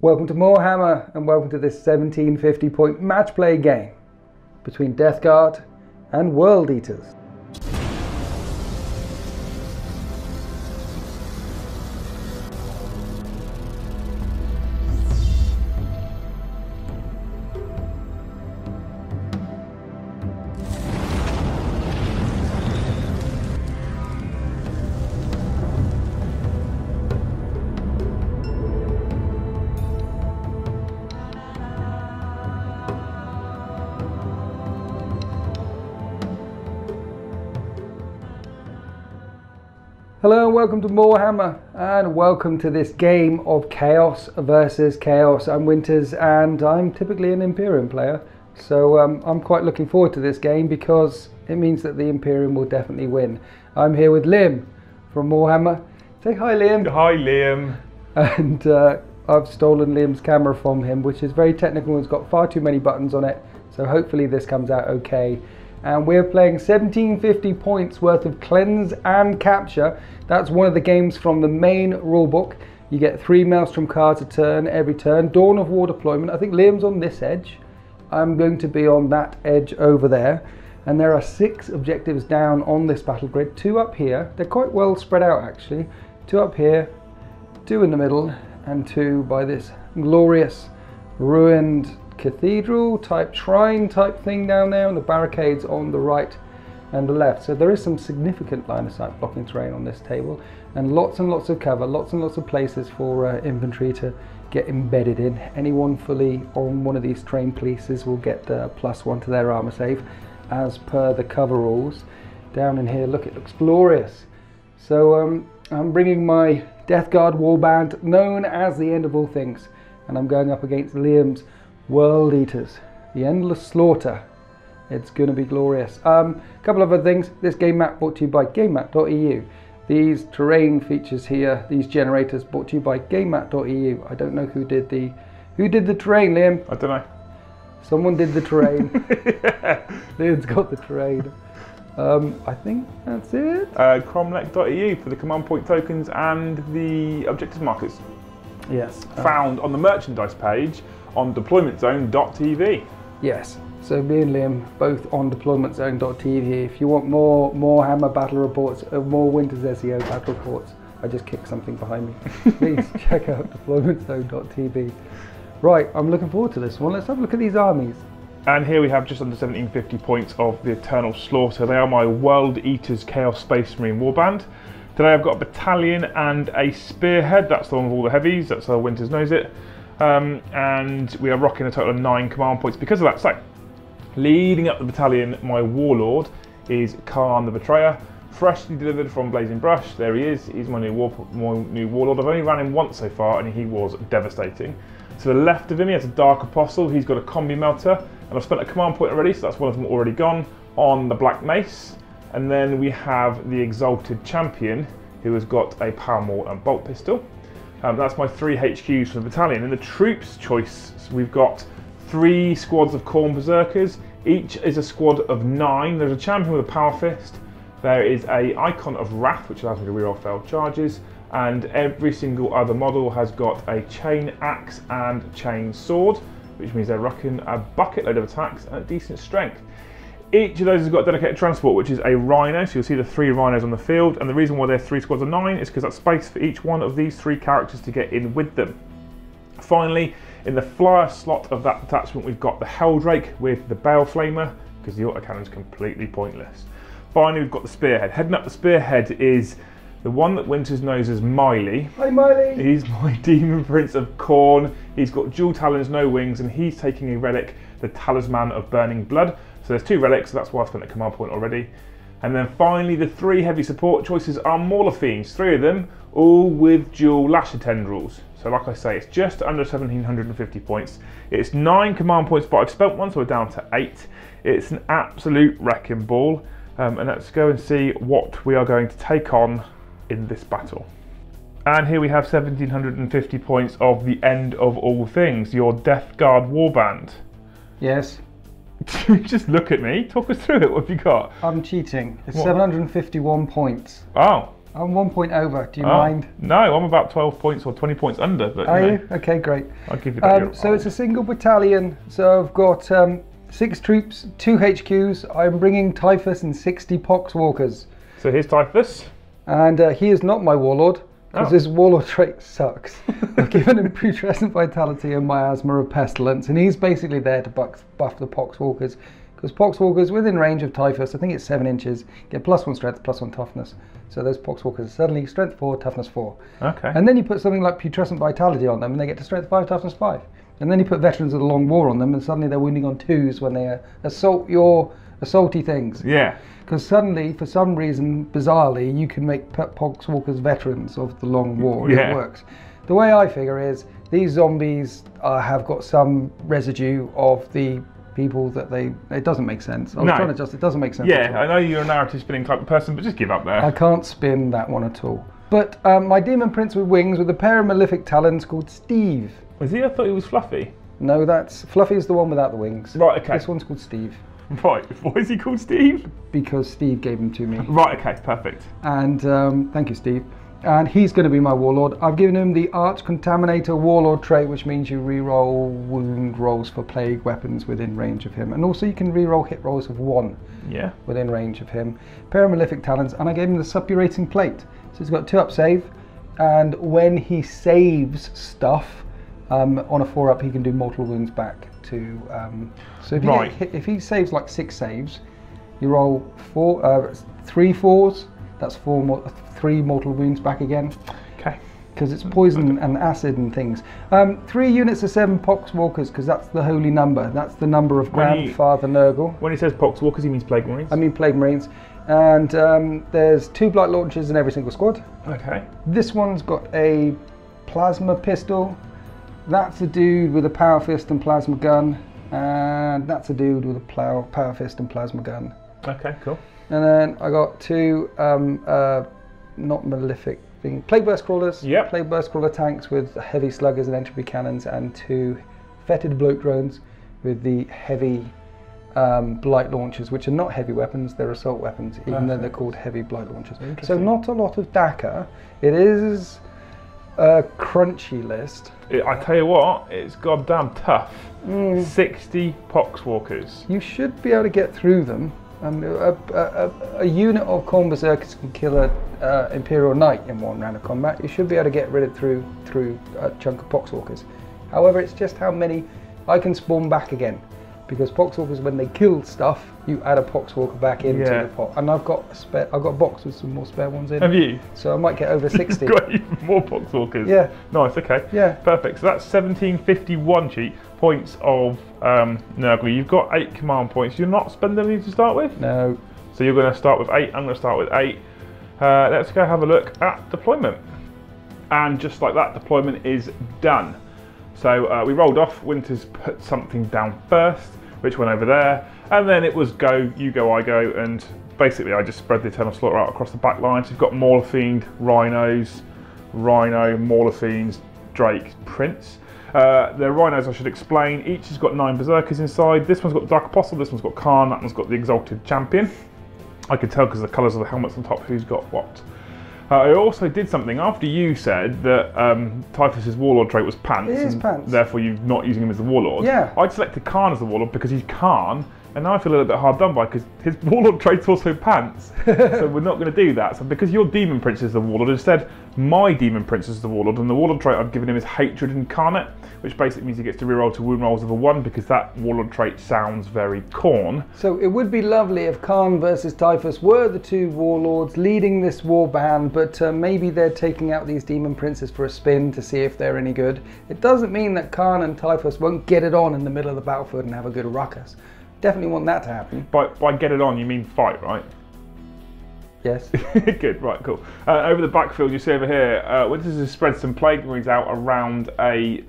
Welcome to Warhammer and welcome to this 1750 point match play game between Death Guard and World Eaters. Hello and welcome to Warhammer and welcome to this game of Chaos versus Chaos. I'm Winters and I'm typically an Imperium player, so I'm quite looking forward to this game because it means that the Imperium will definitely win. I'm here with Liam from Warhammer. Say hi, Liam. Hi, Liam. And I've stolen Liam's camera from him, which is very technical and it's got far too many buttons on it, so hopefully this comes out okay. And we're playing 1750 points worth of Cleanse and Capture. That's one of the games from the main rulebook. You get 3 Maelstrom cards a turn every turn. Dawn of War deployment. I think Liam's on this edge. I'm going to be on that edge over there. And there are 6 objectives down on this battle grid. 2 up here. They're quite well spread out actually. 2 up here, 2 in the middle, and 2 by this glorious ruined cathedral type shrine type thing down there, and the barricades on the right and the left. So there is some significant line of sight blocking terrain on this table, and lots of cover, lots and lots of places for infantry to get embedded in. Anyone fully on one of these trained pieces will get +1 to their armor save as per the cover rules. Down in here, look, it looks glorious. So I'm bringing my Death Guard warband known as the End of All Things, and I'm going up against Liam's World Eaters, the Endless Slaughter. It's going to be glorious. Couple of other things. This game map brought to you by GameMap.eu. These terrain features here, these generators brought to you by GameMap.eu. I don't know who did the terrain, Liam. I don't know. Someone did the terrain. Liam's got the terrain. I think that's it. Cromlech.eu for the command point tokens and the objective markers. Yes. Found on the merchandise page on deploymentzone.tv. Yes, so me and Liam both on deploymentzone.tv. If you want more Warhammer battle reports, more Winters SEO battle reports, I just kicked something behind me. Please check out deploymentzone.tv. Right, I'm looking forward to this one. Let's have a look at these armies. And here we have just under 1750 points of the Eternal Slaughter. They are my World Eaters Chaos Space Marine warband. Today I've got a battalion and a spearhead. That's the one with all the heavies. That's how Winters knows it. And we are rocking a total of 9 command points because of that. So, leading up the battalion, my warlord is Khan the Betrayer, freshly delivered from Blazing Brush. There he is. He's my new warlord. I've only ran him once so far, and he was devastating. To the left of him, he has a Dark Apostle. He's got a combi melter, and I've spent a command point already, so that's one of them already gone on the Black Mace. And then we have the Exalted Champion, who has got a Power Maul and Bolt Pistol. That's my 3 HQs for the battalion. In the troops choice, we've got 3 squads of Khorne Berserkers. Each is a squad of 9. There's a champion with a Power Fist. There is a Icon of Wrath, which allows me to reroll failed charges. And every single other model has got a Chain Axe and Chain Sword, which means they're rocking a bucket load of attacks and a decent strength. Each of those has got dedicated transport, which is a Rhino, so you'll see the 3 Rhinos on the field, and the reason why there's 3 squads of 9 is because that's space for each one of these 3 characters to get in with them. Finally, in the flyer slot of that detachment, we've got the Helldrake with the Bale Flamer, because the autocannon's completely pointless. Finally, we've got the Spearhead. Heading up the Spearhead is the one that Winters knows as Miley. Hi, Miley! He's my Demon Prince of Khorne. He's got dual talons, no wings, and he's taking a relic, the Talisman of Burning Blood. So there's 2 relics, so that's why I spent a command point already. And then finally, the 3 heavy support choices are Mauler Fiends, 3 of them, all with dual Lasher Tendrils. So like I say, it's just under 1750 points. It's 9 command points, but I've spent 1, so we're down to 8. It's an absolute wrecking ball. And let's go and see what we are going to take on in this battle. And here we have 1750 points of the End of All Things, your Death Guard warband. Yes. Just look at me, talk us through it. What have you got? I'm cheating. It's what? 751 points. Oh. I'm 1 point over. Do you mind? No, I'm about 12 points or 20 points under. But Are you? Okay, great. I'll give you that. So it's a single battalion. So I've got 6 troops, 2 HQs. I'm bringing Typhus and 60 Poxwalkers. So here's Typhus. And he is not my warlord, because his warlord trait sucks. I've given him putrescent vitality and miasma of pestilence, and he's basically there to buff the Poxwalkers. Because Poxwalkers within range of Typhus, I think it's 7 inches, get +1 strength, +1 toughness. So those Poxwalkers are suddenly strength 4, toughness 4. Okay. And then you put something like putrescent vitality on them, and they get to strength 5, toughness 5. And then you put veterans of the Long War on them, and suddenly they're wounding on 2s when they assault your assaulty things. Yeah. Because suddenly, for some reason, bizarrely, you can make Poxwalkers veterans of the Long War. Yeah. It works. The way I figure is, these zombies have got some residue of the people that it doesn't make sense. I was trying to it doesn't make sense. Yeah, I know you're a narrative spinning type of person, but just give up there. I can't spin that one at all. But my Demon Prince with wings with a pair of malefic talons called Steve. Was he? I thought he was Fluffy. No, that's Fluffy's the one without the wings. Right, okay. This one's called Steve. Right, why is he called Steve? Because Steve gave him to me. Right, okay, perfect. And thank you, Steve. And he's going to be my warlord. I've given him the Arch Contaminator Warlord trait, which means you reroll wound rolls for plague weapons within range of him. And also you can reroll hit rolls of 1 within range of him. Pair of malefic talons, and I gave him the Suppurating Plate. So he's got 2 up save, and when he saves stuff, on a 4 up he can do mortal wounds back to... so if he saves like 6 saves, you roll 3 4s, that's 3 mortal wounds back again. Okay. Because it's poison and acid and things. 3 units of 7 Poxwalkers, because that's the holy number. That's the number of Grandfather Nurgle. When he says Poxwalkers, he means Plague Marines? I mean Plague Marines. And there's 2 Blight Launchers in every single squad. Okay. This one's got a Plasma Pistol. That's a dude with a Power Fist and Plasma Gun. And that's a dude with a Power Fist and Plasma Gun. Okay, cool. And then I got 2 not malefic thing, Plague Burst Crawlers. Yep. Plague Burst Crawler tanks with heavy sluggers and entropy cannons, and 2 fetid bloat drones with the heavy blight launchers, which are not heavy weapons, they're assault weapons, even though they're called heavy blight launchers. So not a lot of DACA. It is a crunchy list. I tell you what, it's goddamn tough. 60 Poxwalkers. You should be able to get through them. A unit of Khorne Berserkers can kill a Imperial Knight in 1 round of combat. You should be able to get rid of through a chunk of Poxwalkers. However, it's just how many I can spawn back again. Because Poxwalkers, when they kill stuff, you add a Poxwalker back into the pot. And I've got a box with some more spare ones in. Have you? So I might get over 60. You've got even more Poxwalkers. Yeah. Nice, okay. Yeah. Perfect. So that's 1751 points of Nurgle. You've got 8 command points. You're not spending any to start with? No. So you're going to start with 8. I'm going to start with 8. Let's go have a look at deployment. And just like that, deployment is done. So we rolled off. Winters put something down first, which went over there, and then it was go, you go, I go, and basically I just spread the Eternal Slaughter out across the back line. So you've got Mauler Fiend, Rhinos, Rhino, Mauler Fiends, Drake, Prince. The Rhinos, I should explain, each has got 9 Berserkers inside. This one's got Dark Apostle, this one's got Khan, that one's got the Exalted Champion. I could tell because of the colours of the helmets on top who's got what. I also did something after you said that Typhus's Warlord trait was Pants. It is Pants. Therefore you're not using him as the Warlord. Yeah. I'd selected Khan as the Warlord because he's Khan, and now I feel a little bit hard done by because his Warlord trait's also Pants. So we're not going to do that. So because your Demon Prince is the Warlord, instead my Demon Prince is the Warlord, and the Warlord trait I've given him is Hatred Incarnate, which basically means he gets to reroll to wound rolls of a 1 because that Warlord trait sounds very Khorne. So it would be lovely if Khan versus Typhus were the 2 warlords leading this war band, but maybe they're taking out these Demon Princes for a spin to see if they're any good. It doesn't mean that Khan and Typhus won't get it on in the middle of the battlefield and have a good ruckus. Definitely want that to happen. By get it on, you mean fight, right? Yes. Good, right, cool. Over the backfield, you see over here, Winters has spread some Plague Marines out around a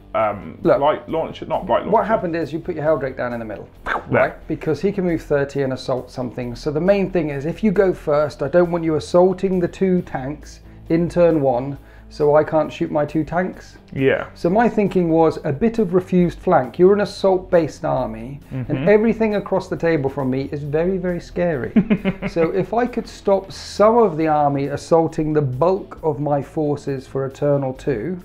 light launcher, not blight launcher. What happened is you put your Helldrake down in the middle, right? Because he can move 30 and assault something. So the main thing is, if you go first, I don't want you assaulting the 2 tanks in turn 1 so I can't shoot my 2 tanks. Yeah. So my thinking was a bit of refused flank. You're an assault-based army, and everything across the table from me is very, very scary. So if I could stop some of the army assaulting the bulk of my forces for a turn or 2,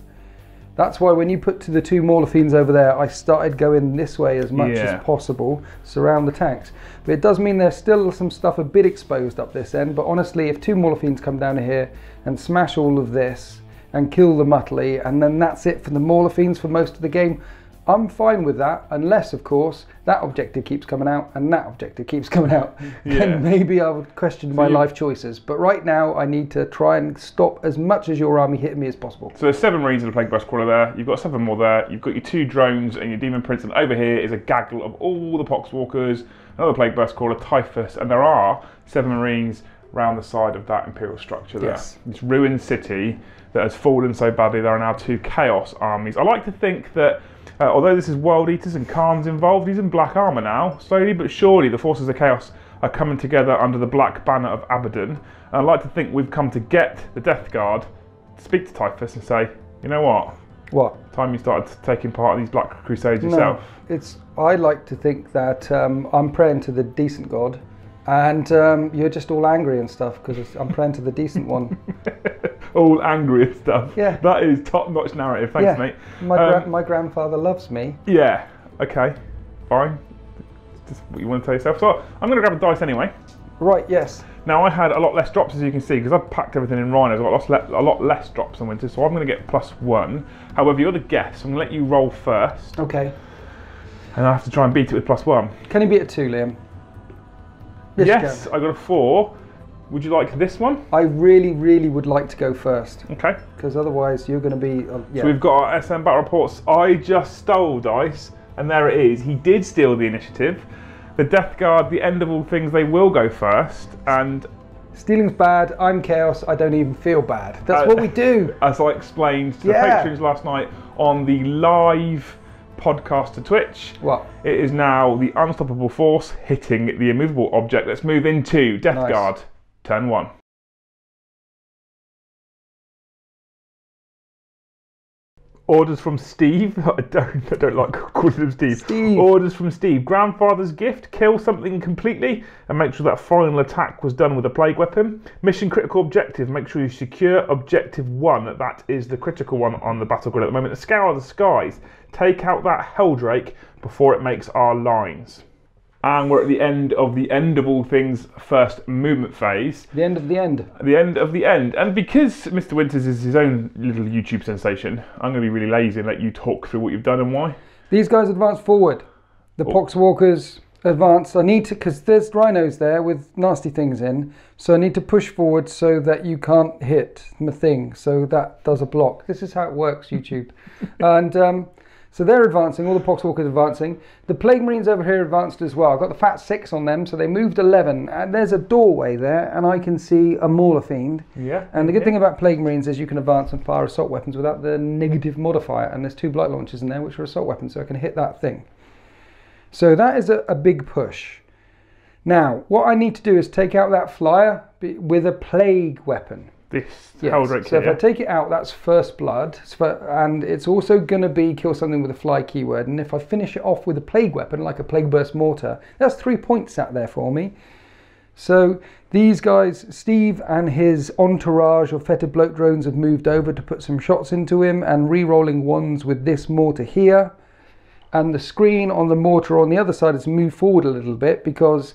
that's why when you put to the 2 Mauler Fiends over there, I started going this way as much as possible, surround the tanks. But it does mean there's still some stuff a bit exposed up this end, but honestly, if 2 Mauler Fiends come down here and smash all of this and kill the Muttley, and then that's it for the Mauler Fiends for most of the game, I'm fine with that, unless, of course, that objective keeps coming out and that objective keeps coming out. Then maybe I would question my life choices. But right now, I need to try and stop as much as your army hitting me as possible. So there's 7 Marines in the Plague Burst Crawler there. You've got 7 more there. You've got your 2 drones and your Demon Prince. And over here is a gaggle of all the Poxwalkers, another Plague Burst Crawler, Typhus. And there are 7 Marines round the side of that Imperial structure there. Yes. This ruined city that has fallen so badly, there are now 2 Chaos armies. I like to think that although this is World Eaters and Khan's involved, he's in black armour now. Slowly but surely the forces of Chaos are coming together under the black banner of Abaddon. And I'd like to think we've come to get the Death Guard, speak to Typhus and say, you know what? What? Time you started taking part in these Black Crusades yourself. No, I like to think that I'm praying to the decent God, and you're just all angry and stuff because I'm praying to the decent one. All angry and stuff. Yeah. That is top-notch narrative. Thanks, mate. My grandfather loves me. Yeah. Okay. Fine. Just what you want to tell yourself. So I'm going to grab a dice anyway. Right. Yes. Now I had a lot less drops, as you can see, because I've packed everything in Rhinos. I've got a lot less drops than Winter, so I'm going to get +1. However, you're the guest. I'm going to let you roll first. Okay. And I have to try and beat it with +1. Can you beat it 2, Liam? Yes. I got a 4. Would you like this one? I really, really would like to go first. Okay. Because otherwise you're going to be... So we've got our SM Battle Reports. I just stole dice, and there it is. He did steal the initiative. The Death Guard, the end of all things, they will go first. And stealing's bad. I'm Chaos. I don't even feel bad. That's what we do. As I explained to the patrons last night on the live podcast to Twitch. What? It is now the unstoppable force hitting the immovable object. Let's move into Death Guard. Turn 1. Orders from Steve. I don't like calling him Steve. Orders from Steve. Grandfather's gift. Kill something completely and make sure that final attack was done with a plague weapon. Mission critical objective. Make sure you secure objective 1. That is the critical one on the battle grid at the moment. Scour the skies. Take out that Helldrake before it makes our lines. And we're at the end of all things first movement phase. The end of the end. The end of the end. And because Mr. Winters is his own little YouTube sensation, I'm going to be really lazy and let you talk through what you've done and why. These guys advance forward. The Poxwalkers advance. I need to, because there's rhinos there with nasty things in, so I need to push forward so that you can't hit the thing. So that does a block. This is how it works, YouTube. And so they're advancing, all the Poxwalkers advancing. The Plague Marines over here advanced as well. I've got the fat 6 on them, so they moved 11. And there's a doorway there, and I can see a Mauler Fiend. Yeah. And the good thing about Plague Marines is you can advance and fire assault weapons without the negative modifier. And there's 2 blight launchers in there, which are assault weapons, so I can hit that thing. So that is a big push. Now, what I need to do is take out that flyer with a plague weapon. This Helldrake so if I take it out, that's first blood, and it's also going to be kill something with a fly keyword. And if I finish it off with a plague weapon, like a plague burst mortar, that's 3 points sat there for me. So these guys, Steve and his entourage of fetid bloke drones have moved over to put some shots into him and re-rolling ones with this mortar here. And the screen on the mortar on the other side has moved forward a little bit because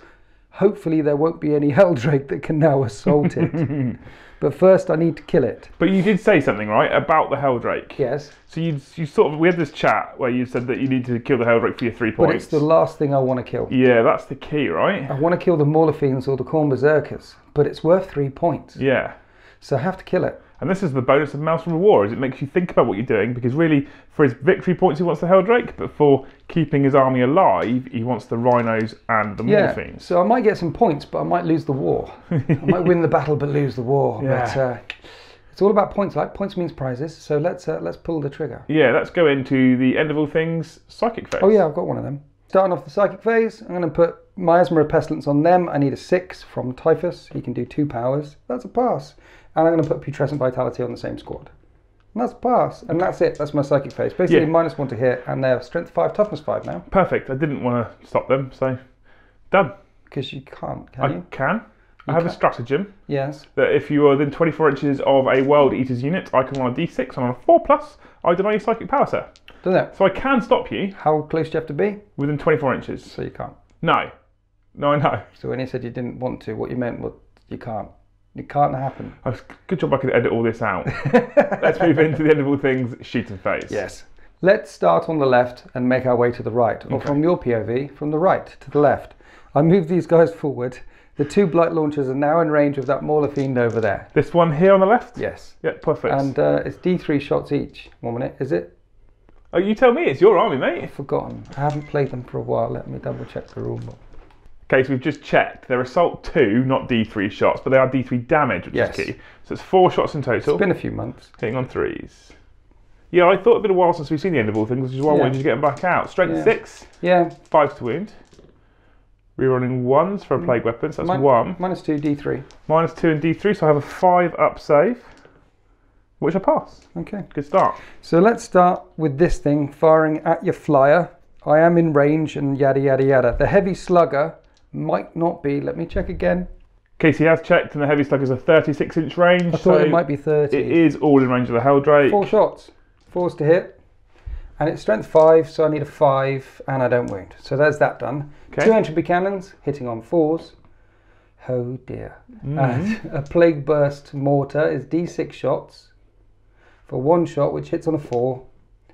hopefully there won't be any Helldrake that can now assault it. But first I need to kill it. But you did say something, right, about the Helldrake. Yes. So you sort of, we had this chat where you said that you need to kill the Helldrake for your 3 points. But it's the last thing I want to kill. Yeah, that's the key, right? I want to kill the Mauler Fiends or the Khorne Berserkers, but it's worth 3 points. Yeah. So I have to kill it. And this is the bonus of Maelstrom of War, is it makes you think about what you're doing, because really, for his victory points he wants the Helldrake, but for keeping his army alive, he wants the Rhinos and the Mauler Fiends. So I might get some points, but I might lose the war. I might win the battle, but lose the war. Yeah. But it's all about points. Like points means prizes. So let's pull the trigger. Yeah, let's go into the end of all things psychic phase. Oh yeah, I've got one of them. Starting off the psychic phase, I'm going to put Miasma of Pestilence on them. I need a 6 from Typhus. He can do 2 powers. That's a pass. And I'm going to put Putrescent Vitality on the same squad. And that's pass. And that's it. That's my psychic phase. Basically, Yeah. -1 to hit, and they're strength 5, toughness 5 now. Perfect. I didn't want to stop them, so done. Because you can't, I you? can. I have a stratagem Yes. that if you are within 24 inches of a World Eaters unit, I can roll a d6, and on a 4+, I deny your psychic power, sir. Does it? So I can stop you. How close do you have to be? Within 24 inches. So you can't. No. No, I know. So when you said you didn't want to, what you meant was you can't. It can't happen. Good job I could edit all this out. Let's move into the end of all things, shooting phase. Yes. Let's start on the left and make our way to the right, or Okay. from your POV, from the right to the left. I move these guys forward. The 2 blight launchers are now in range of that Mauler Fiend over there. This one here on the left? Yes. Yeah, perfect. And it's D3 shots each. 1 minute, is it? Oh, you tell me, it's your army, mate. I've forgotten. I haven't played them for a while. Let me double check the rulebook. Okay, so we've just checked. They're assault 2, not D3 shots, but they are D3 damage, which Yes. is key. So it's 4 shots in total. It's been a few months. Hitting on 3s. Yeah, I thought it'd been a while since we've seen the end of all things, which is why I wanted you to get them back out. Strength Yeah. 6, Yeah. 5 to wound. Rerolling 1s for a plague weapon, so that's 1. -2 D3. -2 and D3, so I have a 5 up save, which I pass. Okay. Good start. So let's start with this thing, firing at your flyer. I am in range and yada yada yada. The heavy slugger might not be. Let me check again. Casey has checked, and the heavy slug is a 36-inch range. I thought it might be 30. It is all in range of the Helldrake. 4 shots. 4's to hit. And it's strength 5, so I need a 5, and I don't wound. So there's that done. Okay. 2 entropy cannons, hitting on 4s. Oh dear. And a plague burst mortar is D6 shots for 1 shot, which hits on a 4.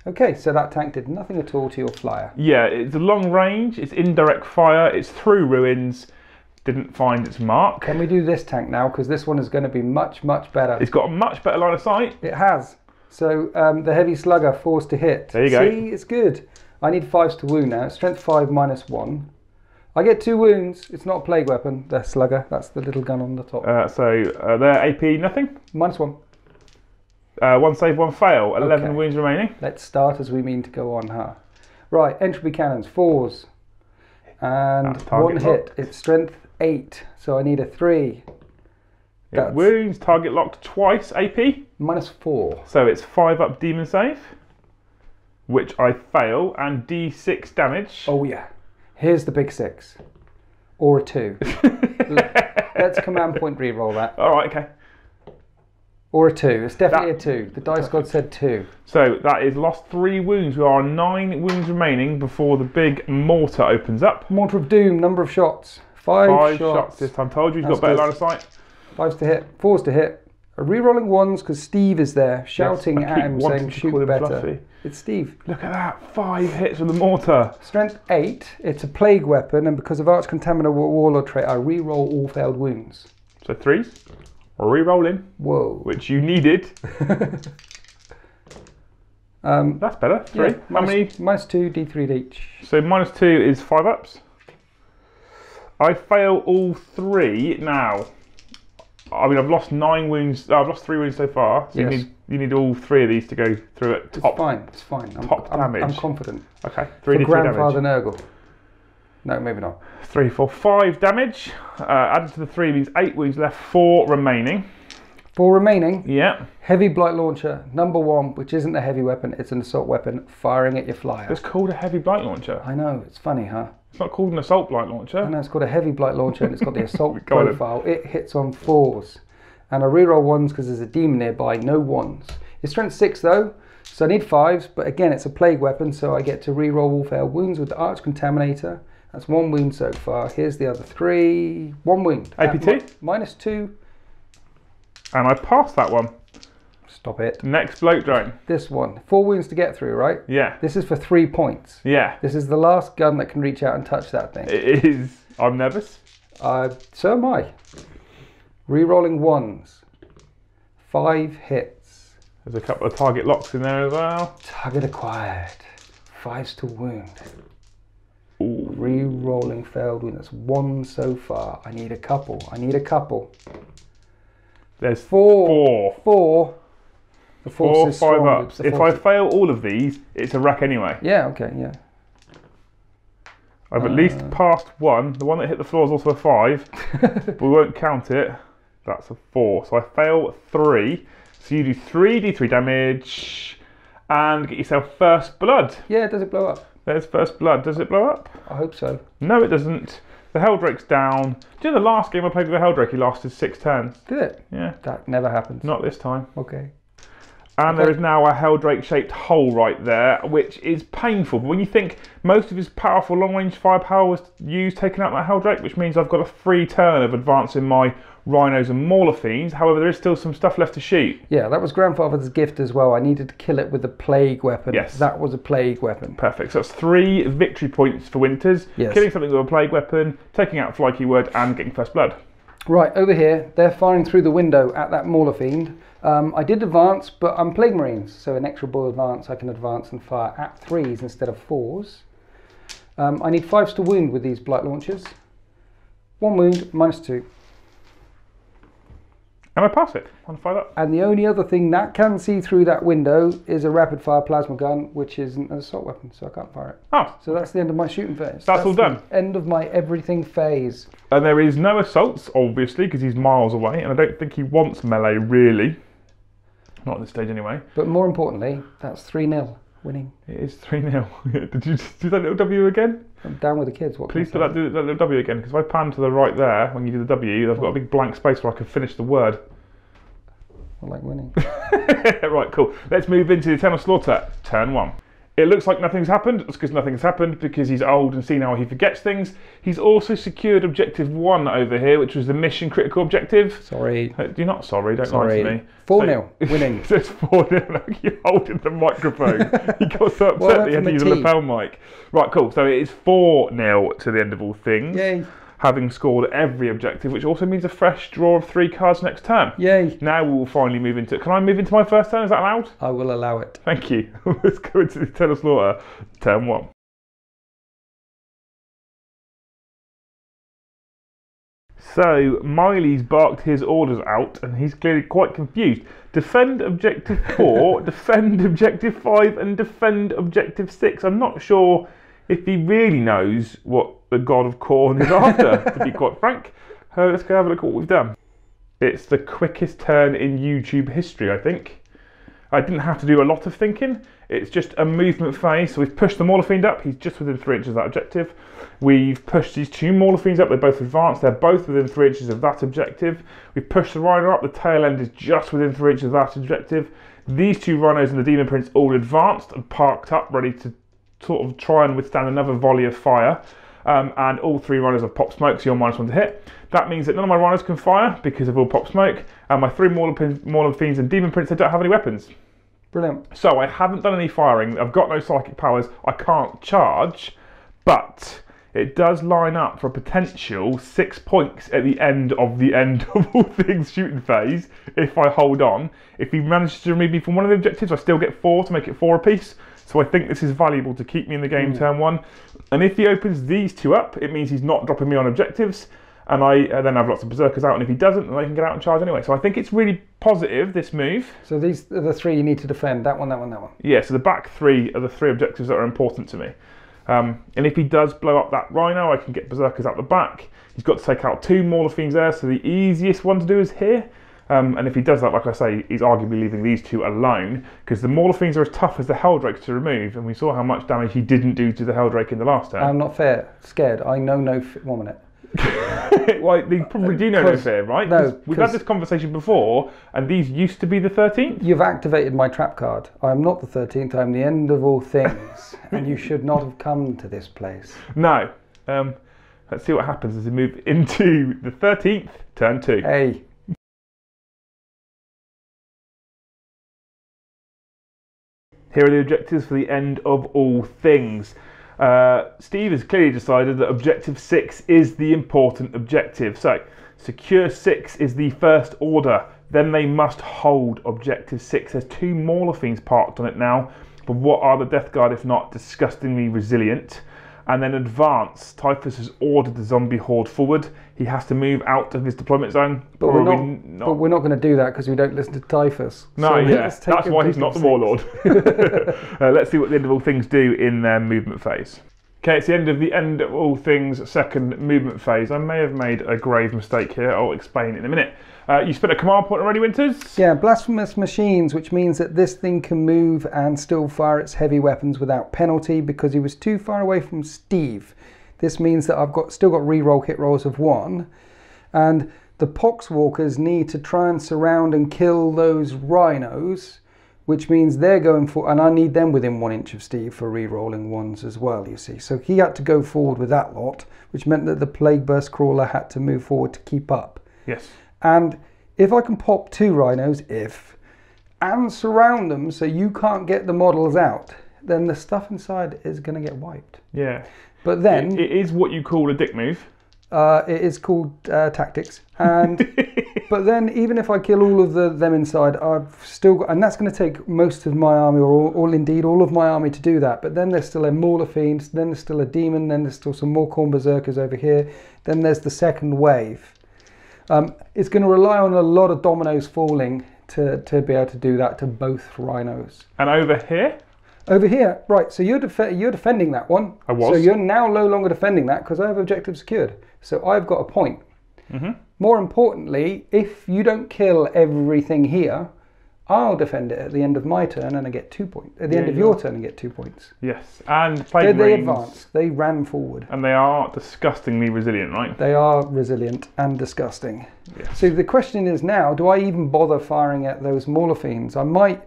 Okay, so that tank did nothing at all to your flyer. Yeah, it's a long range, it's indirect fire, it's through ruins, didn't find its mark. Can we do this tank now? Because this one is going to be much, much better. It's got a much better line of sight. It has. So the heavy slugger, 4's to hit. There you go. See, it's good. I need 5s to wound now. Strength 5 -1. I get 2 wounds. It's not a plague weapon, the slugger. That's the little gun on the top. Their AP, nothing. -1. 1 save, 1 fail, 11 Okay. wounds remaining. Let's start as we mean to go on, huh? Right, entropy cannons, 4s. And target 1 hit. locked. It's strength 8, so I need a 3. It That's wounds, target locked twice AP. -4. So it's 5 up demon save, which I fail, and D6 damage. Oh yeah. Here's the big 6. Or a 2. Let's command point reroll that. Alright, okay. Or a 2. It's definitely a 2. The dice god said 2. So that is lost 3 wounds. We are on 9 wounds remaining before the big mortar opens up. Mortar of Doom, number of shots. 5 5 shots. shots this time. Told you, he's That's got better good. line of sight. 5's to hit. 4's to hit. Rerolling 1s because Steve is there shouting I at keep him wanting saying to shoot call him better. Fluffy. It's Steve. Look at that, 5 hits with the mortar. Strength 8. It's a plague weapon, and because of Arch Contaminator Warlord trait, I reroll all failed wounds. So 3s, re-rolling, Whoa. which you needed. That's better, 3. Yeah, How many? -2, D3 each. So -2 is 5 ups. I fail all 3 now. I mean, I've lost 9 wounds. I've lost 3 wounds so far. So Yes. you need all 3 of these to go through at top. It's fine. It's fine. top damage. I'm confident. Okay, For 3d3 Grandfather damage. Nurgle. No, maybe not. 3, 4, 5 damage. Added to the 3 means 8 wounds left, 4 remaining. 4 remaining. Yeah. Heavy blight launcher, number 1, which isn't a heavy weapon, it's an assault weapon, firing at your flyer. It's called a heavy blight launcher. I know, it's funny, huh? It's not called an assault blight launcher. I know, it's called a heavy blight launcher and it's got the assault Go on then. profile. It hits on 4s. And I reroll 1s because there's a demon nearby, no 1s. It's strength 6 though, so I need 5s, but again, it's a plague weapon, so I get to reroll all failed wounds with the Arch Contaminator. That's 1 wound so far. Here's the other 3. 1 wound. AP2? -2. And I passed that one. Stop it. Next bloke drone. This one. 4 wounds to get through, right? Yeah. This is for 3 points. Yeah. This is the last gun that can reach out and touch that thing. It is. I'm nervous. So am I. Rerolling 1s. 5 hits. There's a couple of target locks in there as well. Target acquired. 5s to wound. Ooh. Rerolling failed wound. That's 1 so far. I need a couple. There's 4. 4. The 4, force is 5 strong. ups. The If I force is- fail all of these, it's a wreck anyway. Yeah, okay, yeah. I've at least passed 1. The one that hit the floor is also a 5. But we won't count it. That's a 4. So I fail 3. So you do 3d3 damage and get yourself first blood. Yeah, does it blow up? There's first blood. Does it blow up? I hope so. No, it doesn't. The Helldrake's down. Do you know the last game I played with the Helldrake, he lasted 6 turns? Did it? Yeah. That never happens. Not this time. Okay. And there is now a Helldrake-shaped hole right there, which is painful. But when you think most of his powerful long-range firepower was used taking out that Helldrake, which means I've got a free turn of advancing my Rhinos and Mauler Fiends. However, there is still some stuff left to shoot. Yeah, that was Grandfather's gift as well. I needed to kill it with a plague weapon. Yes. That was a plague weapon. Perfect. So that's 3 victory points for Winters. Yes. Killing something with a plague weapon, taking out a fly keyword, and getting first blood. Right, over here, they're firing through the window at that Mauler Fiend. I did advance, but I'm Plague Marines, so an extra ball advance, I can advance and fire at 3s instead of 4s. I need 5s to wound with these Blight Launchers. 1 wound, -2. And I pass it. I'll fire that. And the only other thing that can see through that window is a rapid fire plasma gun, which isn't an assault weapon, so I can't fire it. Oh. So that's the end of my shooting phase. That's all done. The end of my everything phase. And there is no assaults, obviously, because he's miles away, and I don't think he wants melee, really. Not at this stage, anyway. But more importantly, that's 3-0 winning. It is 3-0. Did you do that little W again? I'm down with the kids. What Please do that little W again, because if I pan to the right there, when you do the W, I've got a big blank space where I can finish the word. I like winning. Right, cool. Let's move into the Eternal Slaughter, turn 1. It looks like nothing's happened. That's because nothing's happened, because he's old and senile, he forgets things. He's also secured objective 1 over here, which was the mission critical objective. Sorry. You're not sorry, don't lie to me. 4-0, winning. It's 4-0, you're holding the microphone. You got so upset that you had to use a lapel mic. Right, cool. So it is 4-0 to the end of all things. Yay. Having scored every objective, which also means a fresh draw of 3 cards next turn. Yay. Now we will finally move into... Can I move into my first turn? Is that allowed? I will allow it. Thank you. Let's go into the Eternal Slaughter, turn 1. So, Miley's barked his orders out, and he's clearly quite confused. Defend objective 4, defend objective 5, and defend objective 6. I'm not sure if he really knows what the God of Corn is after, to be quite frank. Let's go have a look at what we've done. It's the quickest turn in YouTube history, I think. I didn't have to do a lot of thinking. It's just a movement phase. So we've pushed the Mauler Fiend up. He's just within 3 inches of that objective. We've pushed these 2 Mauler Fiends up. They're both advanced. They're both within 3 inches of that objective. We've pushed the Rhino up. The tail end is just within 3 inches of that objective. These 2 Rhinos and the Demon Prince all advanced and parked up, ready to sort of try and withstand another volley of fire. And all 3 Rhinos have popped smoke, so you're -1 to hit. That means that none of my Rhinos can fire because they've all popped smoke. And my 3 Mauler Fiends and Demon Prince, they don't have any weapons. Brilliant. So I haven't done any firing. I've got no psychic powers. I can't charge, but it does line up for a potential 6 points at the end of all things shooting phase if I hold on. If he manages to remove me from one of the objectives, I still get 4 to make it 4 apiece. So I think this is valuable to keep me in the game turn 1. And if he opens these 2 up, it means he's not dropping me on objectives. And I then have lots of Berserkers out. And if he doesn't, then I can get out and charge anyway. So I think it's really positive, this move. So these are the 3 you need to defend. That one, that one, that one. Yeah, so the back 3 are the 3 objectives that are important to me. And if he does blow up that Rhino, I can get Berserkers out the back. He's got to take out 2 Mauler Fiends there. So the easiest one to do is here. And if he does that, like I say, he's arguably leaving these 2 alone, because the Mauler Fiends are as tough as the Helldrakes to remove, and we saw how much damage he didn't do to the Helldrake in the last turn. I'm not scared. I know no... 1 minute. Well, they probably do know no fear, right? No, we've had this conversation before, and these used to be the 13th. You've activated my trap card. I am not the 13th. I am the end of all things, and you should not have come to this place. No. Let's see what happens as we move into the 13th, turn 2. Hey. Here are the objectives for the end of all things. Steve has clearly decided that objective 6 is the important objective. So, secure 6 is the first order. Then they must hold objective 6. There's 2 Mauler Fiends parked on it now. But what are the Death Guard if not disgustingly resilient? And then advance. Typhus has ordered the zombie horde forward. He has to move out of his deployment zone. But we're not going to do that because we don't listen to Typhus. No, so yeah, that's why he's not the Warlord. Let's see what the end of all things do in their movement phase. Okay, it's the end of all things second movement phase. I may have made a grave mistake here. I'll explain in a minute. You spent a command point already, Winters? Yeah, blasphemous machines, which means that this thing can move and still fire its heavy weapons without penalty because he was too far away from Steve. This means that I've still got reroll hit rolls of 1, and the Poxwalkers need to try and surround and kill those rhinos, which means they're going for, and I need them within 1 inch of Steve for re-rolling ones as well, you see. So he had to go forward with that lot, which meant that the Plague Burst Crawler had to move forward to keep up. Yes. And if I can pop 2 rhinos, and surround them so you can't get the models out, then the stuff inside is going to get wiped. Yeah. But then... It is what you call a dick move. It is called tactics, and but then even if I kill all of them inside, I've still got, and that's going to take most of my army, or indeed all of my army to do that. But then there's still a Mauler Fiend, then there's still a Demon, then there's still some more Khorne Berserkers over here. Then there's the second wave. It's going to rely on a lot of dominoes falling to be able to do that to both rhinos. And over here? Over here, right, so you're defending that one. I was. So you're now no longer defending that because I have objective secured. So I've got a point. More importantly, if you don't kill everything here, I'll defend it at the end of my turn and I get 2 points. At the end of your turn and get 2 points. Yes, and Plague Marines. They advanced. They ran forward. And they are disgustingly resilient, right? They are resilient and disgusting. Yes. So the question is now, do I even bother firing at those Mauler Fiends? I might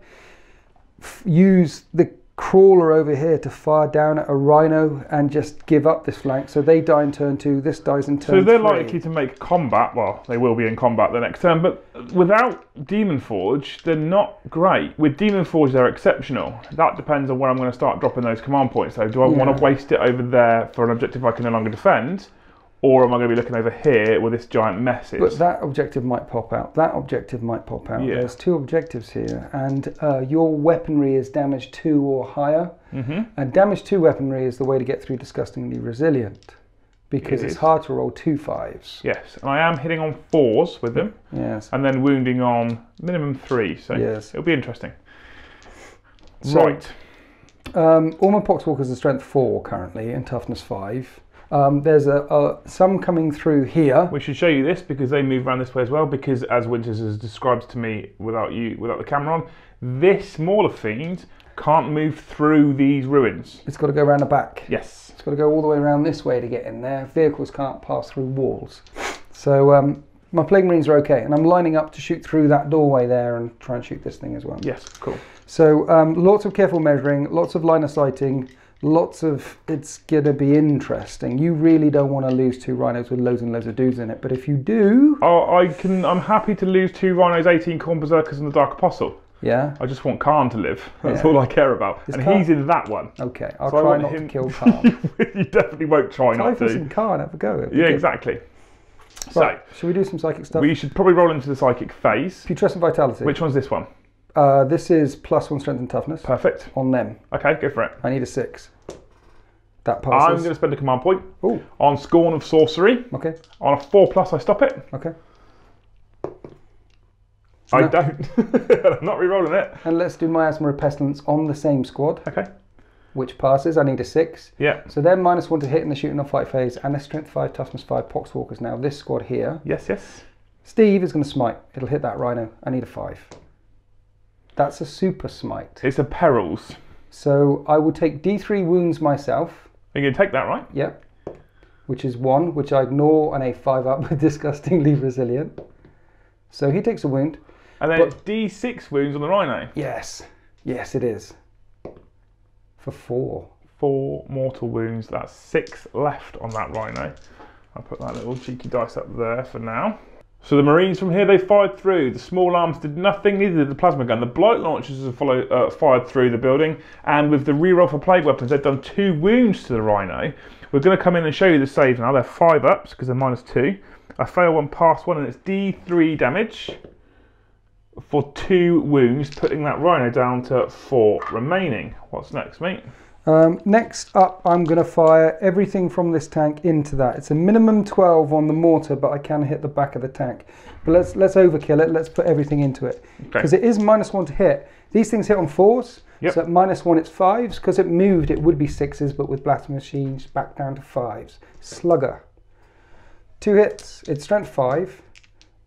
use the Crawler over here to fire down at a Rhino and just give up this flank. So they die in turn 2, this dies in turn 3. So they're likely to make combat, well, they will be in combat the next turn, but without Demon Forge, they're not great. With Demon Forge, they're exceptional. That depends on when I'm going to start dropping those command points, though. Do I want to waste it over there for an objective I can no longer defend? Or am I going to be looking over here where this giant mess is? But that objective might pop out. That objective might pop out. There's 2 objectives here. And your weaponry is damage 2 or higher. And damage 2 weaponry is the way to get through Disgustingly Resilient. Because it's hard to roll 2 5s. Yes, and I am hitting on 4s with them. Yes. And then wounding on minimum 3. So it'll be interesting. So, right. All my Poxwalkers are strength 4 currently and toughness 5. There's some coming through here. We should show you this because they move around this way as well. Because as Winters has described to me without the camera on, this Mauler Fiend can't move through these ruins. It's got to go around the back. Yes. It's got to go all the way around this way to get in there. Vehicles can't pass through walls. So my Plague Marines are okay, and I'm lining up to shoot through that doorway there and try and shoot this thing as well. Yes, cool. So lots of careful measuring, lots of line of sighting. It's going to be interesting. You really don't want to lose 2 rhinos with loads and loads of dudes in it, but if you do... I'm happy to lose 2 rhinos, 18 Khorne Berserkers and the Dark Apostle. Yeah? I just want Khan to live. That's all I care about. And Khan... he's in that one. Okay, I'll try not to kill Khan. You definitely won't try not to. Typhus and Khan, have a go. Yeah, exactly. Right, so, should we do some psychic stuff? We should probably roll into the psychic phase. Putrescent Vitality. Which one's this one? This is +1 strength and toughness. Perfect. On them. Okay, go for it. I need a 6. That passes. I'm going to spend a command point. Ooh. On Scorn of Sorcery. Okay. On a 4+, I stop it. Okay. So I don't. I'm not re-rolling it. And let's do Miasma of Pestilence on the same squad. Okay. Which passes. I need a 6. Yeah. So they're -1 to hit in the shooting or fight phase, and a strength 5, toughness 5 Poxwalkers. Now this squad here. Yes. Steve is going to smite. It'll hit that Rhino. I need a 5. That's a super smite. It's a perils. So I will take D3 wounds myself. You're going to take that, right? Yep. Which is 1, which I ignore on a 5 up with Disgustingly Resilient. So he takes a wound. And then it's D6 wounds on the Rhino. Yes. Yes, it is. For 4. 4 mortal wounds. That's 6 left on that Rhino. I'll put that little cheeky dice up there for now. So the Marines from here, they fired through. The small arms did nothing, neither did the plasma gun. The blight launchers have fired through the building, and with the reroll for plague weapons, they've done 2 wounds to the Rhino. We're going to come in and show you the saves now. They're 5 ups because they're -2. I fail 1, pass 1, and it's D3 damage for 2 wounds, putting that Rhino down to 4 remaining. What's next, mate? Next up, I'm going to fire everything from this tank into that. It's a minimum 12 on the mortar, but I can hit the back of the tank. But let's overkill it. Let's put everything into it. Because it is -1 to hit. These things hit on 4s. Yep. So at -1 it's 5s. Because it moved, it would be 6s, but with blast machines back down to 5s. Slugger. 2 hits. It's strength 5.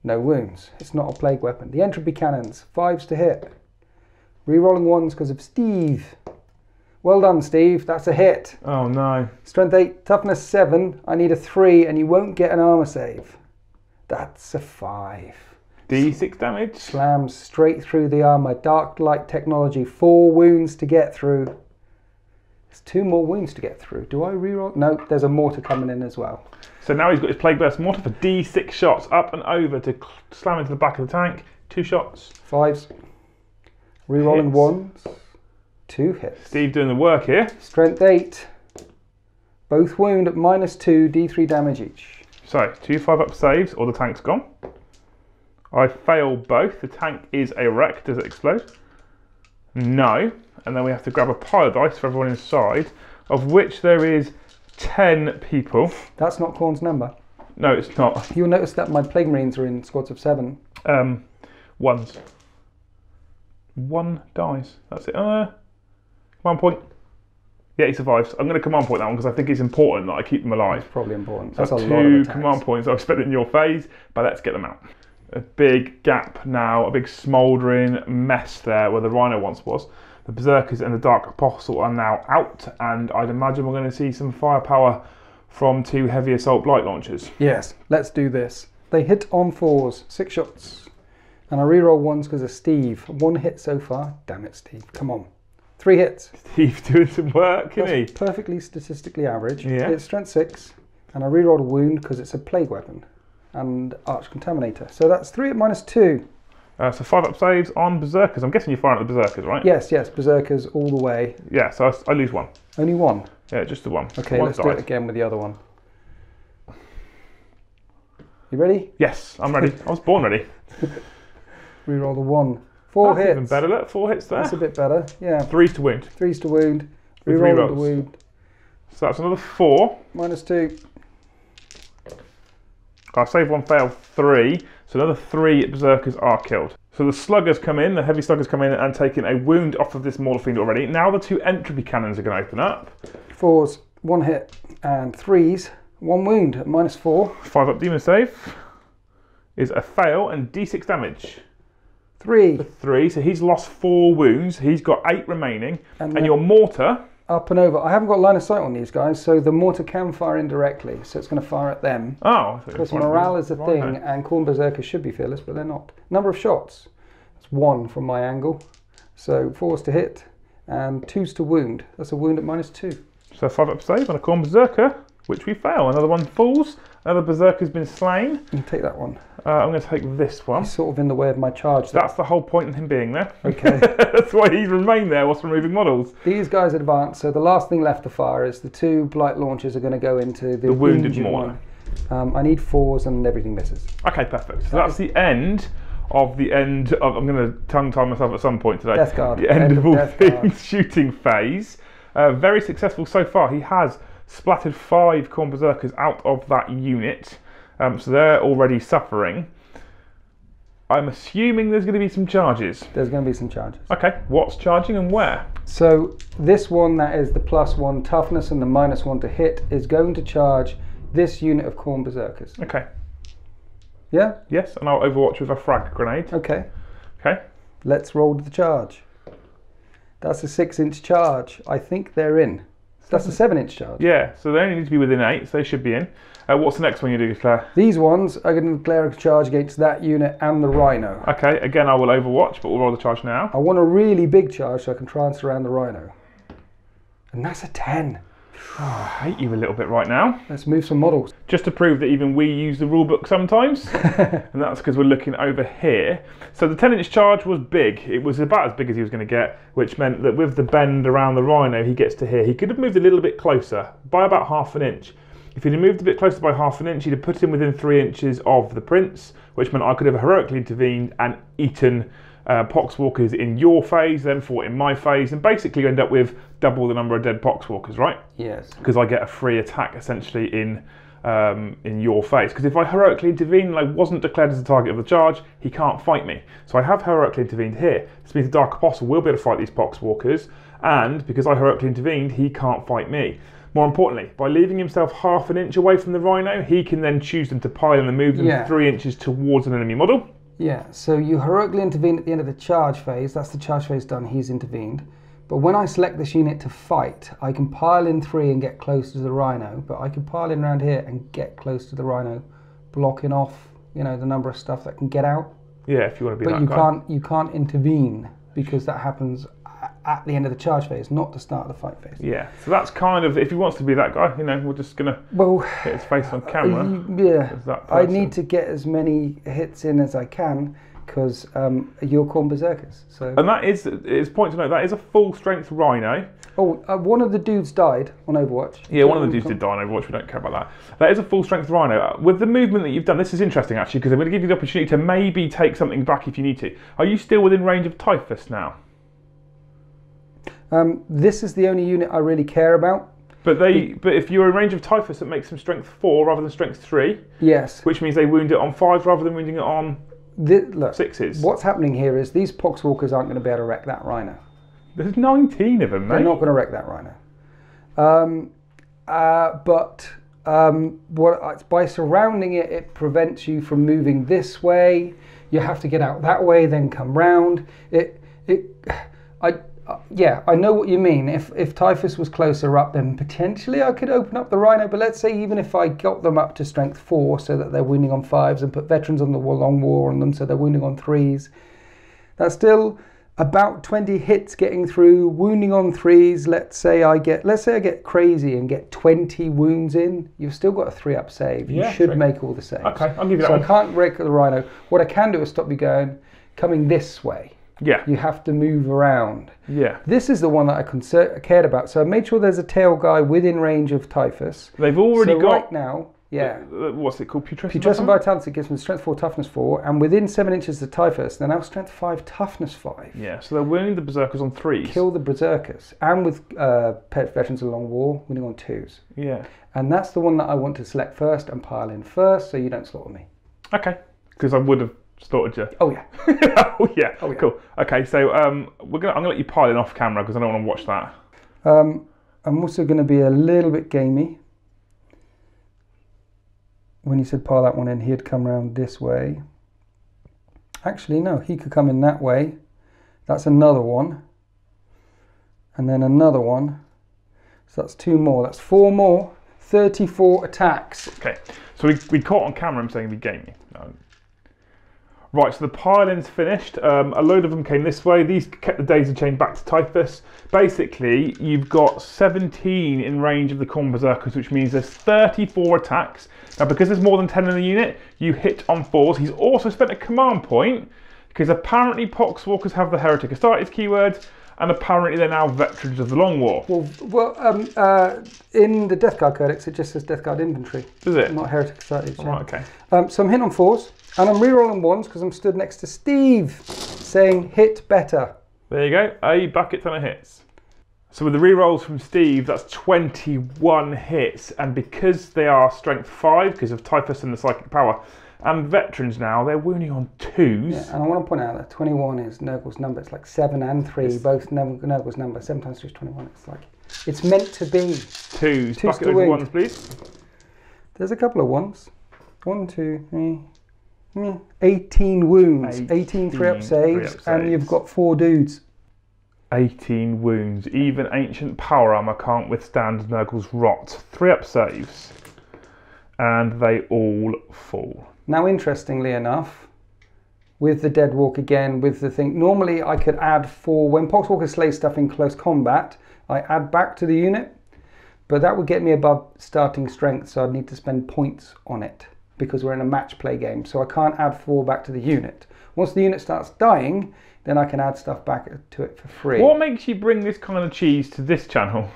No wounds. It's not a plague weapon. The entropy cannons. 5s to hit. Rerolling 1s because of Steve. Well done, Steve. That's a hit. Oh no. Strength 8, toughness 7. I need a 3 and you won't get an armor save. That's a 5. D6 damage. Slams straight through the armor. Dark light technology. 4 wounds to get through. There's 2 more wounds to get through. Do I reroll? No, there's a mortar coming in as well. So now he's got his Plague Burst mortar for D6 shots. Up and over to slam into the back of the tank. 2 shots. 5s. Rerolling 1s. 2 hits. Steve doing the work here. Strength 8. Both wound at -2, D3 damage each. So, 2 5-up saves or the tank's gone. I fail both. The tank is a wreck. Does it explode? No. And then we have to grab a pile of dice for everyone inside, of which there is 10 people. That's not Corn's number. No, it's not. You'll notice that my Plague Marines are in squads of 7. Ones. 1 dies. That's it. Command point. Yeah, he survives. I'm going to command point that one because I think it's important that I keep them alive. It's probably important. So That's a lot of 2 attacks. command points I've spent in your phase, but let's get them out. A big gap now, a big smouldering mess there where the Rhino once was. The Berserkers and the Dark Apostle are now out, and I'd imagine we're going to see some firepower from 2 heavy assault blight launchers. Yes, let's do this. They hit on 4s, 6 shots. And I reroll 1s because of Steve. 1 hit so far. Damn it, Steve. Come on. 3 hits. Steve doing some work, isn't he? That's perfectly statistically average. Yeah. It's strength 6. And I rerolled a wound because it's a plague weapon. And Arch Contaminator. So that's 3 at -2. So 5-up saves on Berserkers. I'm guessing you're firing at the Berserkers, right? Yes, Berserkers all the way. Yeah, so I lose 1. Only 1? Yeah, just the 1. Okay, One let's do died. it again with the other one. You ready? Yes, I'm ready. I was born ready. Reroll the 1. 4 That's hits. even better. Look, 4 hits there. That's a bit better, yeah. 3s to wound. 3s to wound. With Reroll the rerolls. wound. So that's another 4. -2. I saved 1, failed 3. So another 3 Berserkers are killed. So the sluggers come in, the heavy sluggers come in and taking a wound off of this Mauler Fiend already. Now the 2 entropy cannons are going to open up. 4s, 1 hit, and 3s, 1 wound at -4. 5-up demon save is a fail and D6 damage. 3. 3, so he's lost 4 wounds. He's got 8 remaining. And And your mortar, Up and over. I haven't got line of sight on these guys, so the mortar can fire indirectly, so it's going to fire at them. oh, Because morale is a thing, and Corn Berserkers should be fearless, but they're not. Number of shots. That's 1 from my angle. So 4s to hit, and 2s to wound. That's a wound at -2. So 5-up save on a Corn Berserker, which we fail. Another one falls. Another Berserker's been slain. You can take that one. I'm going to take this one. He's sort of in the way of my charge. That's the whole point in him being there. Okay. That's why he's remained there whilst removing models. These guys advance, so the last thing left to fire is the 2 blight launchers are going to go into the wounded injured Mauler. one. I need 4s and everything misses. Okay, perfect. So that's the end of I'm going to tongue-tie myself at some point today. Death Guard. The end of all Death Guard. things shooting phase. Very successful so far. He has splattered 5 Corn Berserkers out of that unit. So they're already suffering. I'm assuming there's going to be some charges. There's going to be some charges. Okay, what's charging and where? So this one, that is the +1 toughness and the -1 to hit, is going to charge this unit of Corn Berserkers. Okay. Yeah? Yes, and I'll overwatch with a frag grenade. Okay. Okay. Let's roll the charge. That's a 6-inch charge. I think they're in. That's a 7-inch charge. Yeah, so they only need to be within 8, so they should be in. What's the next one you do, Claire? These ones are going to declare a charge against that unit and the Rhino. Okay, again I will overwatch, but we'll roll the charge now. I want a really big charge so I can try and surround the Rhino. And that's a 10. Oh, I hate you a little bit right now. Let's move some models. Just to prove that even we use the rulebook sometimes. And that's because we're looking over here. So the 10-inch charge was big. It was about as big as he was going to get, which meant that with the bend around the Rhino, he gets to here. He could have moved a little bit closer, by about ½ an inch. If he'd have moved a bit closer by ½ an inch, he'd have put him within 3 inches of the Prince, which meant I could have heroically intervened and eaten Poxwalkers in your phase, then 4 in my phase, and basically you end up with double the number of dead Poxwalkers, right? Yes. Because I get a free attack essentially in your phase. Because if I heroically intervene and I wasn't declared as the target of the charge, he can't fight me. So I have heroically intervened here. This means the Dark Apostle will be able to fight these Poxwalkers, and because I heroically intervened, he can't fight me. More importantly, by leaving himself half an inch away from the Rhino, he can then choose them to pile and move them 3 inches towards an enemy model. Yeah, so you heroically intervene at the end of the charge phase. That's the charge phase done, he's intervened. But when I select this unit to fight, I can pile in 3 and get close to the Rhino, but I can pile in around here and get close to the Rhino, blocking off, you know, the number of stuff that can get out. Yeah, if you want to be that guy. But you can't intervene, because that happens at the end of the charge phase, not the start of the fight phase. Yeah, so that's kind of, if he wants to be that guy, you know, we're just going to hit his face on camera. Yeah, I need to get as many hits in as I can, because you're called Berserkers. So. And that is, it's point to note, that is a full strength Rhino. Oh, one of the dudes died on Overwatch. Yeah, one of the dudes did die on Overwatch, we don't care about that. That is a full strength Rhino. With the movement that you've done, this is interesting actually, because I'm going to give you the opportunity to maybe take something back if you need to. Are you still within range of Typhus now? This is the only unit I really care about. But if you're in range of Typhus, it makes them strength 4 rather than strength 3. Yes. Which means they wound it on 5 rather than wounding it on look, 6s. What's happening here is these Poxwalkers aren't going to be able to wreck that Rhino. There's 19 of them, mate. They're not going to wreck that Rhino. By surrounding it, it prevents you from moving this way. You have to get out that way, then come round. Yeah, I know what you mean. If Typhus was closer up, then potentially I could open up the Rhino. But let's say even if I got them up to strength 4 so that they're wounding on 5s and put veterans on the long war on them so they're wounding on 3s, that's still about 20 hits getting through, wounding on 3s. Let's say I get crazy and get 20 wounds in. You've still got a 3-up save. You should make all the saves. Okay, I'll give you that one. So I can't break the Rhino. What I can do is stop you coming this way. Yeah. You have to move around. Yeah. This is the one that I cared about. So I made sure there's a tail guy within range of Typhus. They've already got... right now, yeah. What's it called? Putrescent Vitality gives them strength 4, toughness 4, and within 7 inches of Typhus, they're now strength 5, toughness 5. Yeah, so they're winning the Berserkers on 3s. Kill the Berserkers. And with veterans of the long war, winning on 2s. Yeah. And that's the one that I want to select first and pile in first, so you don't slaughter me. Okay. Because I would have slaughtered you. Oh yeah. Oh yeah. Cool. Okay, so I'm gonna let you pile in off camera because I don't want to watch that. I'm also going to be a little bit gamey. When you said pile that one in, he'd come around this way. Actually, no, he could come in that way. That's another one. And then another one. So that's 2 more. That's 4 more. 34 attacks. Okay, so we caught on camera him saying he'd be gamey. No. Right, so the pile-in's finished. A load of them came this way. These kept the daisy chain back to Typhus. Basically, you've got 17 in range of the Khorne Berserkers, which means there's 34 attacks. Now, because there's more than 10 in the unit, you hit on 4s. He's also spent a command point, because apparently Poxwalkers have the Heretic Astartes keyword, and apparently they're now veterans of the Long War. Well, in the Death Guard Codex, it just says Death Guard Infantry. Does it? Not Heretic Astartes. Oh, right, okay. So I'm hitting on 4s, and I'm re-rolling 1s because I'm stood next to Steve, saying hit better. There you go, a bucket ton of hits. So with the re-rolls from Steve, that's 21 hits, and because they are strength 5, because of Typhus and the psychic power, and veterans now, they're wounding on 2s. Yeah, and I want to point out that 21 is Nurgle's number. It's like 7 and 3, both Nurgle's number. 7 times 3 is 21. It's like, it's meant to be. 2s. Bucket over 1s, please. There's a couple of 1s. 1, 2, 3, 18 wounds. 18 3-up saves, and you've got 4 dudes. 18 wounds. Even ancient power armor can't withstand Nurgle's rot. 3-up saves. And they all fall. Now, interestingly enough, with the Dead Walk again, with the thing, normally I could add 4, when Poxwalker slays stuff in close combat, I add back to the unit, but that would get me above starting strength, so I'd need to spend points on it, because we're in a match play game, so I can't add 4 back to the unit. Once the unit starts dying, then I can add stuff back to it for free. What makes you bring this kind of cheese to this channel?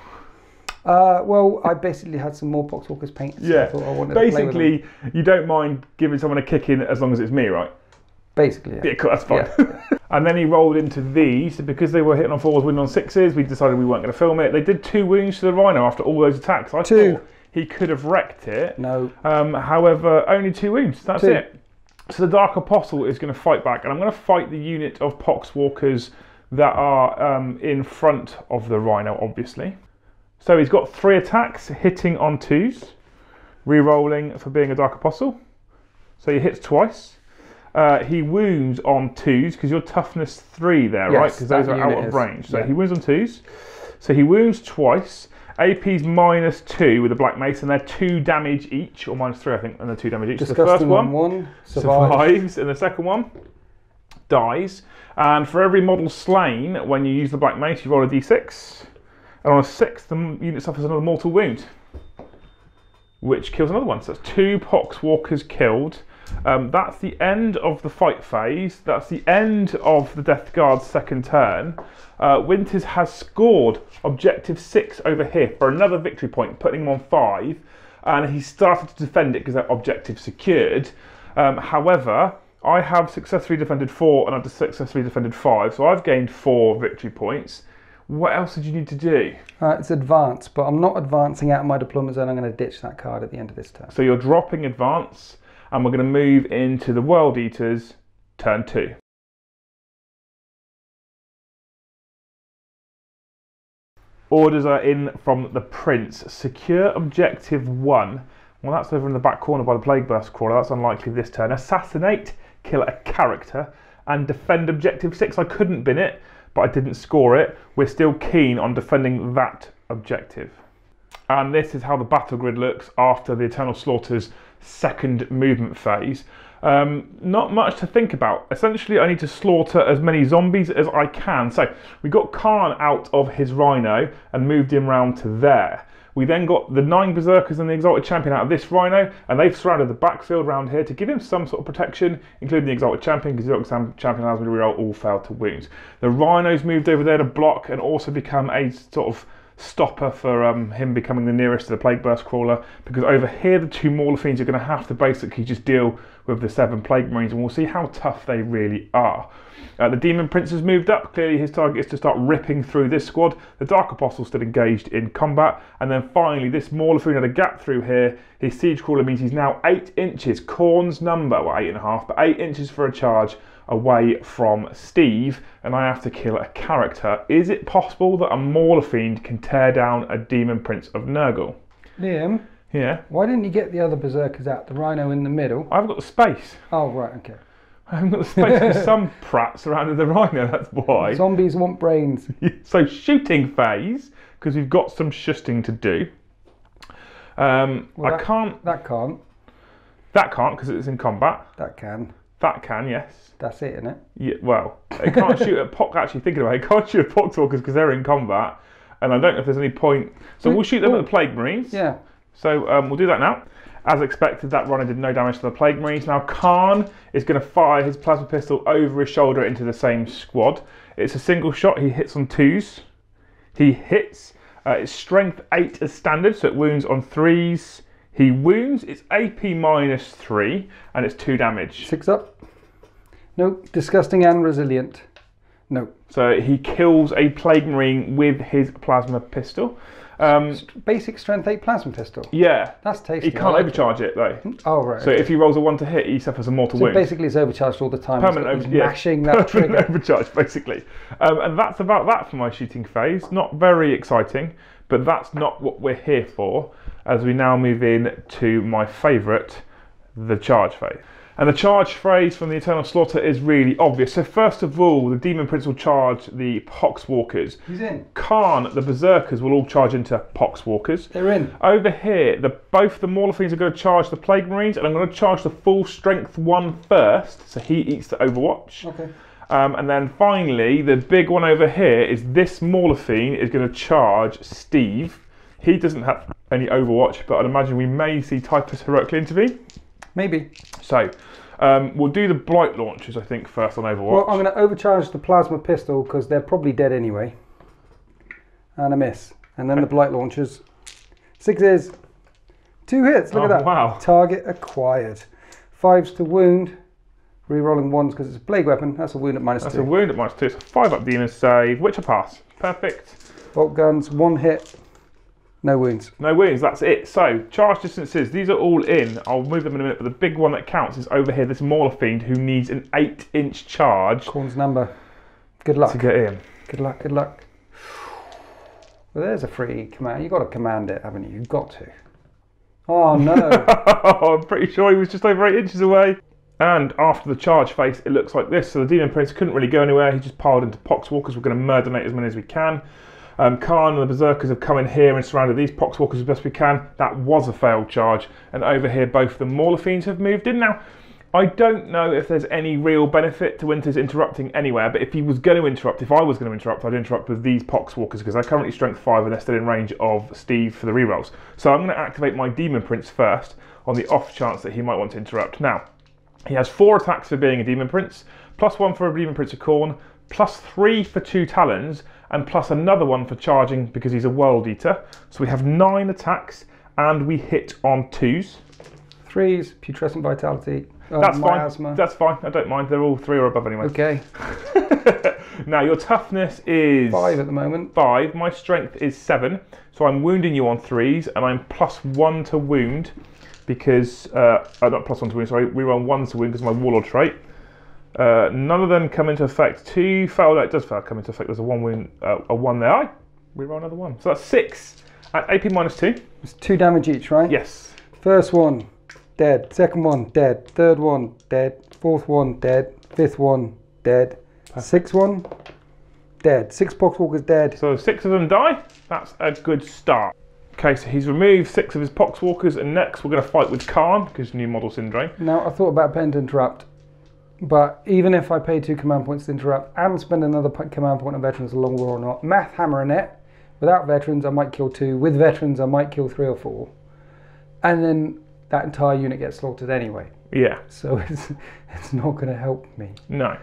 Well, I basically had some more Poxwalkers painted, so I thought I wanted to play with them. You don't mind giving someone a kick in as long as it's me, right? Basically, Yeah, cool, that's fine. Yeah. And then he rolled into these. Because they were hitting on 4s, winning on 6s, we decided we weren't going to film it. They did 2 wounds to the Rhino after all those attacks. I thought he could have wrecked it. No. However, only 2 wounds. That's it. So the Dark Apostle is going to fight back, and I'm going to fight the unit of Poxwalkers that are in front of the Rhino, obviously. So he's got 3 attacks, hitting on 2s, re-rolling for being a Dark Apostle. So he hits twice. He wounds on 2s, because you're toughness 3 there, right? Because those are out of range. So he wounds on 2s. So he wounds twice. AP's -2 with a Black Mace, and they're 2 damage each, or -3 I think, and they're 2 damage each. So the first one survives, and the second one dies. And for every model slain, when you use the Black Mace, you roll a d6. And on a 6th, the unit suffers another mortal wound, which kills another one. So that's 2 Poxwalkers killed. That's the end of the fight phase. That's the end of the Death Guard's second turn. Winters has scored objective 6 over here for another victory point, putting him on 5, and he started to defend it because that objective secured. However, I have successfully defended 4 and I've successfully defended 5, so I've gained 4 victory points. What else did you need to do? It's advance, but I'm not advancing out of my deployment zone. I'm going to ditch that card at the end of this turn. So you're dropping advance, and we're going to move into the World Eaters, turn 2. Orders are in from the Prince. Secure objective 1. Well, that's over in the back corner by the Plague Burst Crawler. That's unlikely this turn. Assassinate, kill a character, and defend objective 6. I couldn't bin it, but I didn't score it. We're still keen on defending that objective. And this is how the battle grid looks after the Eternal Slaughter's second movement phase. Not much to think about. Essentially, I need to slaughter as many zombies as I can. So we got Khan out of his Rhino and moved him round to there. We then got the 9 Berserkers and the Exalted Champion out of this Rhino, and they've surrounded the backfield around here to give him some sort of protection, including the Exalted Champion, because the Exalted Champion allows me to reroll all failed to wounds. The Rhino's moved over there to block and also become a sort of stopper for him becoming the nearest to the Plague Burst Crawler, because over here the 2 Mauler Fiends are going to have to basically just deal with the 7 Plague Marines, and we'll see how tough they really are. The Demon Prince has moved up. Clearly his target is to start ripping through this squad. The Dark Apostle still engaged in combat, and then finally this Mauler Fiend had a gap through here. His Siege Crawler means he's now 8 inches, Khorne's number, well 8.5, but 8 inches for a charge away from Steve, and I have to kill a character. Is it possible that a Mauler Fiend can tear down a Demon Prince of Nurgle? Liam? Yeah? Why didn't you get the other Berserkers out? The Rhino in the middle? I've got the space. Oh, right, okay. I haven't got the space because some prat surrounded the Rhino, that's why. Zombies want brains. So shooting phase, because we've got some shusting to do. Well, I can't... That can't. That can't because it's in combat. That can. That can, yes. That's it, isn't it? Yeah, well, it can't shoot at actually thinking about it, it can't shoot at Poxwalkers because they're in combat, and I don't know if there's any point. So we'll shoot them at the Plague Marines. Yeah. So we'll do that now. As expected, that runner did no damage to the Plague Marines. Now Khan is going to fire his plasma pistol over his shoulder into the same squad. It's a single shot. He hits on 2s. He hits. It's strength 8 as standard, so it wounds on 3s. He wounds. It's AP -3, and it's 2 damage. 6 up. Nope. Disgusting and resilient. Nope. So he kills a Plague Marine with his plasma pistol. Basic strength 8 plasma pistol. Yeah. That's tasty. He can't overcharge it though. Oh, right. So if he rolls a 1 to hit, he suffers a mortal wound. Basically it's overcharged all the time. Permanent mashing that trigger. Permanent overcharge, basically. And that's about that for my shooting phase. Not very exciting, but that's not what we're here for, as we now move in to my favourite, the charge phase. And the charge phase from the Eternal Slaughter is really obvious. So first of all, the Demon Prince will charge the Poxwalkers. He's in. Khan, the Berserkers, will all charge into Poxwalkers. They're in. Over here, both the Mauler Fiends are going to charge the Plague Marines, and I'm going to charge the full strength 1 first, so he eats the Overwatch. Okay. And then finally, the big one over here is this Mauler Fiend is going to charge Steve. He doesn't have any Overwatch, but I'd imagine we may see Typhus heroically intervene. Maybe. So, we'll do the Blight launchers, I think, first on Overwatch. Well, I'm going to overcharge the plasma pistol because they're probably dead anyway. And a miss. And then the Blight launchers. 6s. 2 hits, look at that. Wow. Target acquired. 5s to wound. Rerolling 1s because it's a plague weapon. That's a wound at -2. That's a wound at -2. It's a 5-up demon save, which I pass. Perfect. Bolt guns, 1 hit, no wounds. No wounds, that's it. So, charge distances, these are all in. I'll move them in a minute, but the big one that counts is over here, this Mauler Fiend, who needs an 8-inch charge. Corn's number. Good luck. To get in. Good luck, good luck. Well, there's a free command. You've got to command it, haven't you? You've got to. Oh, no. I'm pretty sure he was just over 8 inches away. And after the charge phase, it looks like this. So the Demon Prince couldn't really go anywhere. He just piled into Poxwalkers. We're going to murderate as many as we can. Khan and the Berserkers have come in here and surrounded these Poxwalkers as best we can. That was a failed charge. And over here, both the Mauler Fiends have moved in. Now, I don't know if there's any real benefit to Winters interrupting anywhere, but if he was going to interrupt, if I was going to interrupt, I'd interrupt with these Poxwalkers because they're currently strength 5 and they're still in range of Steve for the rerolls. So I'm going to activate my Demon Prince first on the off chance that he might want to interrupt. Now, he has 4 attacks for being a Demon Prince, +1 for a Demon Prince of Khorne, +3 for 2 Talons, and plus another one for charging because he's a World Eater. So we have 9 attacks and we hit on 2s. 3s, Putrescent Vitality. That's fine. Miasma. That's fine. I don't mind. They're all 3 or above anyway. Okay. Now your toughness is 5 at the moment. 5. My strength is 7. So I'm wounding you on 3s, and I'm +1 to wound because not +1 to wound. Sorry, reroll 1 to wound because of my Warlord trait. None of them come into effect. 2 fail. No, it does fail come into effect. There's a 1 wound, a 1 there. I reroll another 1. So that's 6 at AP -2. It's 2 damage each, right? Yes. First one, dead. Second one, dead. Third one, dead. Fourth one, dead. Fifth one, dead. Sixth one, dead. 6 Poxwalkers dead. So 6 of them die. That's a good start. Okay, so he's removed 6 of his Poxwalkers, and next we're going to fight with Khan because new model syndrome. Now I thought about paying to interrupt, but even if I pay 2 command points to interrupt and spend another command point on veterans along war or not, math hammering it. Without veterans, I might kill 2. With veterans, I might kill 3 or 4, and then that entire unit gets slaughtered anyway. Yeah. So it's not going to help me. No.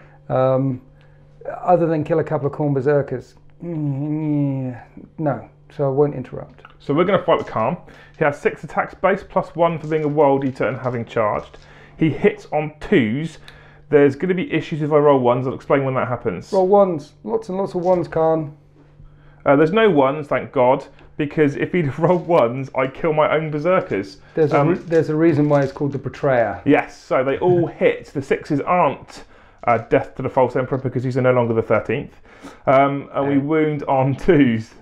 Other than kill a couple of Khorne Berserkers. No. So I won't interrupt. So we're going to fight with Khan. He has 6 attacks base, +1 for being a World Eater and having charged. He hits on 2s. There's going to be issues if I roll 1s. I'll explain when that happens. Roll 1s. Lots and lots of 1s, Khan. There's no 1s, thank God, because if he'd rolled 1s, I'd kill my own Berserkers. There's a reason why it's called the Betrayer. Yes, so they all hit. The 6s aren't Death to the False Emperor because he's no longer the 13th. And we wound on 2s.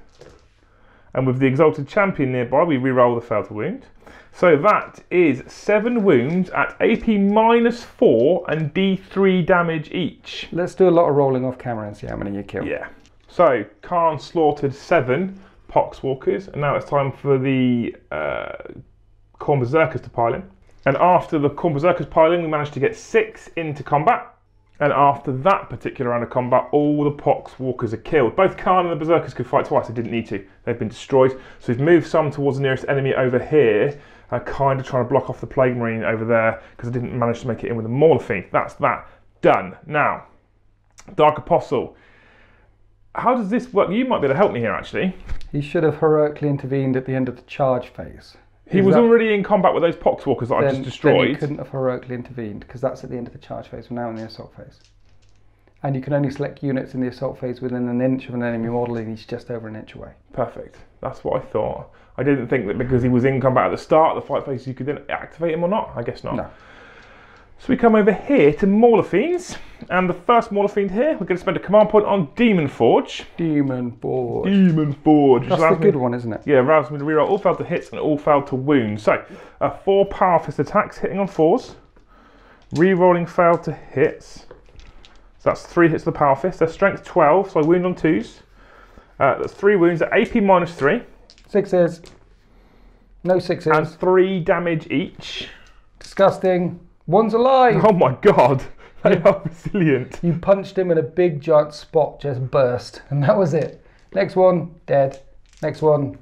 And with the Exalted Champion nearby, we re-roll the fail to wound. So that is 7 wounds at AP -4 and D3 damage each. Let's do a lot of rolling off camera and see how many you kill. Yeah. So Khan slaughtered 7 Poxwalkers, and now it's time for the Khorne Berserkers to pile in. And after the Khorne Berserkers pile in, we managed to get 6 into combat. And after that particular round of combat, all the Poxwalkers are killed. Both Khan and the Berserkers could fight twice. They didn't need to. They've been destroyed. So we've moved some towards the nearest enemy over here, kind of trying to block off the Plague Marine over there because I didn't manage to make it in with the Mauler Fiend. That's that. Done. Now, Dark Apostle. How does this work? You might be able to help me here, actually. He should have heroically intervened at the end of the charge phase. He was already in combat with those Poxwalkers that I just destroyed. Then he couldn't have heroically intervened because that's at the end of the charge phase. We're now in the assault phase. And you can only select units in the assault phase within an inch of an enemy model, and he's just over an inch away. Perfect. That's what I thought. I didn't think that because he was in combat at the start of the fight phase, you could then activate him or not. I guess not. No. So we come over here to Mauler Fiends, and the first Mauler Fiend here, we're going to spend a command point on Demon Forge. Demon Forge. Demon Forge. That's the good one, isn't it? Yeah, allows me to reroll all failed to hits and all failed to wound. So, 4 Power Fist attacks hitting on 4s, rerolling failed to hits. So that's 3 hits with the Power Fist. They're strength 12, so I wound on 2s. That's 3 wounds at AP -3. 6s. No 6s. And 3 damage each. Disgusting. One's alive! Oh my god, they are resilient. You punched him and a big giant spot just burst, and that was it. Next one, dead. Next one,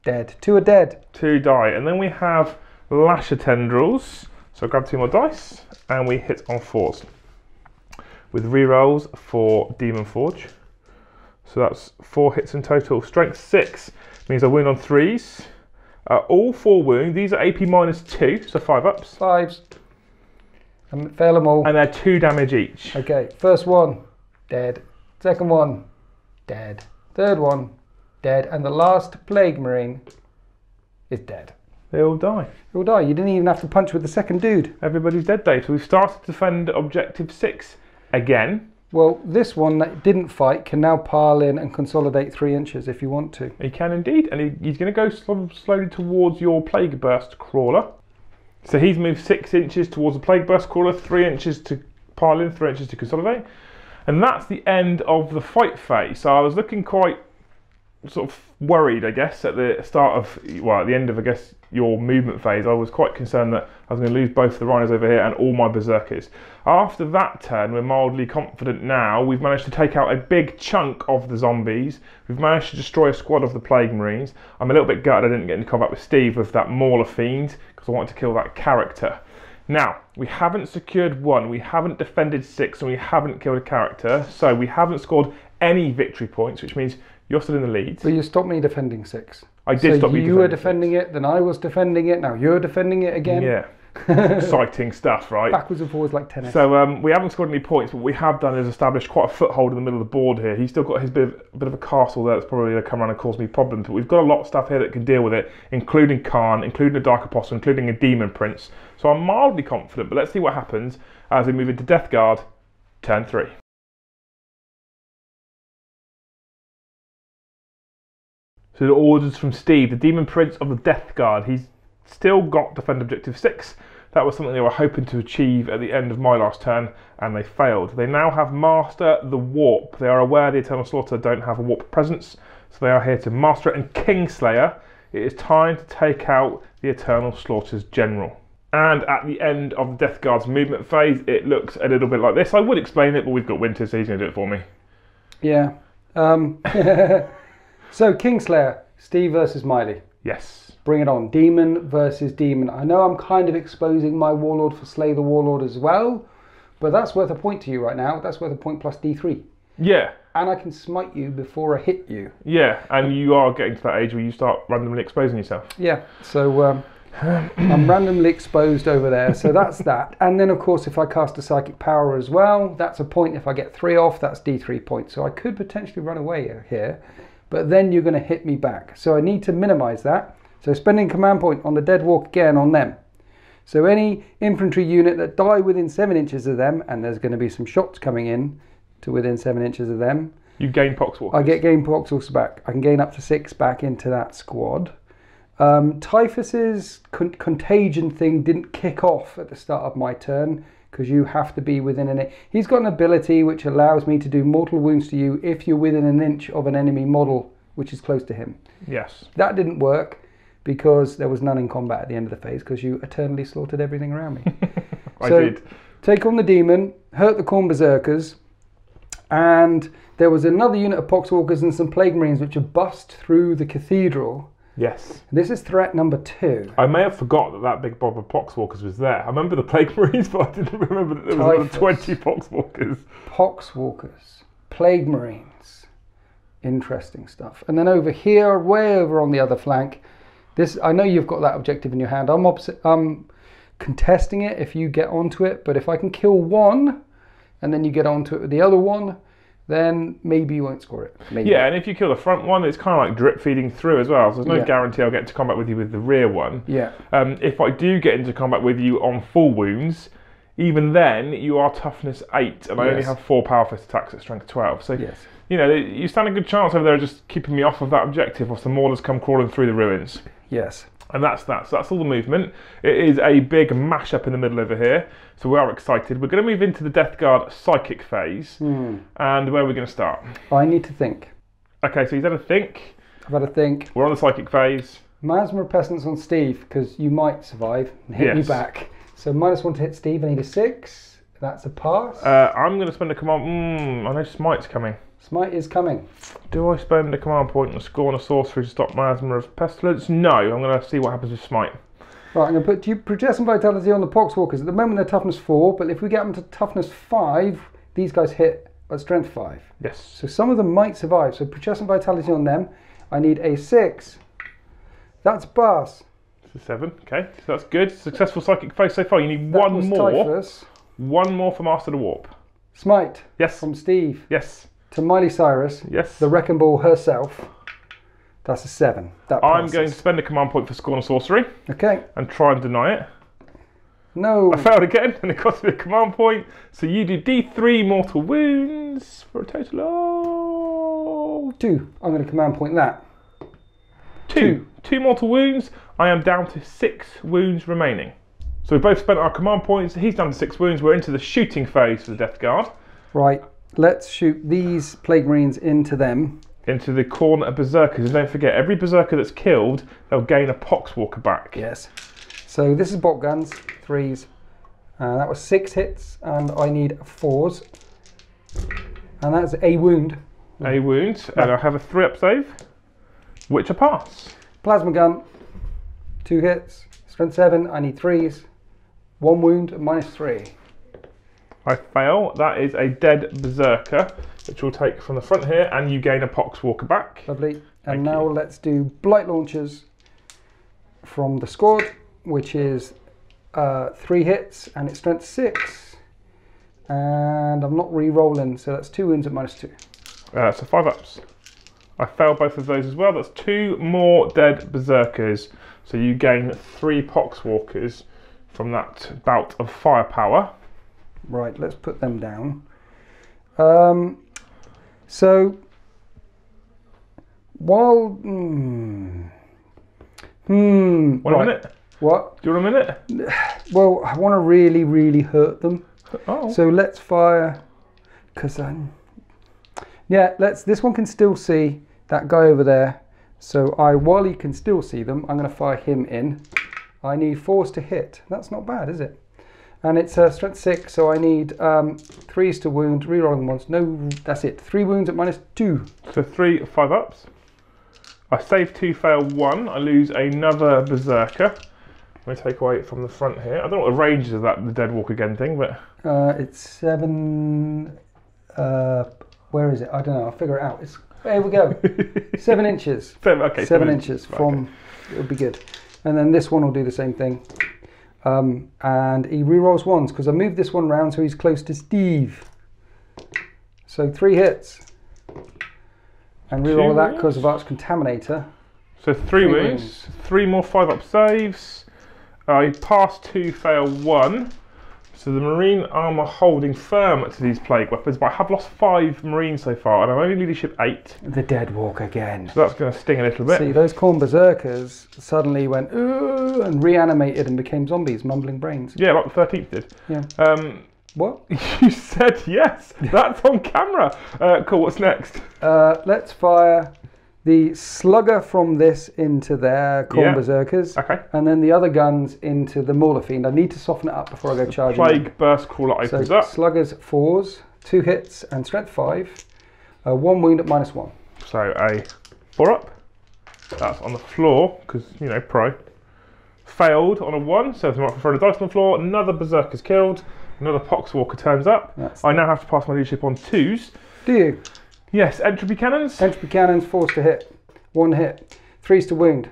dead. 2 are dead. 2 die, and then we have Lasher Tendrils. So I grab 2 more dice, and we hit on 4s. With rerolls for Demon Forge. So that's 4 hits in total. Strength 6 means I wound on 3s. All 4 wounds, these are AP -2, so 5 ups. 5s. Fail them all. And they're 2 damage each. Okay, first one, dead. Second one, dead. Third one, dead. And the last Plague Marine is dead. They all die. They all die. You didn't even have to punch with the second dude. Everybody's dead, Dave. So we've started to defend objective 6 again. Well, this one that didn't fight can now pile in and consolidate 3 inches if you want to. He can indeed, and he's going to go slowly towards your Plague Burst Crawler. So he's moved 6 inches towards the Plague Burst Crawler, 3 inches to pile in, 3 inches to consolidate. And that's the end of the fight phase. So I was looking quite sort of worried, I guess, at the start of, well, at the end of, I guess, your movement phase. I was quite concerned that I was going to lose both the Rhinos over here and all my Berserkers. After that turn, we're mildly confident now. We've managed to take out a big chunk of the zombies. We've managed to destroy a squad of the Plague Marines. I'm a little bit gutted I didn't get into combat with Steve with that Mauler Fiend, because I wanted to kill that character. Now, we haven't secured 1, we haven't defended 6, and we haven't killed a character, so we haven't scored any victory points, which means you're still in the lead. But you stopped me defending 6. I did stop you defending. You were defending it, then I was defending it, now you're defending it again. Yeah. Exciting stuff, right? Backwards and forwards like tennis. So we haven't scored any points, but what we have done is established quite a foothold in the middle of the board here. He's still got his bit of a castle there that's probably going to come around and cause me problems, but we've got a lot of stuff here that can deal with it, including Khan, including a Dark Apostle, including a Demon Prince. So I'm mildly confident, but let's see what happens as we move into Death Guard, turn 3. So the orders from Steve, the Demon Prince of the Death Guard. He's still got Defend Objective 6. That was something they were hoping to achieve at the end of my last turn, and they failed. They now have Master the Warp. They are aware the Eternal Slaughter don't have a Warp presence, so they are here to master it. And Kingslayer, it is time to take out the Eternal Slaughter's General. And at the end of the Death Guard's movement phase, it looks a little bit like this. I would explain it, but we've got Winter, so he's going to do it for me. Yeah. So, Kingslayer, Steve versus Miley. Yes. Bring it on. Demon versus Demon. I know I'm kind of exposing my Warlord for Slay the Warlord as well, but that's worth a point to you right now. That's worth a point plus D3. Yeah. And I can smite you before I hit you. Yeah, and you are getting to that age where you start randomly exposing yourself. Yeah, so I'm randomly exposed over there, so that's that. And then, of course, if I cast a Psychic Power as well, that's a point. If I get 3 off, that's D3 points. So I could potentially run away here, but then you're going to hit me back. So I need to minimize that. So spending command point on the Dead Walk again on them. So any infantry unit that die within 7 inches of them, and there's going to be some shots coming in to within 7 inches of them. You gain Poxwalkers. I get gain Poxwalkers back. I can gain up to 6 back into that squad. Typhus's contagion thing didn't kick off at the start of my turn because you have to be within an inch. He's got an ability which allows me to do mortal wounds to you if you're within an inch of an enemy model which is close to him. Yes. That didn't work because there was none in combat at the end of the phase because you eternally slaughtered everything around me. I did. Take on the demon, hurt the Khorne Berserkers, and there was another unit of Poxwalkers and some Plague Marines which have bust through the cathedral. Yes. This is threat number 2. I may have forgot that big bob of Poxwalkers was there. I remember the Plague Marines, but I didn't remember that there was another 20 Poxwalkers. Poxwalkers, Plague Marines. Interesting stuff. And then over here, way over on the other flank, this, I know you've got that objective in your hand. I'm contesting it if you get onto it, but if I can kill one and then you get onto it with the other one, then maybe you won't score it. Maybe. Yeah, and if you kill the front one, it's kind of like drip feeding through as well. So there's no guarantee I'll get into combat with you with the rear one. Yeah. If I do get into combat with you on full wounds, even then you are toughness 8, and I only have 4 power fist attacks at strength 12. So you know you stand a good chance over there just keeping me off of that objective whilst the Maulers come crawling through the ruins. Yes. And that's that. So that's all the movement. It is a big mash-up in the middle over here. So we are excited. We're going to move into the Death Guard psychic phase. And where are we going to start? I need to think. Okay, so he's had a think. I've had a think. We're on the psychic phase. Miasma Pestilence on Steve, because you might survive and hit me back. So -1 to hit Steve, I need a 6. That's a pass. I'm going to spend a command... I know Smite's coming. Smite is coming. Do I spend a command point and score on a sorcery to stop Miasma of Pestilence? No, I'm going to see what happens with Smite. Right, I'm going to put Progress and Vitality on the Poxwalkers. At the moment they're toughness 4, but if we get them to toughness 5, these guys hit at strength 5. Yes. So some of them might survive. So Progress and Vitality on them. I need a 6. That's a pass. It's a 7, okay. So that's good. Successful psychic phase so far. You need one more. Typhus. One more for Master the Warp. Smite. Yes. From Steve. Yes. To Miley Cyrus. Yes. The Wrecking Ball herself. That's a 7. That I'm passes. going to spend a command point for Scorn of Sorcery. Okay. And try and deny it. No. I failed again, and it cost me a command point. So you do D3 mortal wounds for a total of 2. I'm going to command point that. 2. 2 mortal wounds. I am down to 6 wounds remaining. So we both spent our command points. He's down to 6 wounds. We're into the shooting phase for the Death Guard. Right. Let's shoot these Plague Marines into them. Into the corner of Berserkers. And don't forget, every Berserker that's killed, they'll gain a Poxwalker back. Yes. So this is bolt guns, 3s. That was 6 hits, and I need 4s. And that's a wound. A wound, and I have a 3-up save, which I pass. Plasma gun, 2 hits, strength 7, I need 3s. 1 wound, -3. I fail. That is a dead Berserker, which we'll take from the front here, and you gain a Poxwalker back. Lovely. And now let's do Blight Launchers from the squad, which is 3 hits, and it's strength 6. And I'm not re-rolling, so that's 2 wounds at -2. So 5-ups. I failed both of those as well. That's 2 more dead Berserkers. So you gain 3 Poxwalkers from that bout of firepower. Right, let's put them down. So while Want a minute? What? Do you want a minute? Well, I want to really hurt them. Oh. So let's fire, because yeah, this one can still see that guy over there. So while he can still see them, I'm going to fire him in. I need 4s to hit. That's not bad, is it? And it's strength 6, so I need 3s to wound, rerolling ones. No, that's it. 3 wounds at -2. So 3 5-ups. I save 2, fail 1. I lose another Berserker. Let me take away from the front here. I don't know what the range is of that, the Dead Walk again thing, but... It's 7... where is it? I don't know. I'll figure it out. There we go. 7 inches. 7 inches from... Okay. It would be good. And then this one will do the same thing. And he rerolls 1s because I moved this one round so he's close to Steve. So 3 hits. And reroll that because of Arch Contaminator. So 3 wounds, 3 more 5-up saves. I pass 2, fail 1. So the Marine armour holding firm to these plague weapons, but I have lost 5 Marines so far, and I'm only leadership 8. The Dead Walk again. So that's going to sting a little bit. See, those Khorne Berserkers suddenly went ooh and reanimated and became zombies, mumbling brains. Yeah, like the 13th did. Yeah. What? You said yes. That's on camera. Cool. What's next? Let's fire the Slugger from this into their Khorne Berserkers. Okay. And then the other guns into the Mauler Fiend. I need to soften it up before I go charging. Plague Burst Crawler opens up. Sluggers 4s, 2 hits and strength 5. 1 wound at -1. So a 4-up. That's on the floor because, you know, pro. Failed on a 1, so I'm throwing a dice on the floor. Another Berserker's killed. Another Poxwalker turns up. I now have to pass my leadership on 2s. Do you? Yes, entropy cannons. Entropy cannons, 4s to hit. 1 hit. 3s to wound.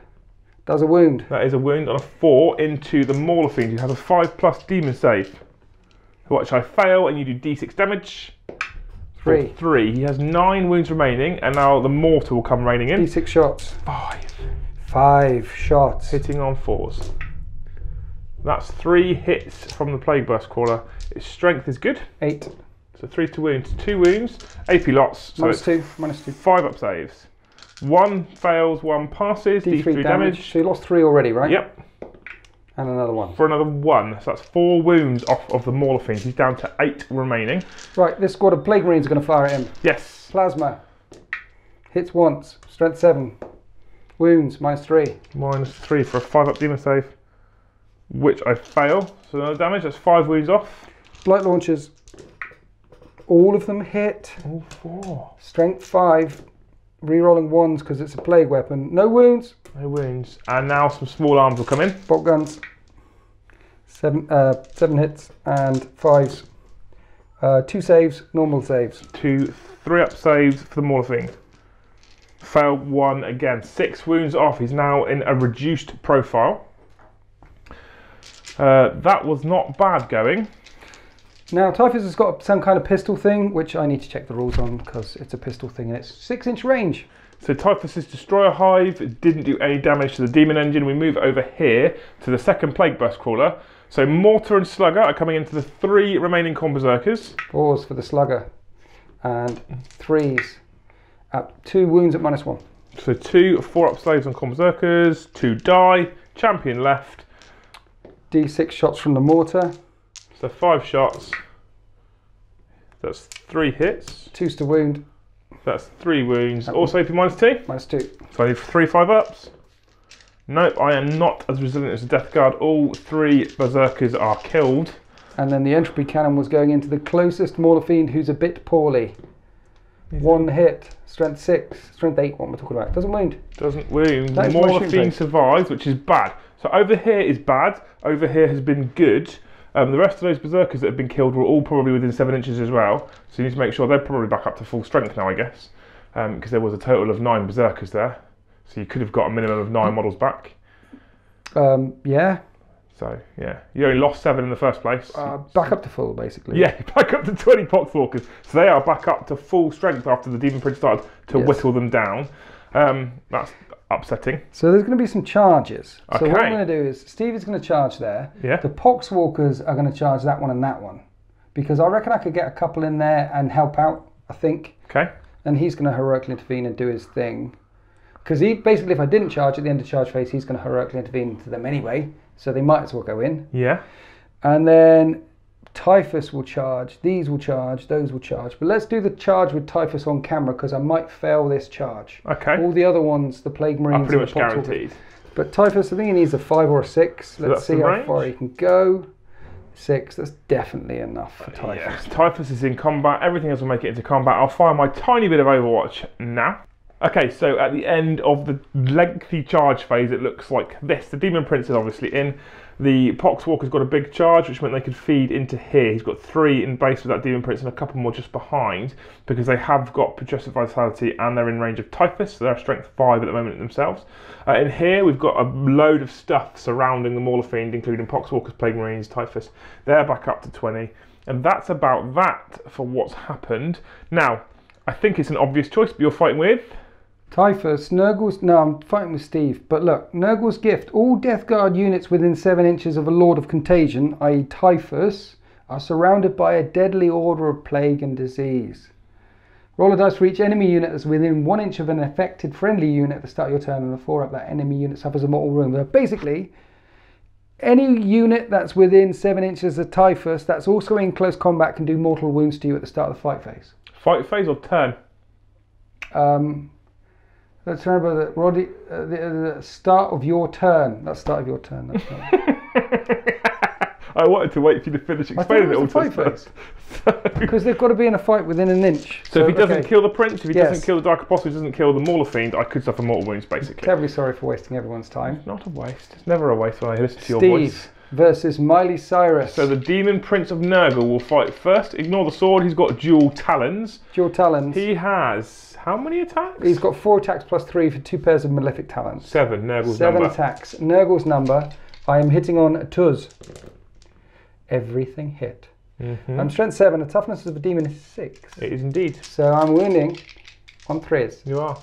Does a wound. That is a wound on a 4 into the Mauler Fiend, who has a 5+ demon save. Which I fail, and you do D6 damage. 3. 3. He has 9 wounds remaining, and now the mortar will come raining in. D6 shots. 5. 5 shots. Hitting on 4s. That's 3 hits from the Plague Burst Crawler. Its strength is good. 8. So 3 to wounds, 2 wounds, AP lots. So -2, -2. 5-up saves. 1 fails, 1 passes, D3 damage. So you lost 3 already, right? Yep. And another 1. For another 1. So that's 4 wounds off of the Mauler Fiend. He's down to 8 remaining. Right, this squad of Plague Marines are going to fire at him. Yes. Plasma. Hits once. Strength 7. Wounds, -3. -3 for a 5-up demon save, which I fail. So no damage, that's 5 wounds off. Blight launchers. All of them hit. All 4. Strength 5. Rerolling 1s because it's a plague weapon. No wounds. No wounds. And now some small arms will come in. Bolt guns. 7 hits and 5s. 2 saves, normal saves. 2 3-up saves for the Mauler Fiend. Fail 1 again. 6 wounds off. He's now in a reduced profile. That was not bad going. Now, Typhus has got some kind of pistol thing, which I need to check the rules on because it's a pistol thing and it's 6-inch range. So Typhus's Destroyer Hive didn't do any damage to the Demon Engine. We move over here to the second Plague Burst Crawler. So Mortar and Slugger are coming into the 3 remaining Khorne Berserkers. 4s for the Slugger and 3s at 2 wounds at -1. So 2 4-up slaves on Khorne Berserkers, 2 die, champion left. D6 shots from the Mortar. So 5 shots. That's 3 hits. 2s to wound. That's 3 wounds. Also for -2. -2. So I need 3 5-ups. Nope, I am not as resilient as the Death Guard. All 3 Berserkers are killed. And then the Entropy Cannon was going into the closest Mauler Fiend who's a bit poorly. 1 hit, strength 6, strength 8, what am I talking about? Doesn't wound. Doesn't wound. That is Mauler Fiend survives, which is bad. So over here is bad, over here has been good. The rest of those Berserkers that have been killed were all probably within 7 inches as well. So you need to make sure they're probably back up to full strength now, I guess. Because there was a total of 9 Berserkers there. So you could have got a minimum of 9 models back. Yeah. So, yeah. You only lost 7 in the first place. Back up to full, basically. Yeah, back up to 20 Poxwalkers. So they are back up to full strength after the Demon Prince started to whittle them down. That's upsetting. So there's going to be some charges. Okay. So what I'm going to do is, Steve is going to charge there. Yeah. The Poxwalkers are going to charge that one and that one. Because I reckon I could get a couple in there and help out, I think. Okay. And he's going to heroically intervene and do his thing. Because he basically, if I didn't charge at the end of charge phase, he's going to heroically intervene into them anyway. So they might as well go in. Yeah. And then Typhus will charge, these will charge, those will charge. But let's do the charge with Typhus on camera because I might fail this charge. Okay. All the other ones, the Plague Marines, are pretty much guaranteed. But Typhus, I think he needs a 5 or a 6. So let's see how range? far he can go. 6, that's definitely enough for Typhus. Yes, Typhus is in combat. Everything else will make it into combat. I'll fire my tiny bit of Overwatch now. Okay, so at the end of the lengthy charge phase, it looks like this. The Demon Prince is obviously in. The Poxwalker's got a big charge, which meant they could feed into here. He's got 3 in base with that Demon Prince and a couple more just behind, because they have got Progressive Vitality and they're in range of Typhus, so they're strength 5 at the moment themselves. In here, we've got a load of stuff surrounding the Mauler Fiend, including Poxwalkers, Plague Marines, Typhus. They're back up to 20. And that's about that for what's happened. Now, I think it's an obvious choice, but you're fighting with... Typhus, Nurgle's... No, I'm fighting with Steve. But look, Nurgle's Gift. All Death Guard units within 7 inches of a Lord of Contagion, i.e. Typhus, are surrounded by a deadly order of plague and disease. Roll a dice for each enemy unit that's within 1 inch of an affected friendly unit at the start of your turn, and the 4 up that enemy unit suffers a mortal wound. But basically, any unit that's within 7 inches of Typhus that's also in close combat can do mortal wounds to you at the start of the fight phase. Fight phase or turn? Let's remember that, Roddy, the start of your turn. That's start of your turn. That's right. I wanted to wait for you to finish explaining it all to us first. Because they've got to be in a fight within an inch. So if he doesn't kill the Prince, if he doesn't kill the Dark Apostle, if he doesn't kill the Mauler Fiend, I could suffer mortal wounds, basically. Terribly sorry for wasting everyone's time. It's not a waste. It's never a waste when I listen to your voice. Steve versus Miley Cyrus. So the Demon Prince of Nurgle will fight first. Ignore the sword. He's got dual talons. Dual talons. He has... how many attacks? He's got 4 attacks plus 3 for 2 pairs of malefic talons. 7, Nurgle's 7 number. 7 attacks. Nurgle's number. I am hitting on Tuz. Everything hit. I'm strength 7. The toughness of the demon is 6. It is indeed. So I'm wounding on 3s. You are.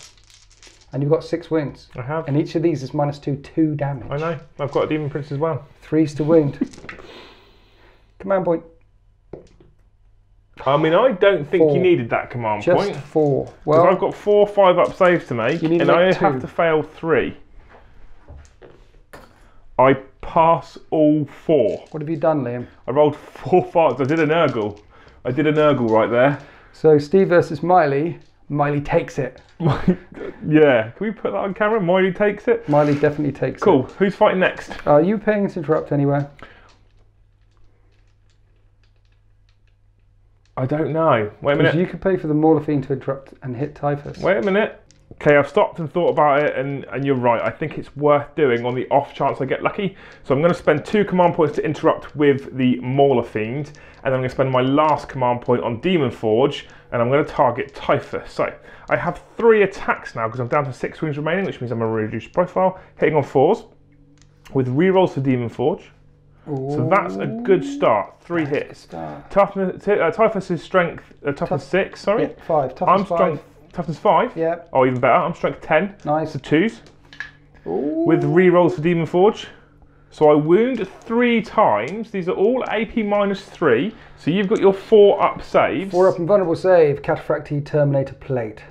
And you've got 6 wounds. I have. And each of these is -2 damage. I know. I've got a Demon Prince as well. 3s to wound. Command point. I mean, I don't think 4. you needed that command point. Just 4. Because Well, I've got 4 5-up saves to make, You need to and I make have 2. to fail 3. I pass all 4. what have you done, Liam? I rolled 4 5s. I did a Nurgle. I did a Nurgle right there. So Steve versus Miley. Miley takes it. Yeah. Can we put that on camera? Miley takes it. Miley definitely takes Cool. it. Who's fighting next? Are you paying to interrupt anywhere? I don't know. Wait a Because minute. you could pay for the Mauler Fiend to interrupt and hit Typhus. Wait a minute. Okay, I've stopped and thought about it, and you're right. I think it's worth doing on the off chance I get lucky. So I'm going to spend 2 command points to interrupt with the Mauler Fiend, and then I'm going to spend my last command point on Demon Forge, and I'm going to target Typhus. So I have 3 attacks now because I'm down to 6 wounds remaining, which means I'm a reduced profile, hitting on 4s with rerolls for Demon Forge. Ooh. So that's a good start. 3 hits. Toughness, Typhus is strength, toughness 6, sorry. Yeah, 5. Toughness 5. Toughness 5? Yeah. Oh, even better. I'm strength 10. Nice. So 2s. Ooh. With re-rolls for Demon Forge. So I wound 3 times. These are all AP -3. So you've got your 4 up saves. 4 up and vulnerable save. Cataphractii Terminator Plate.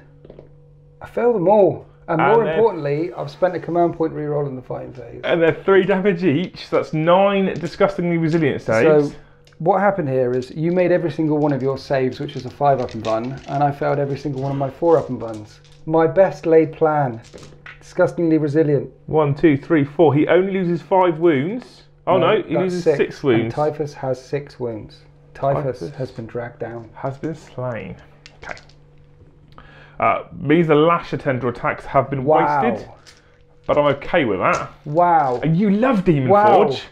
I failed them all. And more importantly, I've spent a command point re-roll in the fighting phase. And they're 3 damage each. So that's 9 disgustingly resilient saves. So what happened here is you made every single one of your saves, which was a 5 up and bun, and I failed every single one of my 4 up and buns. My best laid plan. Disgustingly resilient. 1, 2, 3, 4. He only loses 5 wounds. Oh no, he loses 6 wounds. And Typhus has 6 wounds. Typhus has been dragged down. Has been slain. Okay. Means the lash attender attacks have been wasted. But I'm okay with that. Wow. And you love Demon Forge.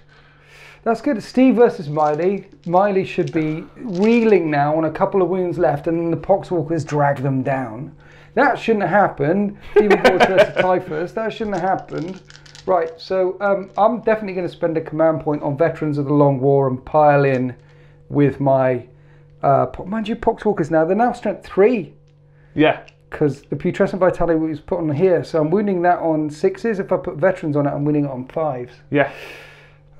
That's good. Steve versus Miley. Miley should be reeling now on a couple of wounds left, and then the Poxwalkers drag them down. That shouldn't have happened. Demon Forge versus Typhus. That shouldn't have happened. Right, so I'm definitely going to spend a command point on Veterans of the Long War and pile in with my, mind you, Poxwalkers now. They're now strength 3. Yeah. Because the Putrescent Vitality was put on here, so I'm wounding that on 6s. If I put Veterans on it, I'm wounding it on 5s. Yeah.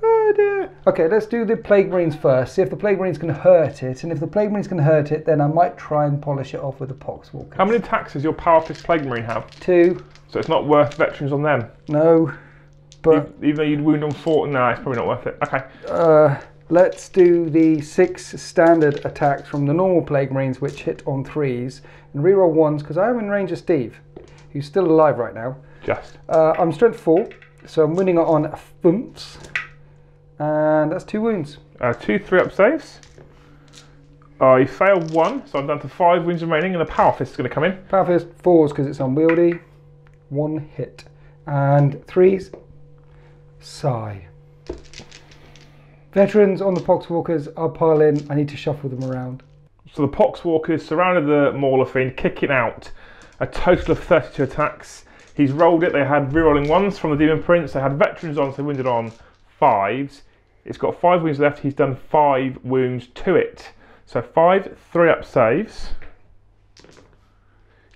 Oh dear. Okay, let's do the Plague Marines first. See if the Plague Marines can hurt it, and if the Plague Marines can hurt it, then I might try and polish it off with the Poxwalkers. How many attacks does your Power Fist Plague Marine have? 2. So it's not worth Veterans on them? No. But even though you'd wound on 4, no, it's probably not worth it. Okay. Let's do the 6 standard attacks from the normal Plague Marines, which hit on 3s, and reroll 1s, because I am in range of Steve, who's still alive right now. Just. I'm strength 4, so I'm winning it on thumps. And that's 2 wounds. 2 3-up saves. I failed 1, so I'm down to 5 wounds remaining, and the Power Fist is going to come in. Power Fist 4s because it's unwieldy. 1 hit. And 3s. Sigh. Veterans on the Poxwalkers, I'll pile in. I need to shuffle them around. So the Poxwalkers surrounded the Mauler Fiend, kicking out a total of 32 attacks. He's rolled it. They had rerolling 1s from the Demon Prince. They had Veterans on, so they wounded on 5s. It's got 5 wounds left. He's done 5 wounds to it. So 5 3-up saves.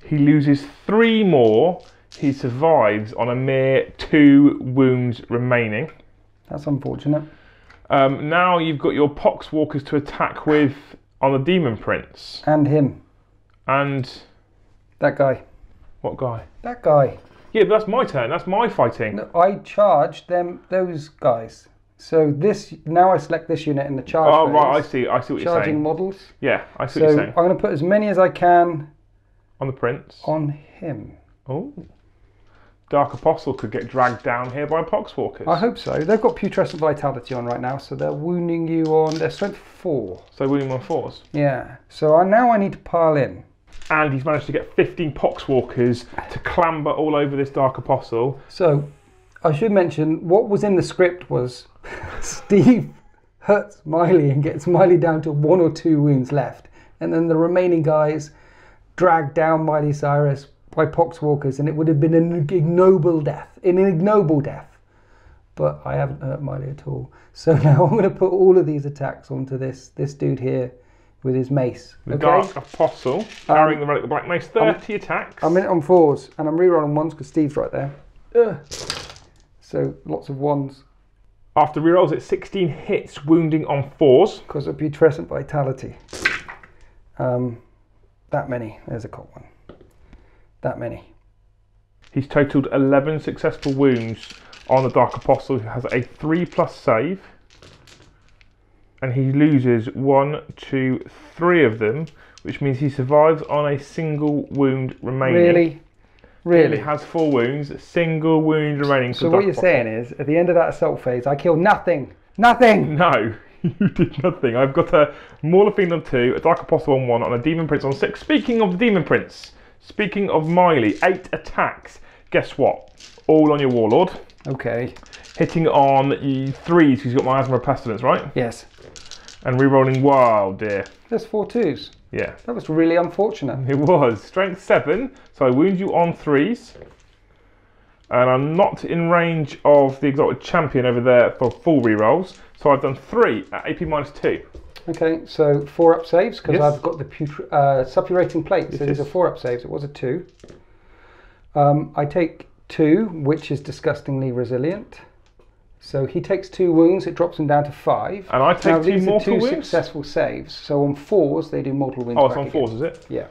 He loses 3 more. He survives on a mere 2 wounds remaining. That's unfortunate. Now you've got your Poxwalkers to attack with on the Demon Prince. And him. And... that guy. What guy? That guy. Yeah, but that's my turn. That's my fighting. No, I charged those guys. So this, now I select this unit in the charge phase. Right, I see what you're saying. Charging models. Yeah, I see what you're saying. I'm going to put as many as I can... on the Prince? On him. Oh. Dark Apostle could get dragged down here by Poxwalkers. I hope so. They've got Putrescent Vitality on right now, so they're wounding you on... their strength 4. So wounding on 4s? Yeah. So now I need to pile in. And he's managed to get 15 Poxwalkers to clamber all over this Dark Apostle. So, I should mention, what was in the script was Steve hurts Miley and gets Miley down to 1 or 2 wounds left. And then the remaining guys drag down Miley Cyrus by Poxwalkers, and it would have been an ignoble death. But I haven't hurt Miley at all. So now I'm going to put all of these attacks onto this dude here with his mace. The Dark Apostle, carrying the Relic of the Black Mace, 30 attacks. I'm in it on 4s, and I'm rerolling 1s because Steve's right there. So lots of 1s. After rerolls, it's 16 hits, wounding on 4s. Because of Putrescent Vitality. That many. There's a cot one. That many. He's totaled 11 successful wounds on the Dark Apostle, who has a 3+ save. And he loses 1, 2, 3 of them, which means he survives on a single wound remaining. Really? He has 4 wounds, single wound remaining. So what you're saying is, at the end of that assault phase, I killed nothing. Nothing! No, you did nothing. I've got a Mauler Fiend on 2, a Dark Apostle on 1, and a Demon Prince on 6. Speaking of the Demon Prince, speaking of Miley, 8 attacks. Guess what? All on your Warlord. Okay. Hitting on 3s, because you've got Miasma of Pestilence, right? Yes. And rerolling wild, dear. There's 4 2s. Yeah. That was really unfortunate. It was. Strength 7, so I wound you on 3s. And I'm not in range of the Exalted Champion over there for full rerolls. So I've done 3 at AP -2. Okay, so 4 up saves, because Yes. I've got the suppurating plate, so these are 4 up saves. It was a 2. I take 2, which is disgustingly resilient. So he takes 2 wounds, it drops him down to 5. And I take now, 2 these mortal are 2 wounds? successful saves. So on 4s, they do mortal wounds. Oh, it's back on 4s, again. is it? Yeah.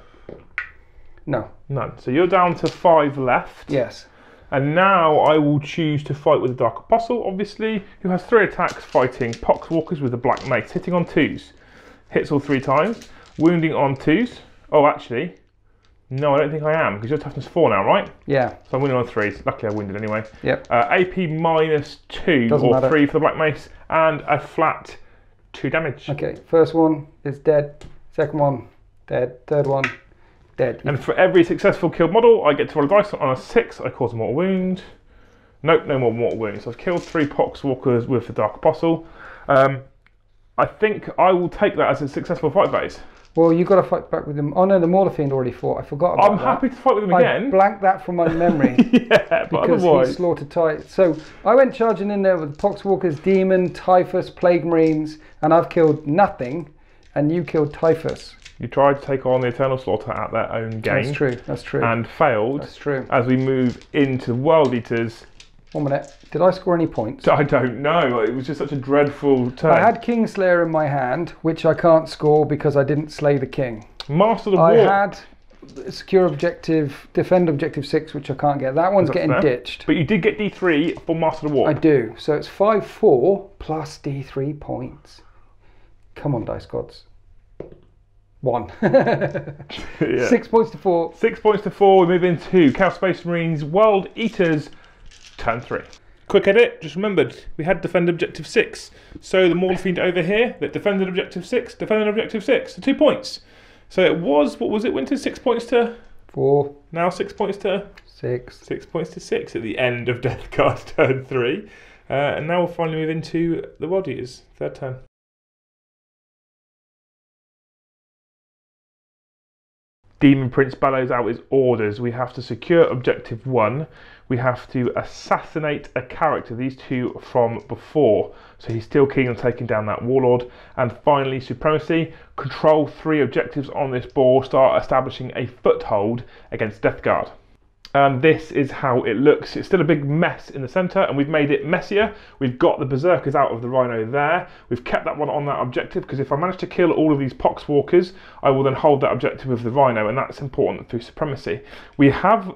No. None. So you're down to 5 left. Yes. And now I will choose to fight with the Dark Apostle, obviously, who has 3 attacks fighting Poxwalkers with the Black Mace, hitting on 2s. Hits all 3 times, wounding on 2s. Oh, actually, no, I don't think I am, because you're toughness 4 now, right? Yeah. So I'm wounded on 3s. Luckily I wounded anyway. Yep. AP -2 Doesn't or matter. 3 for the Black Mace, and a flat 2 damage. Okay, first one is dead. Second one, dead. Third one, dead. And for every successful killed model, I get to roll a dice. On a 6, I cause a mortal wound. Nope, no more mortal wounds. So I've killed 3 Poxwalkers with the Dark Apostle. I think I will take that as a successful fight base. Well, you've got to fight back with them. Oh no, the Mauler Fiend already fought. I forgot about that. I'm happy to fight with him I again. blanked that from my memory. Yeah, but because he otherwise... slaughtered So I went charging in there with Poxwalkers, Demon, Typhus, Plague Marines, and I've killed nothing, and you killed Typhus. You tried to take on the Eternal Slaughter at their own game. That's true, that's true. And failed. That's true. As we move into World Eaters. 1 minute. Did I score any points? I don't know. It was just such a dreadful turn. I had Kingslayer in my hand, which I can't score because I didn't slay the king. Master of the I War. had secure objective, defend objective 6, which I can't get. That one's getting ditched. But you did get D3 for Master of the War. I do. So it's 5-4 plus D3 points. Come on, dice gods. 1. Yeah. 6 points to 4. 6 points to 4. We move into Chaos Space Marines World Eaters, turn 3. Quick edit, just remembered, we had defend objective 6. So the Mauler Fiend over here that defended objective 6, defended objective 6, so 2 points. So it was, what was it, Winter? 6 points to 4. Now 6 points to 6. 6 points to 6 at the end of Death Guard's turn 3. And now we'll finally move into the World Eaters, third turn. Demon Prince bellows out his orders. We have to secure objective 1. We have to assassinate a character, these 2 from before. So he's still keen on taking down that warlord. And finally, supremacy. Control 3 objectives on this board. Start establishing a foothold against Death Guard. And this is how it looks. It's still a big mess in the centre, and we've made it messier. We've got the Berserkers out of the Rhino there. We've kept that one on that objective, because if I manage to kill all of these Poxwalkers, I will then hold that objective with the Rhino, and that's important through supremacy. We have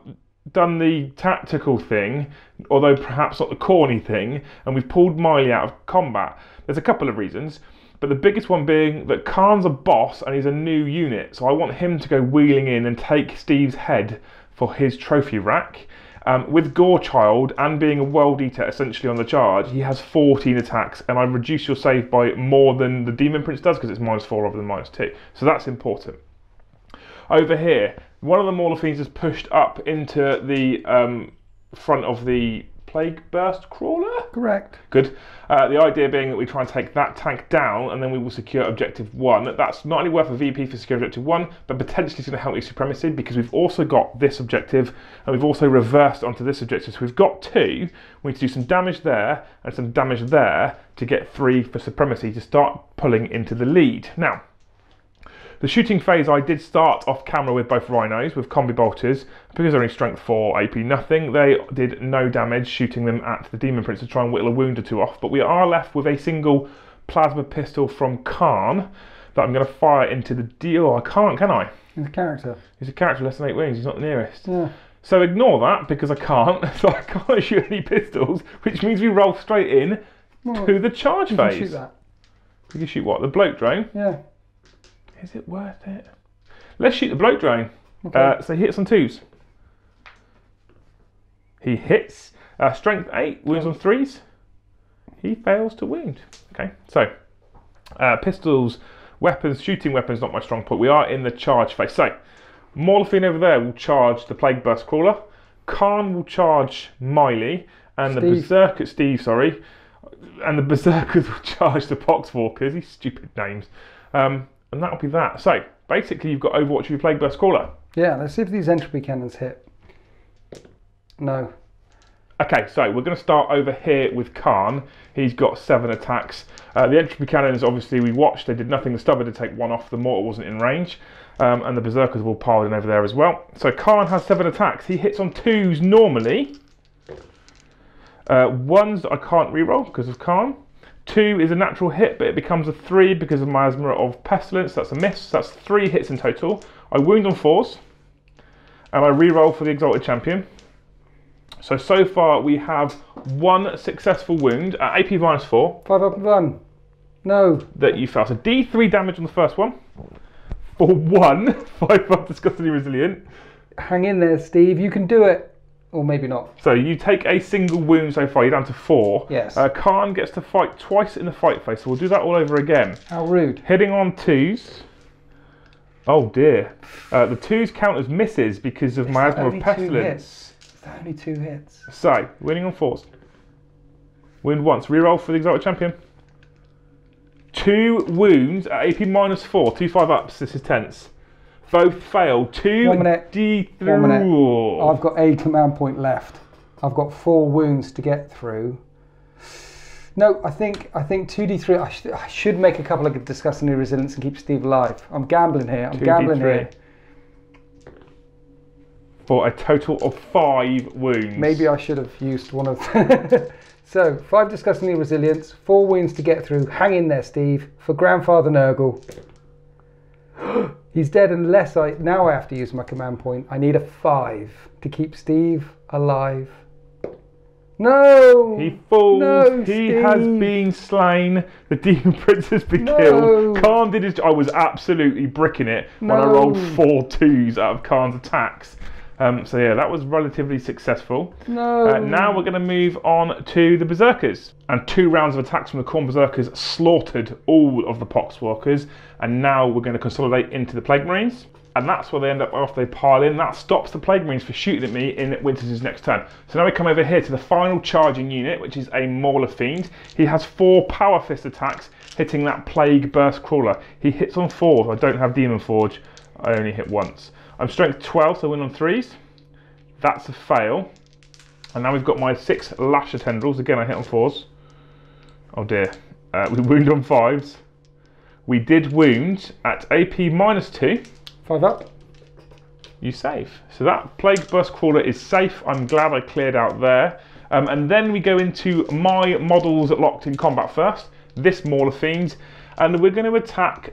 done the tactical thing, although perhaps not the corny thing, and we've pulled Miley out of combat. There's a couple of reasons, but the biggest one being that Khan's a boss and he's a new unit, so I want him to go wheeling in and take Steve's head for his trophy rack. With Gorechild and being a World Eater essentially on the charge, he has 14 attacks, and I reduce your save by more than the Demon Prince does because it's -4 rather than -2. So that's important. Over here, one of the Mauler Fiends is pushed up into the front of the Plague Burst Crawler? Correct. Good. The idea being that we try and take that tank down, and then we will secure objective 1. That's not only worth a VP for secure objective 1, but potentially it's going to help with supremacy, because we've also got this objective, and we've also reversed onto this objective. So we've got 2. We need to do some damage there, and some damage there, to get 3 for supremacy, to start pulling into the lead. Now, the shooting phase I did start off camera with both Rhinos, with combi bolters, because they're only strength 4, AP nothing. They did no damage shooting them at the Demon Prince to try and whittle a wound or 2 off, but we are left with a single plasma pistol from Khan that I'm going to fire into the deal. I can't, can I? He's a character. He's a character, less than 8 wings, he's not the nearest. Yeah. So ignore that, because I can't, so I can't shoot any pistols, which means we roll straight in to the charge you phase. Can shoot that. You can shoot what? The bloke drone? Yeah. Is it worth it? Let's shoot the bloke drone. Okay. So he hits on 2s. He hits. Strength 8, wounds on 3s. He fails to wound. Okay, so pistols, weapons, shooting weapons, not my strong point. We are in the charge phase. So Mauler Fiend over there will charge the Plague Burst Crawler. Khan will charge Miley, and the Berserker, Steve, sorry, and the Berserkers will charge the Poxwalkers. These stupid names. And that'll be that. So basically, you've got Overwatch with your Plague Burst Crawler. Yeah, let's see if these entropy cannons hit. No. Okay, so we're going to start over here with Khan. He's got 7 attacks. The entropy cannons, obviously, we watched. They did nothing. The stubber did take 1 off. The mortar wasn't in range. And the berserkers have all piled in over there as well. So Khan has 7 attacks. He hits on 2s normally. 1s I can't reroll because of Khan. 2 is a natural hit, but it becomes a 3 because of Miasma of Pestilence. That's a miss. That's 3 hits in total. I wound on 4s. And I reroll for the Exalted Champion. So far we have 1 successful wound at AP -4. 5 up and 1. No. That you failed. So D3 damage on the first one. For 1. 5 up disgustingly resilient. Hang in there, Steve. You can do it. Or maybe not. So you take a single wound so far. You're down to 4. Yes. Khan gets to fight twice in the fight phase. So we'll do that all over again. How rude. Hitting on 2s. Oh dear. The 2s count as misses because of Miasma of Pestilence. Only 2 hits. So, winning on 4s. Wound once. Reroll for the Exalted Champion. 2 wounds at AP -4. 2 5-ups. This is tense. Both fail. 2 1 minute. D3. 1 minute. I've got a command point left. I've got 4 wounds to get through. No, I think 2D3. I should make a couple of disgustingly resilience and keep Steve alive. I'm gambling here. I'm gambling here. For a total of 5 wounds. Maybe I should have used one of them. So, 5 disgustingly resilience, 4 wounds to get through. Hang in there, Steve, for Grandfather Nurgle. He's dead unless now I have to use my command point. I need a 5 to keep Steve alive. No! He falls. No, he Steve. has been slain. The Demon Prince has been killed. Khan did his. I was absolutely bricking it when I rolled 4 2s out of Khan's attacks. So yeah, that was relatively successful. No. Now we're going to move on to the Berserkers. And 2 rounds of attacks from the Khorne Berserkers slaughtered all of the Poxwalkers. And now we're going to consolidate into the Plague Marines. And that's where they end up after they pile in. That stops the Plague Marines for shooting at me in Winters' next turn. So now we come over here to the final charging unit, which is a Mauler Fiend. He has 4 Power Fist attacks, hitting that Plague Burst Crawler. He hits on 4. I don't have Demon Forge. I only hit once. I'm strength 12, so I win on 3s. That's a fail. And now we've got my 6 Lasher Tendrils. Again, I hit on 4s. Oh dear. We wound on 5s. We did wound at AP -2. 5 up. You save. So that Plague Burst Crawler is safe. I'm glad I cleared out there. And then we go into my models locked in combat first. This Mauler Fiend. And we're going to attack...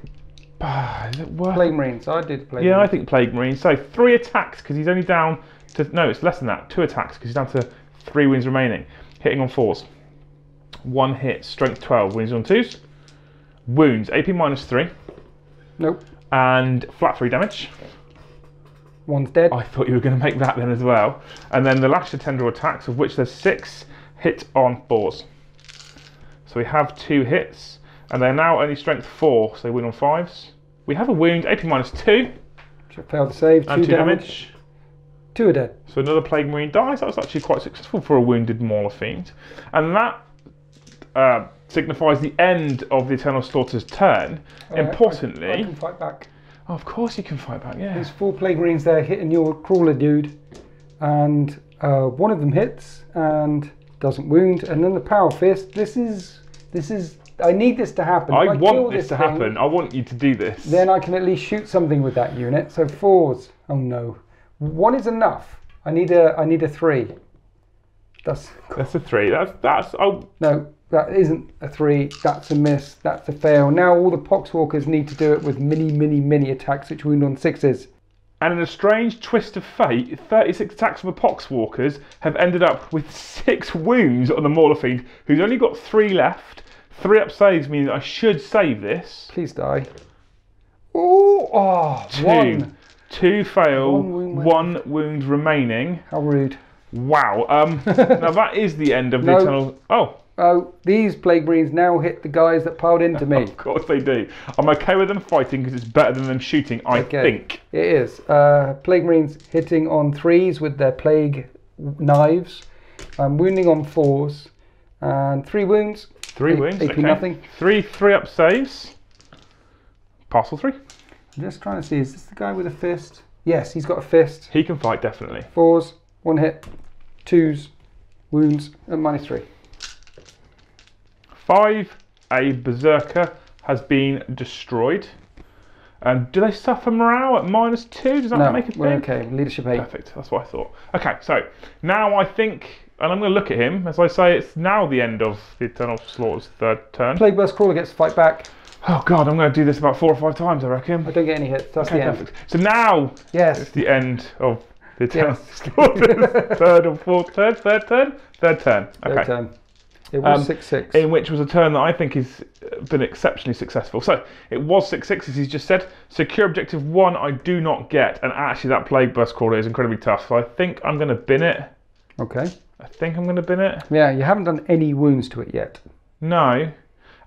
Is it worth? Plague Marines. I did Plague Marines. Yeah, I think Plague Marines. So 3 attacks because he's only down to... No, it's less than that. 2 attacks because he's down to 3 wounds remaining. Hitting on 4s. 1 hit. Strength 12. Wounds on 2s. Wounds. AP -3. Nope. And flat 3 damage. 1's dead. I thought you were going to make that then as well. And then the Lasher Tendril attacks, of which there's 6, hit on 4s. So we have 2 hits. And they're now only strength 4, so they win on 5s. We have a wound, AP -2. Failed to save, 2 and 2 damage. 2 are dead. So another Plague Marine dies. That was actually quite successful for a wounded Mauler Fiend. And that signifies the end of the Eternal Slaughter's turn. Importantly... I can fight back. Oh, of course you can fight back, yeah. There's 4 Plague Marines there hitting your crawler dude. And 1 of them hits and doesn't wound. And then the Power Fist. This is... I need this to happen. I want this to happen. I want you to do this. Then I can at least shoot something with that unit. So 4s. Oh no. 1 is enough. I need a 3. That's a 3. That's oh no, that isn't a 3. That's a miss. That's a fail. Now all the Poxwalkers need to do it with mini attacks which wound on 6s. And in a strange twist of fate, 36 attacks from the Poxwalkers have ended up with 6 wounds on the Mauler Fiend, who's only got 3 left. 3 up saves mean that I should save this. Please die. Ooh, oh, 2. 1. 2 fail, 1 wound remaining. How rude. Wow. Now that is the end of the Eternal... Oh, these Plague Marines now hit the guys that piled into me. Of course they do. I'm okay with them fighting because it's better than them shooting, I think. It is. Plague Marines hitting on 3s with their Plague knives. Wounding on 4s. And 3 wounds. 3 wounds, AP okay. nothing. 3 up saves. Parcel 3. I'm just trying to see, is this the guy with a fist? Yes, he's got a fist. He can fight, definitely. 4s, 1 hit. 2s, Wounds at -3. 5, a berserker has been destroyed. And do they suffer morale at -2? Does that make it big? We're okay. Leadership 8. Perfect, that's what I thought. Okay, so now I think, and I'm going to look at him, as I say, it's now the end of the Eternal Slaughter's third turn. Plague Burst Crawler gets to fight back. Oh god, I'm going to do this about 4 or 5 times, I reckon. I don't get any hits, that's Okay, the end. perfect. So now it's the end of the Eternal Slaughter's third or fourth turn? Third turn? Third turn. Okay. Third turn. It was 6-6. In which was a turn that I think has been exceptionally successful. So it was 6-6, as he's just said. Secure objective 1 I do not get, and actually that Plague Burst Crawler is incredibly tough. So I think I'm going to bin it. Okay. I think I'm going to bin it. Yeah, you haven't done any wounds to it yet. No.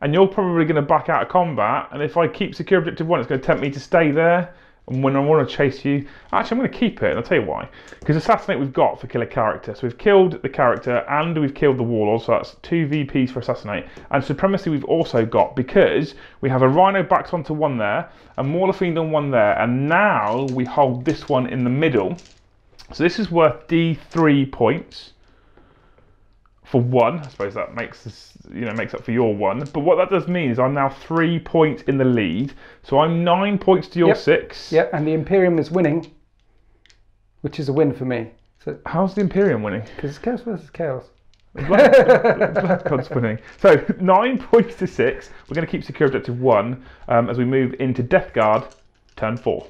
And you're probably going to back out of combat, and if I keep secure objective 1, it's going to tempt me to stay there. And when I want to chase you, actually I'm going to keep it, and I'll tell you why. Because Assassinate we've got for kill a character. So we've killed the character and we've killed the Warlord, so that's 2 VPs for Assassinate. And Supremacy we've also got, because we have a Rhino backed onto one there, a Mauler Fiend on one there, and now we hold this one in the middle. So this is worth D3 points. For 1, I suppose that makes this, makes up for your 1. But what that does mean is I'm now 3 points in the lead. So I'm 9 points to your 6. Yep, and the Imperium is winning, which is a win for me. So how's the Imperium winning? Because it's Chaos versus Chaos. Blood God's winning. So 9 points to 6. We're going to keep secure objective 1 as we move into Death Guard, turn 4.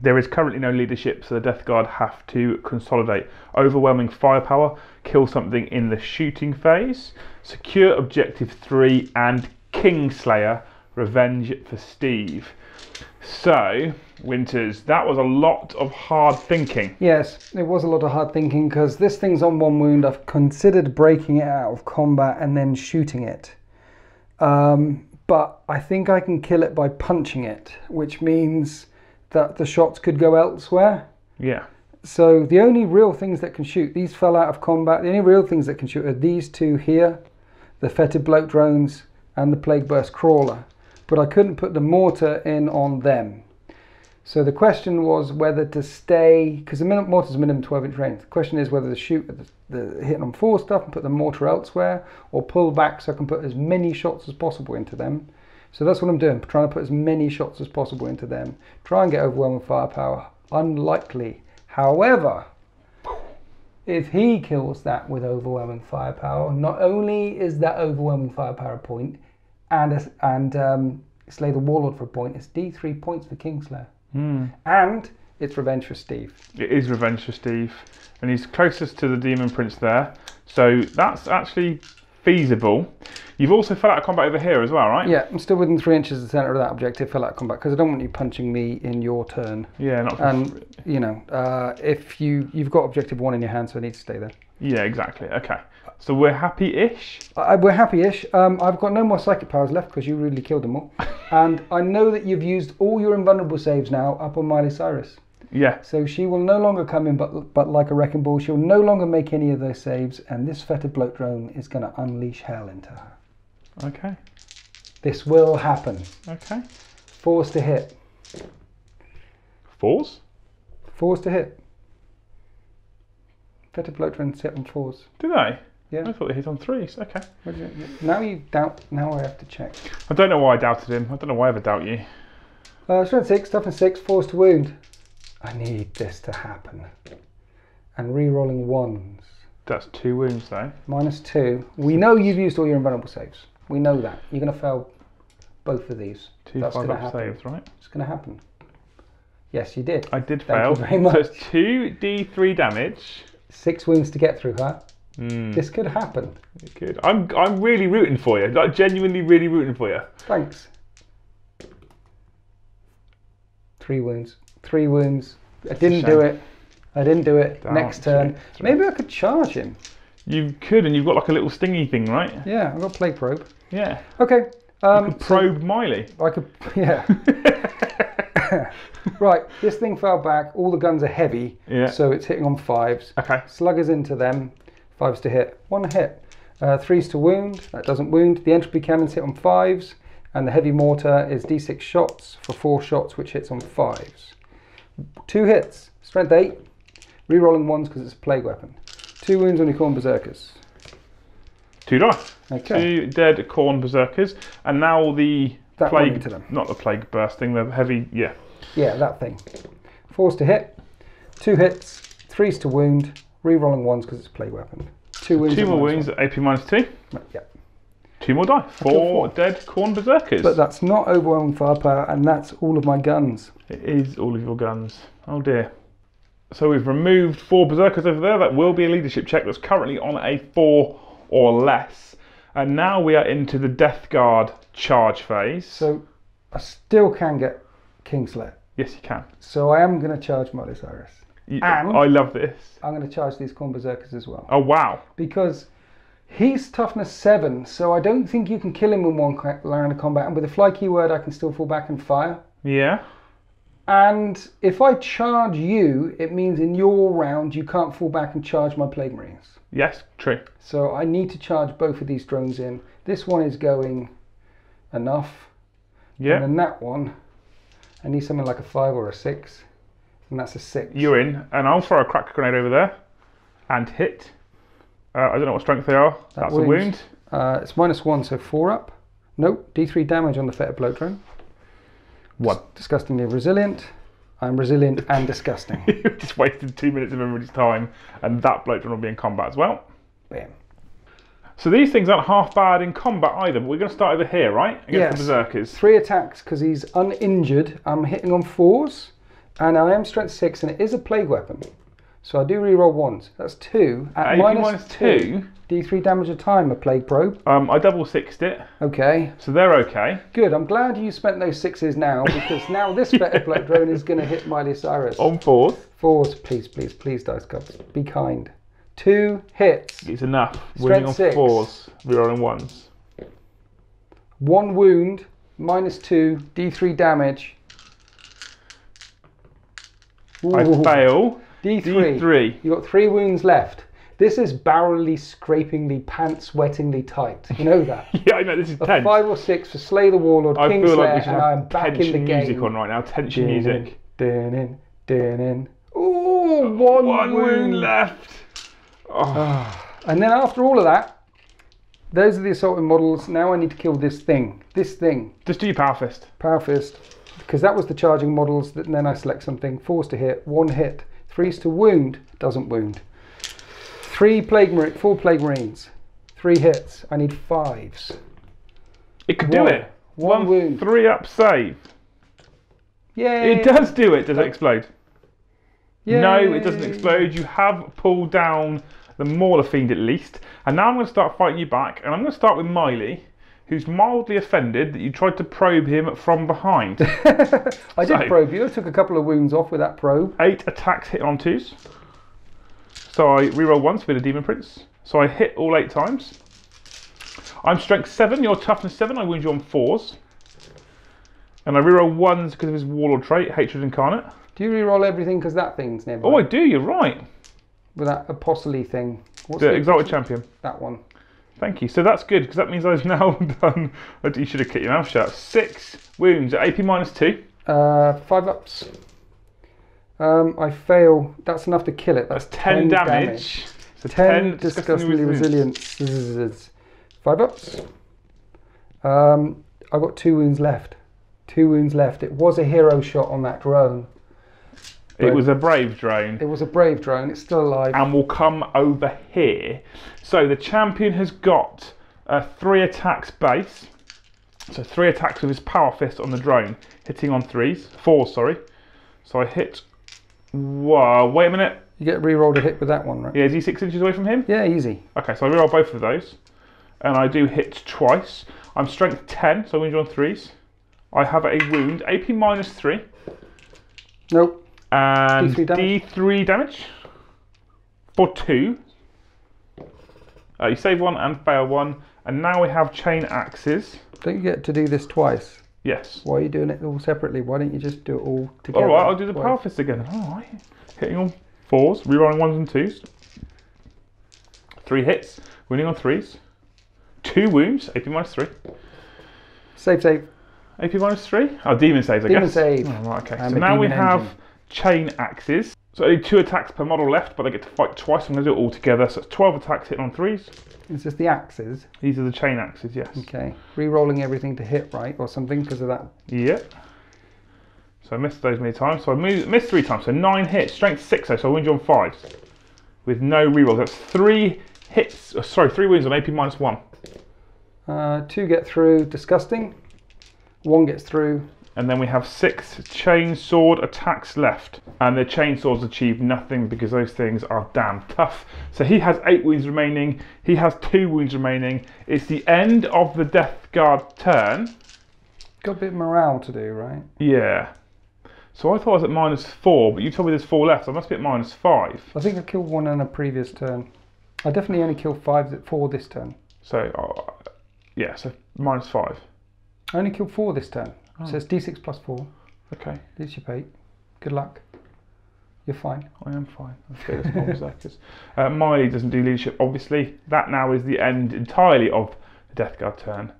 There is currently no leadership, so the Death Guard have to consolidate. Overwhelming firepower, kill something in the shooting phase. Secure objective 3 and Kingslayer, revenge for Steve. So, Winters, that was a lot of hard thinking. Yes, it was a lot of hard thinking because this thing's on 1 wound. I've considered breaking it out of combat and then shooting it. But I think I can kill it by punching it, which means that the shots could go elsewhere. Yeah. So the only real things that can shoot, these fell out of combat, the only real things that can shoot are these 2 here, the Fetid Bloat Drones and the Plague Burst Crawler. But I couldn't put the mortar in on them. So the question was whether to stay, because the mortar's minimum 12-inch range. The question is whether to shoot at the hitting on 4 stuff and put the mortar elsewhere, or pull back so I can put as many shots as possible into them. So that's what I'm doing, trying to put as many shots as possible into them. Try and get overwhelming firepower. Unlikely. However, if he kills that with overwhelming firepower, not only is that overwhelming firepower a point, and slay the Warlord for a point, it's D3 points for Kingslayer. And it's revenge for Steve. It is revenge for Steve. And he's closest to the Demon Prince there. So that's actually feasible. You've also fell out of combat over here as well, right? Yeah, I'm still within 3 inches of the centre of that objective, fell out of combat, because I don't want you punching me in your turn. Yeah, not. And, if you've got objective 1 in your hand, so I need to stay there. Yeah, exactly. Okay. So we're happy-ish? We're happy-ish. I've got no more psychic powers left, because you really killed them all. And I know that you've used all your invulnerable saves now up on Miley Cyrus. Yeah. So she will no longer come in but like a wrecking ball. She'll no longer make any of those saves, and this Fetid Bloat Drone is going to unleash hell into her. Okay. This will happen. Okay. 4s to hit. 4s? 4s to hit. Fetid Bloat Drones hit on 4s. Do they? Yeah. I thought they hit on 3s. Okay. Now you doubt. Now I have to check. I don't know why I doubted him. I don't know why I ever doubt you. Strength 6, toughness 6, 4s to wound. I need this to happen. And re-rolling 1s. That's 2 wounds though. -2. We know you've used all your invulnerable saves. We know that. You're going to fail both of these. 2 That's going to happen. saves, right? It's going to happen. Yes, you did. I did Thank fail. you very much. So it's 2d3 damage. 6 wounds to get through her. This could happen. It could. I'm really rooting for you. Like genuinely, really rooting for you. Thanks. 3 wounds. 3 wounds. I didn't do it. I didn't do it. Down, Next turn. Maybe I could charge him. You could, and you've got like a little stingy thing, right? Yeah, I've got Plague Probe. Yeah. Okay. You could probe Miley. I could, yeah. Right, this thing fell back. All the guns are heavy, so it's hitting on 5s. Okay. Sluggers into them. 5s to hit. 1 hit. 3s to wound. That doesn't wound. The entropy cannons hit on 5s. And the heavy mortar is d6 shots for 4 shots, which hits on 5s. 2 hits, strength 8, rerolling 1s because it's a plague weapon. 2 wounds on your Khorne Berserkers. 2 die. Okay. 2 dead Khorne Berserkers, and now the That plague, one into them. not the plague burst thing, the heavy, yeah. Yeah, that thing. 4s to hit, 2 hits, 3s to wound, rerolling 1s because it's a plague weapon. 2 wounds. 2 more wounds at AP -2. Yeah. 2 more die. 4 dead Khorne Berserkers. But that's not overwhelming firepower, and that's all of my guns. It is all of your guns. Oh dear. So we've removed 4 Berserkers over there. That will be a leadership check that's currently on a 4 or less. And now we are into the Death Guard charge phase. So I still can get Kingslayer. Yes, you can. So I am going to charge Miley Cyrus. And I love this. I'm going to charge these Khorne Berserkers as well. Oh, wow. Because he's toughness 7, so I don't think you can kill him in one round of combat. And with a fly keyword, I can still fall back and fire. Yeah. And if I charge you, it means in your round you can't fall back and charge my Plague Marines. Yes, true. So I need to charge both of these drones in. This one is going enough. Yeah. And then that one, I need something like a 5 or a 6. And that's a 6. You're in, and I'll throw a crack grenade over there and hit. I don't know what strength they are. That's a wound. It's -1, so 4 up. Nope, D3 damage on the Fetid Bloat drone. 1. Disgustingly resilient. I'm resilient and disgusting. You just wasted 2 minutes of everybody's time, and that bloat drone will be in combat as well. Bam. So these things aren't half bad in combat either, but we're going to start over here, right? Against the Berserkers. 3 attacks because he's uninjured. I'm hitting on 4s, and I am strength 6, and it is a plague weapon. So I do reroll 1s. That's 2. At -2, D3 damage a time, a plague probe. I double 6'd it. Okay. So they're okay. Good. I'm glad you spent those 6s now, because now this Fetid Bloat drone is going to hit Miley Cyrus. On 4s. 4s, please, please, please, dice gods. Be kind. 2 hits. It's enough. Strength Winning on 6. 4s, rerolling 1s. 1 wound, -2, D3 damage. Ooh. I fail. D3. You've got 3 wounds left. This is barrelly, scrapingly, pants-wettingly tight. You know that? Yeah, I know, this is a tense. 5 or 6 for Slay the Warlord, I feel like we Kingslayer, should and I'm have back in the tension game. music on right now. Tension music. Ooh, one wound left. Oh. And then after all of that, those are the assaulting models. Now I need to kill this thing. This thing. Just do your Power Fist. Power Fist. Because that was the charging models. And then I select something. 4s to hit. 1 hit. 3s to wound. Doesn't wound. 4 Plague Marines. 3 hits. I need 5s. It could do it. 1 wound. 3 up save. Yay. It does do it. Does it explode? Yay. No, it doesn't explode. You have pulled down the Mauler Fiend at least. And now I'm going to start fighting you back. And I'm going to start with Miley, who's mildly offended that you tried to probe him from behind. I did probe you. I took a couple of wounds off with that probe. 8 attacks hit on 2s. So I reroll once with a Demon Prince. So I hit all 8 times. I'm strength 7, you're toughness 7. I wound you on 4s. And I reroll 1s because of his Warlord trait, Hatred Incarnate. Do you reroll everything because that thing's nearby? Oh, I do, you're right. With that apostle thing. What's The Exalted Champion. That one. Thank you. So that's good, because that means I've now done... You should have kept your mouth shut. 6 wounds at AP -2. 5 ups. I fail. That's enough to kill it. That's 10 damage. So 10 disgustingly resilience. 5 ups. I've got 2 wounds left. 2 wounds left. It was a hero shot on that drone. It was a brave drone. It was a brave drone. It's still alive. And will come over here. So the champion has got 3 attacks base. So 3 attacks with his Power Fist on the drone, hitting on 4s, sorry. So I hit... Whoa, wait a minute. You get re-rolled a hit with that one, right? Yeah, is he 6 inches away from him? Yeah, easy. Okay, so I reroll both of those. And I do hit twice. I'm strength 10, so I wound you on 3s. I have a wound, AP -3. Nope. And D3 damage for 2. You save 1 and fail 1. And now we have chain axes. Don't you get to do this twice? Yes. Why are you doing it all separately? Why don't you just do it all together? Alright, I'll do the Power Fist again. Alright. Hitting on 4s, rerolling 1s and 2s. 3 hits, winning on 3s. 2 wounds, AP -3. Save. AP -3? Oh, demon saves, I guess. Demon save. Oh, right, okay. So now we have chain axes. So only 2 attacks per model left, but they get to fight twice. I'm going to do it all together. So it's 12 attacks hitting on 3s. Is this the axes? These are the chain axes, yes. Okay. Re-rolling everything to hit, right? Or something because of that? Yeah. So I missed those many times. So I missed 3 times. So 9 hits. Strength 6 though, so I win you on 5s. With no re-rolls. That's 3 hits. Oh, sorry, 3 wins on AP -1. 2 get through. Disgusting. 1 gets through. And then we have 6 chain sword attacks left. And the chain swords achieve nothing because those things are damn tough. So he has 8 wounds remaining. He has 2 wounds remaining. It's the end of the Death Guard turn. Got a bit of morale to do, right? Yeah. So I thought I was at -4, but you told me there's 4 left, so I must be at -5. I think I killed 1 in a previous turn. I definitely only killed 4 this turn. So, yeah, so -5. I only killed 4 this turn. Oh. So it's D6 plus 4. Okay. Leaves you 8. Good luck. You're fine. I am fine. Okay, that's berserkers. Miley doesn't do leadership, obviously. That now is the end entirely of the Death Guard turn.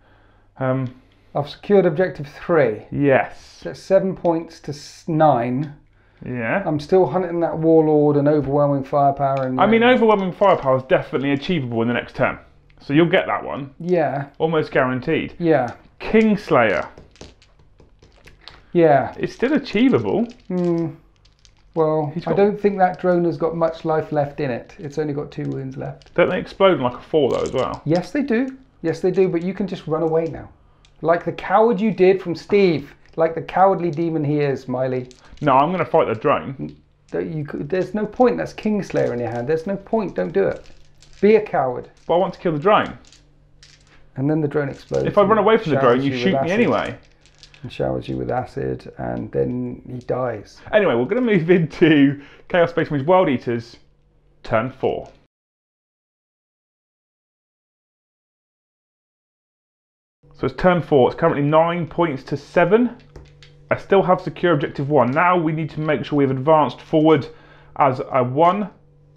I've secured objective 3. Yes. So it's 7 points to 9. Yeah. I'm still hunting that warlord and overwhelming firepower. And I mean, overwhelming firepower is definitely achievable in the next turn. So you'll get that one. Yeah. Almost guaranteed. Yeah. Kingslayer. Yeah. It's still achievable. Well, I don't think that drone has got much life left in it. It's only got 2 wounds left. Don't they explode in like a 4 though as well? Yes, they do. Yes, they do. But you can just run away now. Like the coward you did from Steve. Like the cowardly demon he is, Miley. No, I'm going to fight the drone. There's no point. That's Kingslayer in your hand. There's no point. Don't do it. Be a coward. But I want to kill the drone. And then the drone explodes. If I run away from the drone, you shoot me anyway. And showers you with acid, and then he dies. Anyway, we're going to move into Chaos Space Marines World Eaters, turn 4. So it's turn 4. It's currently 9 points to 7. I still have secure objective 1. Now we need to make sure we've advanced forward as a 1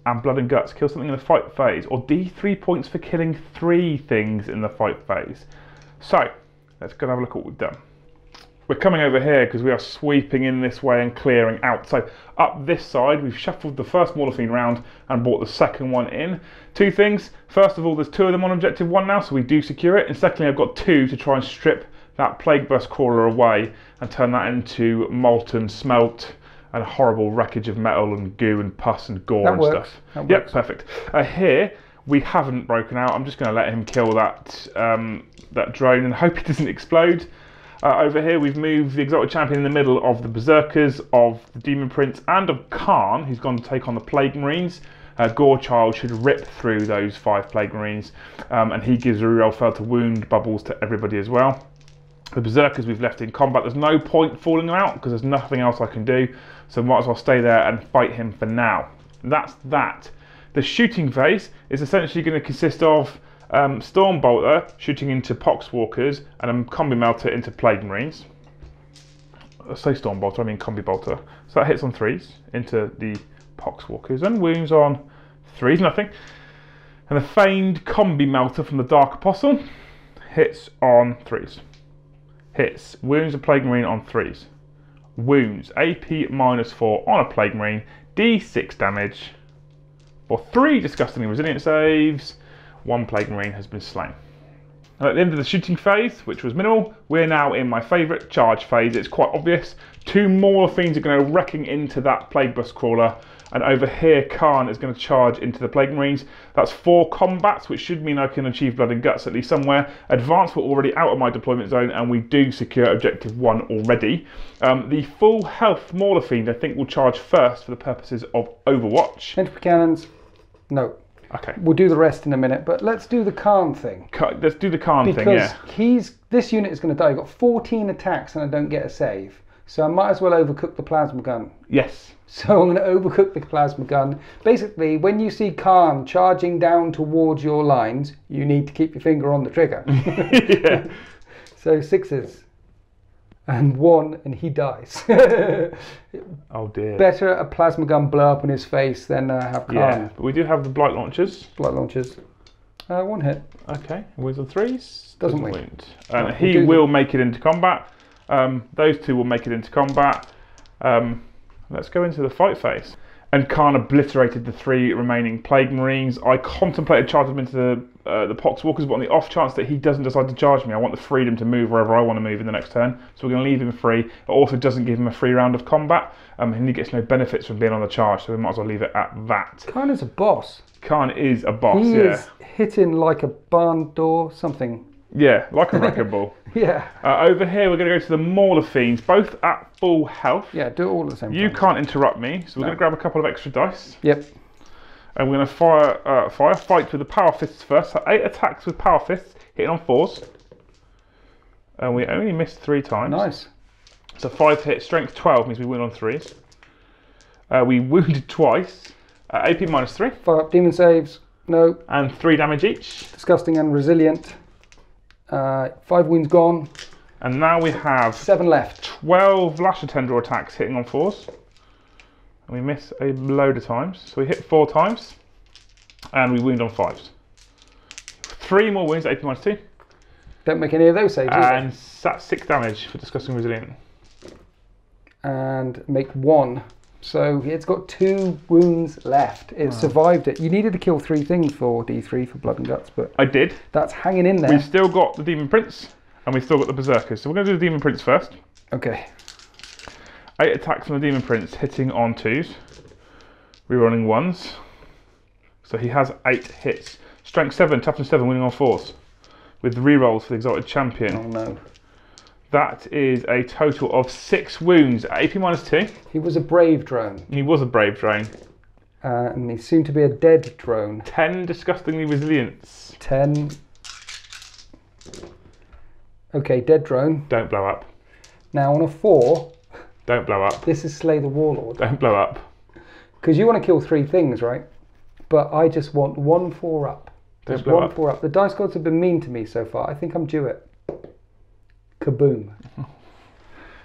and Blood and Guts. Kill something in the fight phase. Or D3 points for killing 3 things in the fight phase. So, let's go and have a look at what we've done. We're coming over here because we are sweeping in this way and clearing out. So up this side, we've shuffled the first Morphine round and brought the second one in. 2 things. First of all, there's 2 of them on objective 1 now, so we do secure it. And secondly, I've got 2 to try and strip that Plague Burst Crawler away and turn that into molten smelt and horrible wreckage of metal and goo and pus and gore and stuff. That yep, works. Perfect. Here, we haven't broken out. I'm just going to let him kill that, that drone and hope it doesn't explode. Over here we've moved the Exalted Champion in the middle of the Berserkers, of the Demon Prince and of Khan, who's gone to take on the Plague Marines. Gorechild should rip through those 5 Plague Marines, and he gives a reroll fail to wound bubbles to everybody as well. The Berserkers we've left in combat. There's no point falling them out because there's nothing else I can do, so might as well stay there and fight him for now. That's that. The shooting phase is essentially going to consist of Stormbolter shooting into Poxwalkers and a Combi Melter into Plague Marines. I say Stormbolter, I mean Combi Bolter. So that hits on 3s into the Poxwalkers and wounds on 3s, nothing. And the Feigned Combi Melter from the Dark Apostle hits on 3s. Hits, wounds a Plague Marine on 3s. Wounds, AP -4 on a Plague Marine, D6 damage for 3 disgustingly resilient saves. 1 Plague Marine has been slain. And at the end of the shooting phase, which was minimal, we're now in my favourite charge phase. It's quite obvious. 2 Mauler Fiends are going to wrecking into that Plague Bus Crawler, and over here Khan is going to charge into the Plague Marines. That's 4 combats, which should mean I can achieve Blood and Guts at least somewhere. Advance, we're already out of my deployment zone, and we do secure objective 1 already. The full health Mauler Fiend I think will charge first for the purposes of Overwatch. Entropy cannons, no. Okay. We'll do the rest in a minute, but let's do the Khan thing. Let's do the Khan thing, yeah. Because this unit is going to die. You've got 14 attacks and I don't get a save. So I might as well overcook the plasma gun. Yes. So I'm going to overcook the plasma gun. Basically, when you see Khan charging down towards your lines, you need to keep your finger on the trigger. Yeah. So 6s. And 1, and he dies. Oh dear. Better a plasma gun blow up in his face than have Khan. Yeah, but we do have the Blight Launchers. Blight launchers. 1 hit. Okay, wounds on 3s. Doesn't wound. And he will make it into combat. Those 2 will make it into combat. let's go into the fight phase. And Khan obliterated the 3 remaining Plague Marines. I contemplated charging him into the Poxwalkers, but on the off chance that he doesn't decide to charge me, I want the freedom to move wherever I want to move in the next turn. So we're going to leave him free. It also doesn't give him a free round of combat, and he gets no benefits from being on the charge, so we might as well leave it at that. Khan is a boss. Khan is a boss, he yeah. Is hitting like a barn door, something. Yeah, like a wrecking ball. Yeah. Over here, we're going to go to the Mauler Fiends, both at full health. Yeah, do it all at the same time. You can't interrupt me, so we're going to grab a couple of extra dice. Yep. And we're going to fight with the Power Fists first. So 8 attacks with Power Fists, hitting on 4s. And we only missed 3 times. Nice. So 5 hits, strength 12 means we win on 3s. We wounded twice, AP -3. Fire up demon saves, no. And 3 damage each. Disgusting and resilient. 5 wounds gone. And now we have 7 left. 12 Lasher Tendril attacks hitting on 4s. And we miss a load of times. So we hit 4 times. And we wound on 5s. 3 more wounds, AP -2. Don't make any of those saves. And that's 6 damage for Disgusting Resilient. And make 1. So it's got 2 wounds left. It survived it. You needed to kill 3 things for D3 for Blood and Guts, but I did. That's hanging in there. We've still got the Demon Prince, and we've still got the Berserkers. So we're going to do the Demon Prince first. Okay. 8 attacks from the Demon Prince, hitting on 2s. Rerolling 1s. So he has 8 hits. Strength 7, toughness 7, winning on 4s. With rerolls for the Exalted Champion. Oh no. That is a total of 6 wounds at AP -2. He was a brave drone. He was a brave drone. And he's soon to be a dead drone. 10 disgustingly resilience. 10. Okay, dead drone. Don't blow up. Now on a 4. Don't blow up. This is Slay the Warlord. Don't blow up. Because you want to kill 3 things, right? But I just want 1 4 up. Just 1 4 up. The dice gods have been mean to me so far. I think I'm due it. Kaboom.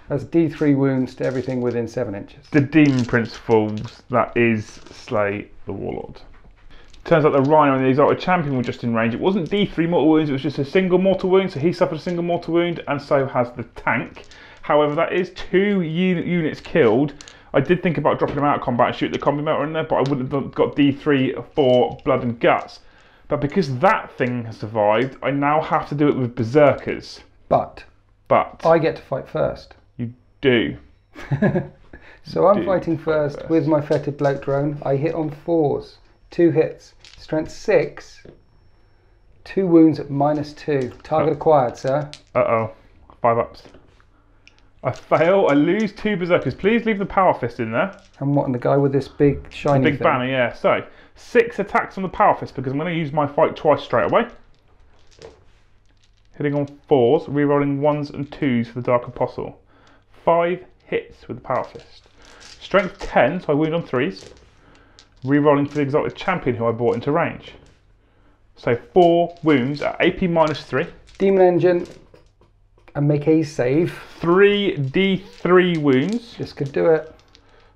That's D3 wounds to everything within 7 inches. The Demon Prince falls. That is Slay the Warlord. Turns out the Rhino and the Exalted Champion were just in range. It wasn't D3 mortal wounds, it was just a single mortal wound, so he suffered a single mortal wound, and so has the tank. However, that is 2 units killed. I did think about dropping them out of combat and shoot the combi melter in there, but I would have got D3 for Blood and Guts. But because that thing has survived, I now have to do it with Berserkers. But I get to fight first. You do. So I'm fighting first with my fetid bloke drone. I hit on 4s. 2 hits. Strength 6. 2 wounds at -2. Target acquired, sir. Uh-oh. 5 ups. I fail. I lose 2 Berserkers. Please leave the Power Fist in there. And what, and the guy with this big shiny big banner, yeah. So, 6 attacks on the Power Fist because I'm going to use my fight twice straight away. Hitting on 4s, rerolling 1s and 2s for the Dark Apostle. 5 hits with the Power Fist. Strength 10, so I wound on 3s. Rerolling for the Exalted Champion who I brought into range. So 4 wounds at AP -3. Demon Engine. And make a save. 3 D3 wounds. This could do it.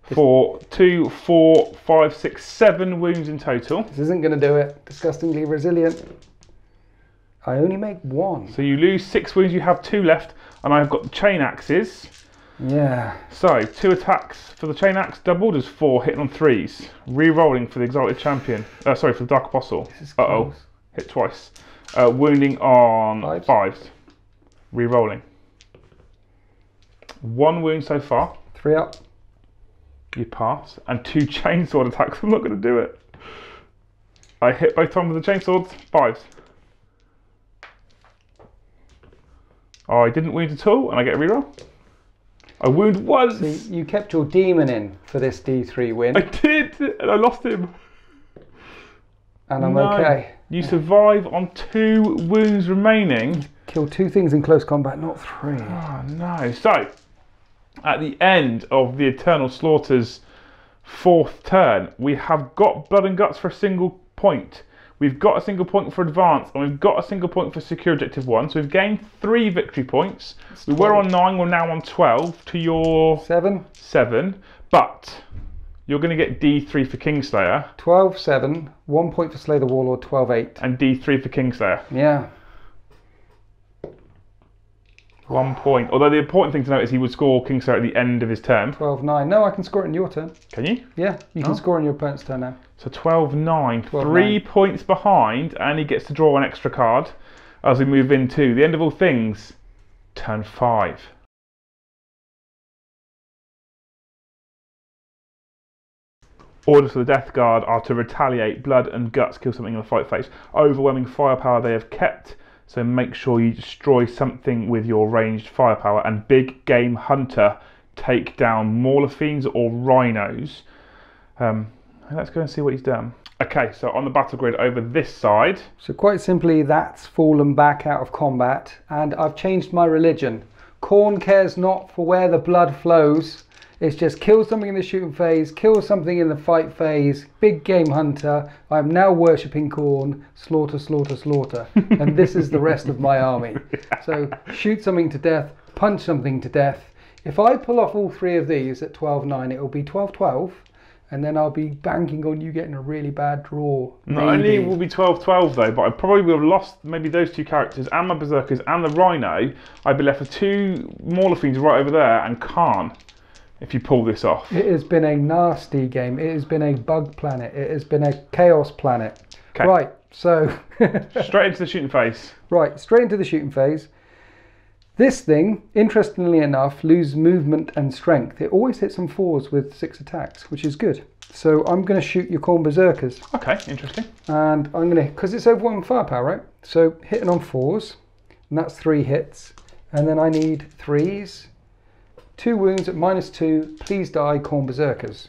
For 2, 4, 5, 6, 7 wounds in total. This isn't going to do it. Disgustingly resilient. I only make 1. So you lose 6 wounds, you have 2 left, and I've got the chain axes. Yeah. So 2 attacks for the chain axe doubled as 4 hitting on 3s. Re-rolling for the Exalted Champion. Sorry, for the Dark Apostle. Uh-oh. Hit twice. Wounding on 5s. Re-rolling. 1 wound so far. 3 up. You pass. And 2 chainsword attacks. I'm not going to do it. I hit both times with the chainswords. 5s. I didn't wound at all, and I get a reroll. I wound once. So you kept your demon in for this D3 win. I did, and I lost him. And I'm okay. You survive on 2 wounds remaining. Kill 2 things in close combat, not 3. Oh no. So, at the end of the Eternal Slaughter's 4th turn, we have got Blood and Guts for a single point. We've got a single point for advance, and we've got a single point for secure objective 1. So we've gained 3 victory points. We were on 9, we're now on 12 to your 7. But you're going to get D3 for Kingslayer. 12-7, 1 point for Slay the Warlord, 12-8. And D3 for Kingslayer. Yeah. 1 point. Although the important thing to note is he would score King Sir at the end of his turn. 12-9. No, I can score it in your turn. Can you? Yeah, you can score on your opponent's turn now. So 12-9. 3 points behind, and he gets to draw an extra card as we move into the end of all things, turn 5. Orders for the Death Guard are to retaliate, blood and guts, kill something in the fight phase. Overwhelming firepower they have kept, so make sure you destroy something with your ranged firepower. And Big Game Hunter, take down Mauler Fiends or Rhinos. Let's go and see what he's done. Okay, so on the battle grid over this side. So quite simply, that's fallen back out of combat, and I've changed my religion. Khorne cares not for where the blood flows. It's just kill something in the shooting phase, kill something in the fight phase. Big Game Hunter. I'm now worshipping Khorne. Slaughter, slaughter, slaughter. And this is the rest of my army. So shoot something to death, punch something to death. If I pull off all 3 of these at 12-9, it will be 12-12. And then I'll be banking on you getting a really bad draw. Not only will be 12-12 though, but I probably would have lost maybe those 2 characters and my Berserkers and the Rhino. I'd be left with 2 Mauler Fiends right over there and Khan. If you pull this off. It has been a nasty game. It has been a bug planet. It has been a chaos planet. Okay. Right, so... straight into the shooting phase. Right, straight into the shooting phase. This thing, interestingly enough, loses movement and strength. It always hits on 4s with 6 attacks, which is good. So I'm going to shoot your Khorne Berserkers. Okay, interesting. And I'm going to... Because it's overwhelming firepower, right? So hitting on 4s, and that's 3 hits. And then I need 3s. 2 wounds at -2. Please die, Khorne Berserkers.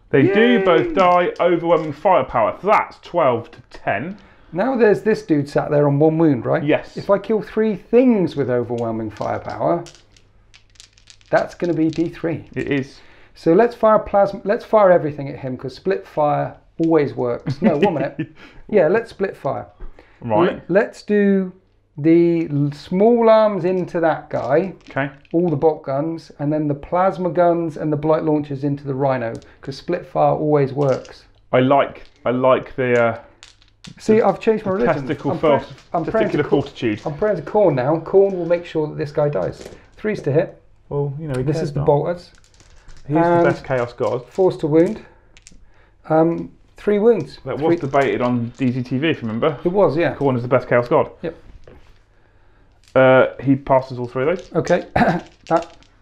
They do both die. Overwhelming firepower. So that's 12-10. Now there's this dude sat there on 1 wound, right? Yes. If I kill 3 things with overwhelming firepower, that's going to be D3. It is. So let's fire plasma. Let's fire everything at him because split fire always works. No, 1 minute. Yeah, let's split fire. Right. Let's do the small arms into that guy, okay, all the bolt guns, and then the plasma guns and the blight launchers into the Rhino, because split fire always works. I like the see, I've changed my religion. Testicular fortitude. I'm praying to Khorne now. Khorne will make sure that this guy dies. 3s to hit. Well, you know, this is the bolters. He's the best chaos god. 4s to wound. 3 wounds. That was debated on DZTV, if you remember. It was, yeah. Khorne is the best chaos god. Yep. He passes all 3 of those. Okay,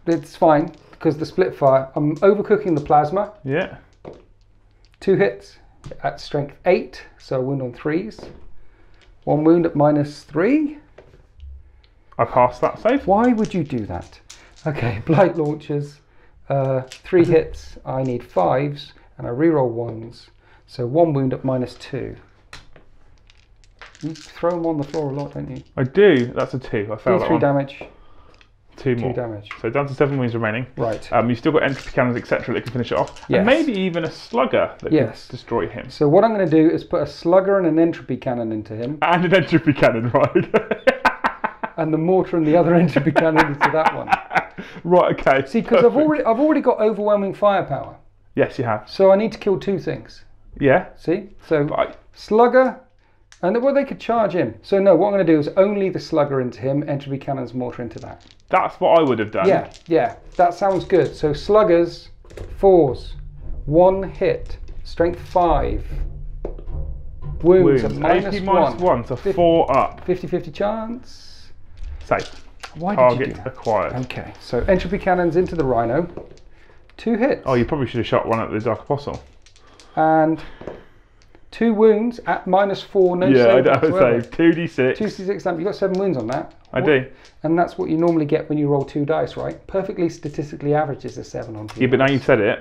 it's fine because the split fire. I'm overcooking the plasma. Yeah. 2 hits at strength 8, so wound on 3s. 1 wound at -3. I passed that save. Why would you do that? Okay, blight launchers. 3 hits. I need 5s, and I reroll 1s. So 1 wound at -2. You throw them on the floor a lot, don't you? I do. That's a 2. I failed that 3 one. damage. 2 more. 2 damage. So down to 7 wounds remaining. Right. You've still got entropy cannons, etc. that can finish it off. Yes. And maybe even a slugger that can destroy him. So what I'm going to do is put a slugger and an entropy cannon into him. And an entropy cannon, right? And the mortar and the other entropy cannon into that one. Right, okay. See, because I've already got overwhelming firepower. Yes, you have. So I need to kill 2 things. Yeah. See? So slugger, and well, they could charge him. So no, what I'm going to do is only the slugger into him, entropy cannons, mortar into that. That's what I would have done. Yeah, yeah, that sounds good. So sluggers, 4s, 1 hit, strength 5, wounds at -1. So 4 up. 50-50 chance. Safe. Why Target did you do that? acquired. Okay, so entropy cannons into the Rhino, 2 hits. Oh, you probably should have shot 1 at the Dark Apostle. And 2 wounds at -4, no save. Yeah, I would save. 2d6. 2d6 damage. You've got 7 wounds on that. I do. And that's what you normally get when you roll 2 dice, right? Perfectly statistically averages a 7 on 2 Yeah, but now you've said it.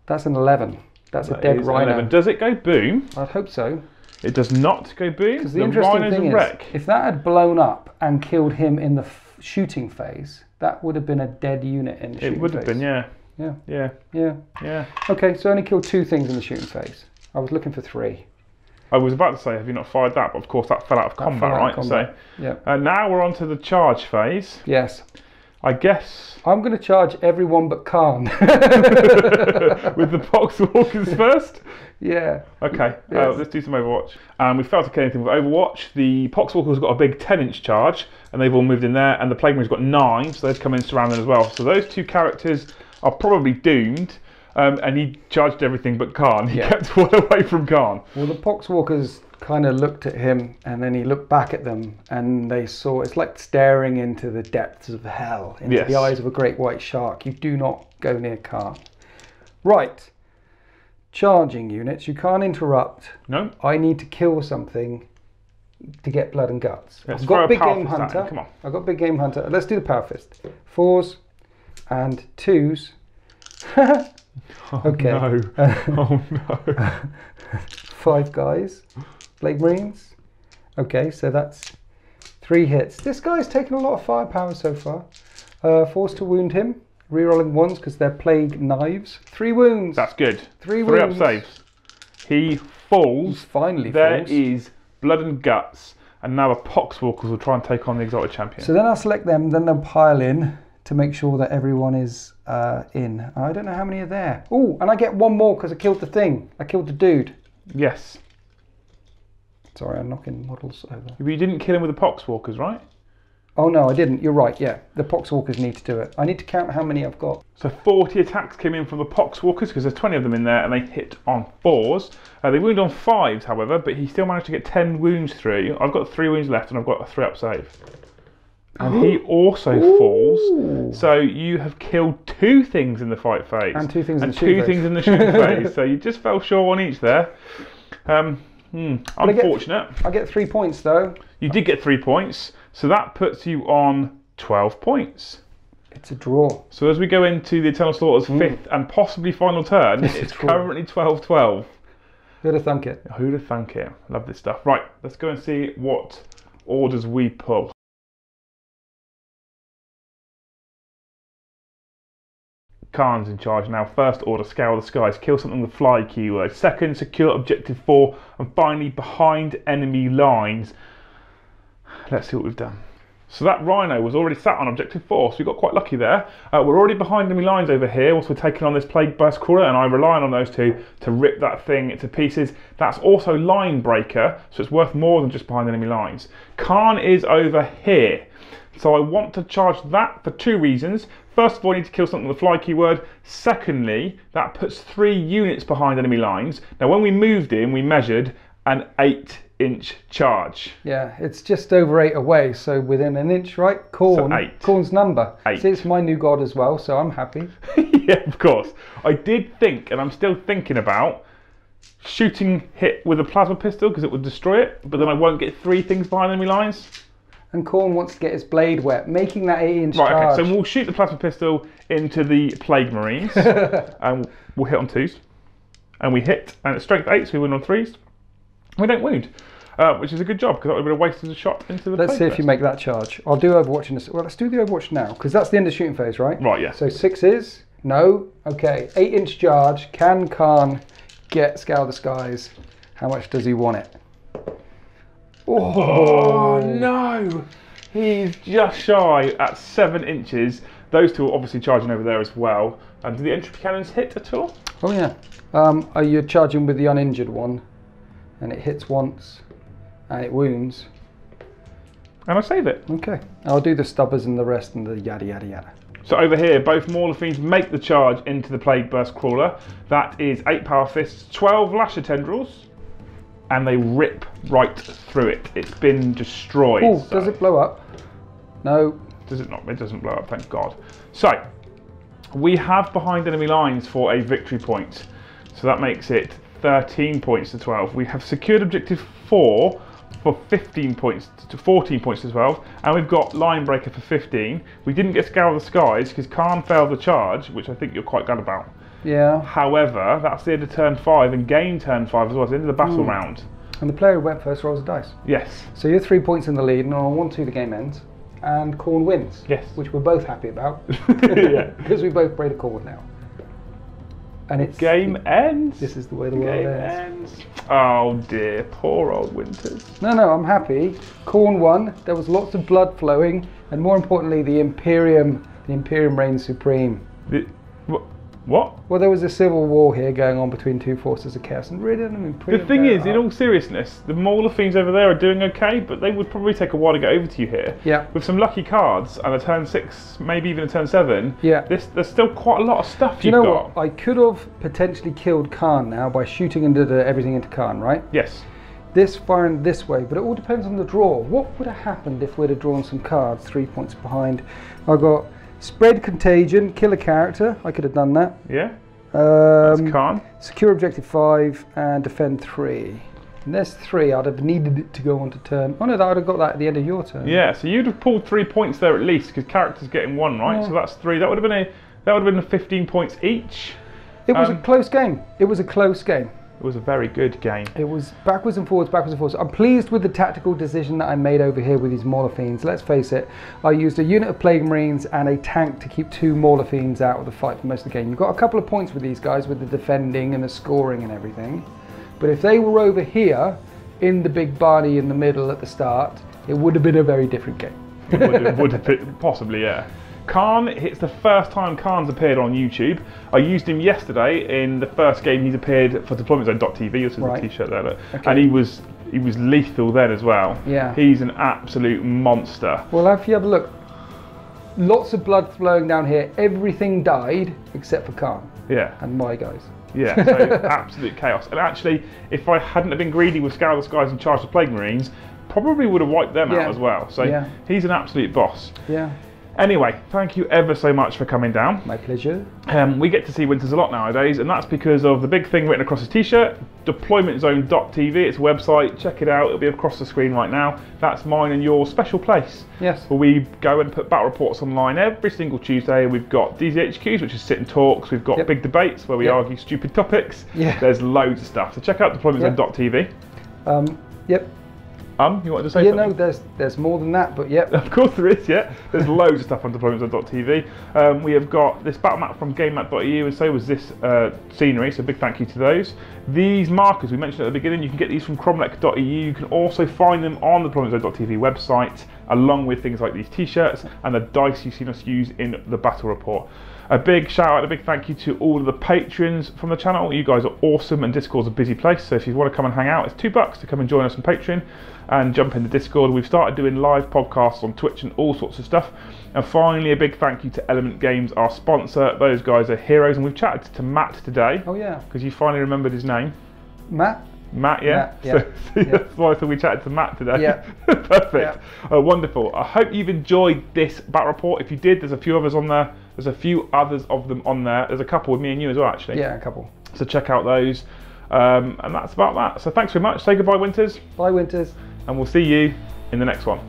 That's an 11. That's a dead Rhino. 11. Does it go boom? I'd hope so. It does not go boom. Because the interesting Rhino's thing a is, wreck. if that had blown up and killed him in the shooting phase, that would have been a dead unit in the shooting phase. It would have been, yeah. Yeah. Yeah. Yeah. Yeah. Okay, so I only killed 2 things in the shooting phase. I was looking for 3. I was about to say, have you not fired that? But of course, that fell out of combat, right? So, yeah. now we're on to the charge phase. Yes. I guess... I'm going to charge everyone but Khan. With the Poxwalkers first? Yeah. Okay, Yes. let's do some Overwatch. We failed to kill anything with Overwatch. The Poxwalker's got a big 10-inch charge, and they've all moved in there, and the Plague Marine's got 9, so they've come in surrounding as well. So those two characters are probably doomed, and he charged everything but Khan. He kept well away from Khan. Well, the Poxwalkers kind of looked at him, and then he looked back at them, and they saw, it's like staring into the depths of hell, into the eyes of a great white shark. You do not go near Khan. Right. Charging units, you can't interrupt. No. I need to kill something to get blood and guts. Let's I've got throw a Big power Game fist at him. Hunter. Come on. I've got Big Game Hunter. Let's do the Power Fist. 4s and 2s. Okay. No. Oh no. 5 guys. Plague Marines. Okay, so that's 3 hits. This guy's taken a lot of firepower so far. Forced to wound him. Rerolling 1s because they're plague knives. 3 wounds. That's good. 3 3 up wounds. saves. He falls. He finally There falls. is blood and guts, and now the Poxwalkers will try and take on the Exalted Champion. So then I'll select them, then they'll pile in to make sure that everyone is in. I don't know how many are there. Oh, and I get 1 more because I killed the thing. I killed the dude. Yes. Sorry, I'm knocking models over. But you didn't kill him with the Poxwalkers, right? Oh no, I didn't. You're right, yeah. The Poxwalkers need to do it. I need to count how many I've got. So 40 attacks came in from the Poxwalkers because there's 20 of them in there, and they hit on 4s. They wound on 5s, however, but he still managed to get 10 wounds through. I've got 3 wounds left, and I've got a 3 up save. And he also falls. So you have killed 2 things in the fight phase. And 2 things in the shoot 2 phase. things in the shoot phase. So you just fell short on each there. Unfortunate. I get 3 points though. You did get 3 points. So that puts you on 12 points. It's a draw. So as we go into the Eternal Slaughter's 5th and possibly final turn, it's currently 12-12. Who'd have thunk it? Who'd have thunk it? Love this stuff. Right, let's go and see what orders we pull. Khan's in charge now. First order, scour the skies, kill something with fly keyword. Second, secure objective 4. And finally, behind enemy lines. Let's see what we've done. So that Rhino was already sat on objective 4, so we got quite lucky there. We're already behind enemy lines over here, whilst we're taking on this Plague Burst Crawler, and I'm relying on those two to rip that thing to pieces. That's also line breaker, so it's worth more than just behind enemy lines. Khan is over here. So I want to charge that for 2 reasons. First of all, I need to kill something with the fly keyword. Secondly, that puts 3 units behind enemy lines. Now when we moved in, we measured an 8-inch charge. Yeah, it's just over 8 away, so within an inch, right? Khorne. So 8. Khorne's number. 8. See, it's my new god as well, so I'm happy. Yeah, of course. I did think, and I'm still thinking about, shooting hit with a plasma pistol because it would destroy it, but then I won't get 3 things behind enemy lines. And Khorne wants to get his blade wet, making that 8-inch Right, charge. okay, so we'll shoot the plasma pistol into the Plague Marines, and we'll hit on 2s. And we hit, and it's strength 8, so we win on 3s. We don't wound, which is a good job, because that would have been a waste of a shot into the Let's Plague see if Burst. you make that charge. I'll do Overwatch in a... Well, let's do the Overwatch now, because that's the end of shooting phase, right? Right, yeah. So 6s. No. Okay. 8-inch charge. Can Khan get Scour the Skies? How much does he want it? Oh no! He's just shy at 7 inches. Those two are obviously charging over there as well. And do the entropy cannons hit at all? Oh yeah. Are you charging with the uninjured one? And it hits once, and it wounds. And I save it. Okay. I'll do the stubbers and the rest and the yada yada yada. So over here, both Mauler Fiends make the charge into the Plague Burst Crawler. That is 8 Power Fists, 12 Lasher Tendrils, and they rip right through it. It's been destroyed. Oh, does it blow up? No. Does it not? It doesn't blow up, thank God. So, we have behind enemy lines for a victory point. So that makes it 13 points to 12. We have secured objective 4 for 15 points to 14 points to 12, and we've got line breaker for 15. We didn't get Scour the Skies because Khan failed the charge, which I think you're quite glad about. Yeah. However, that's the end of turn 5 and gain turn 5 as well. It's the end of the battle round. And the player who went first rolls a dice. Yes. So you're 3 points in the lead, and on 1-2 the game ends. And Khorne wins. Yes. Which we're both happy about. Yeah. Because we both played a Khorne now. And it's... Game ends. This is the way the world Game ends. ends. Oh dear, poor old Winters. No, I'm happy. Khorne won. There was lots of blood flowing. And more importantly, the Imperium The Imperium reigns supreme. What? Well, there was a civil war here going on between two forces of chaos, and really, the thing is, in all seriousness, the Mauler fiends over there are doing okay, but they would probably take a while to get over to you here. Yeah. With some lucky cards and a turn 6, maybe even a turn 7. Yeah. There's still quite a lot of stuff Do you know what? I could have potentially killed Khan now by shooting everything into Khan, right? Yes. This firing this way, but it all depends on the draw. What would have happened if we'd have drawn some cards 3 points behind? I got spread contagion, kill a character. I could have done that. Yeah. That's Khan. Secure objective 5 and defend 3. And there's 3. I'd have needed it to go on to turn. Oh no, I'd have got that at the end of your turn. Yeah. So you'd have pulled 3 points there at least because character's getting 1, right? Yeah. So that's 3. That would have been 15 points each. It was a close game. It was a close game. It was a very good game. It was backwards and forwards, backwards and forwards. I'm pleased with the tactical decision that I made over here with these Mauler Fiends. Let's face it, I used a unit of Plague Marines and a tank to keep 2 Mauler Fiends out of the fight for most of the game. You've got a couple of points with these guys, with the defending and the scoring and everything. But if they were over here, in the big Barney in the middle at the start, it would have been a very different game. It would have been, possibly, yeah. Khan, it's the first time Khan's appeared on YouTube. I used him yesterday in the first game he's appeared for DeploymentZone.tv. You'll see the t-shirt there, look. Okay. And he was lethal then as well. Yeah. He's an absolute monster. Well, if you have a look, lots of blood flowing down here. Everything died except for Khan. Yeah. And my guys. Yeah, so absolute chaos. And actually, if I hadn't have been greedy with Scour the Skies and charged the Plague Marines, probably would have wiped them out as well. So he's an absolute boss. Yeah. Anyway, thank you ever so much for coming down. My pleasure. We get to see Winters a lot nowadays, and that's because of the big thing written across his t-shirt, DeploymentZone.tv. It's a website. Check it out. It'll be across the screen right now. That's mine and your special place. Yes. Where we go and put battle reports online every single Tuesday. We've got DZHQs, which is sit and talks. We've got big debates where we argue stupid topics. Yeah. There's loads of stuff. So check out DeploymentZone.tv. Yep. You wanted to say something? No, there's more than that, but yep. Of course there is, yeah. There's loads of stuff on DeploymentZone.tv. We have got this battle map from GameMap.eu, and so was this scenery, so big thank you to those. These markers we mentioned at the beginning, you can get these from Cromlech.eu. You can also find them on the DeploymentZone.tv website, along with things like these t-shirts and the dice you've seen us use in the battle report. A big shout out, a big thank you to all of the patrons from the channel. You guys are awesome, and Discord's a busy place, so if you want to come and hang out, it's $2 to come and join us on Patreon and jump in the Discord. We've started doing live podcasts on Twitch and all sorts of stuff. And finally, a big thank you to Element Games, our sponsor. Those guys are heroes, and we've chatted to Matt today. Oh yeah. Because you finally remembered his name. Matt? Matt, yeah? Yeah. So that's why I thought we chatted to Matt today. Yeah. Perfect. Yeah. Wonderful. I hope you've enjoyed this battle report. If you did, there's a few others on there. There's a few others of them on there. There's a couple with me and you as well, actually. Yeah, a couple. So check out those. And that's about that. So thanks very much. Say goodbye, Winters. Bye, Winters. And we'll see you in the next one.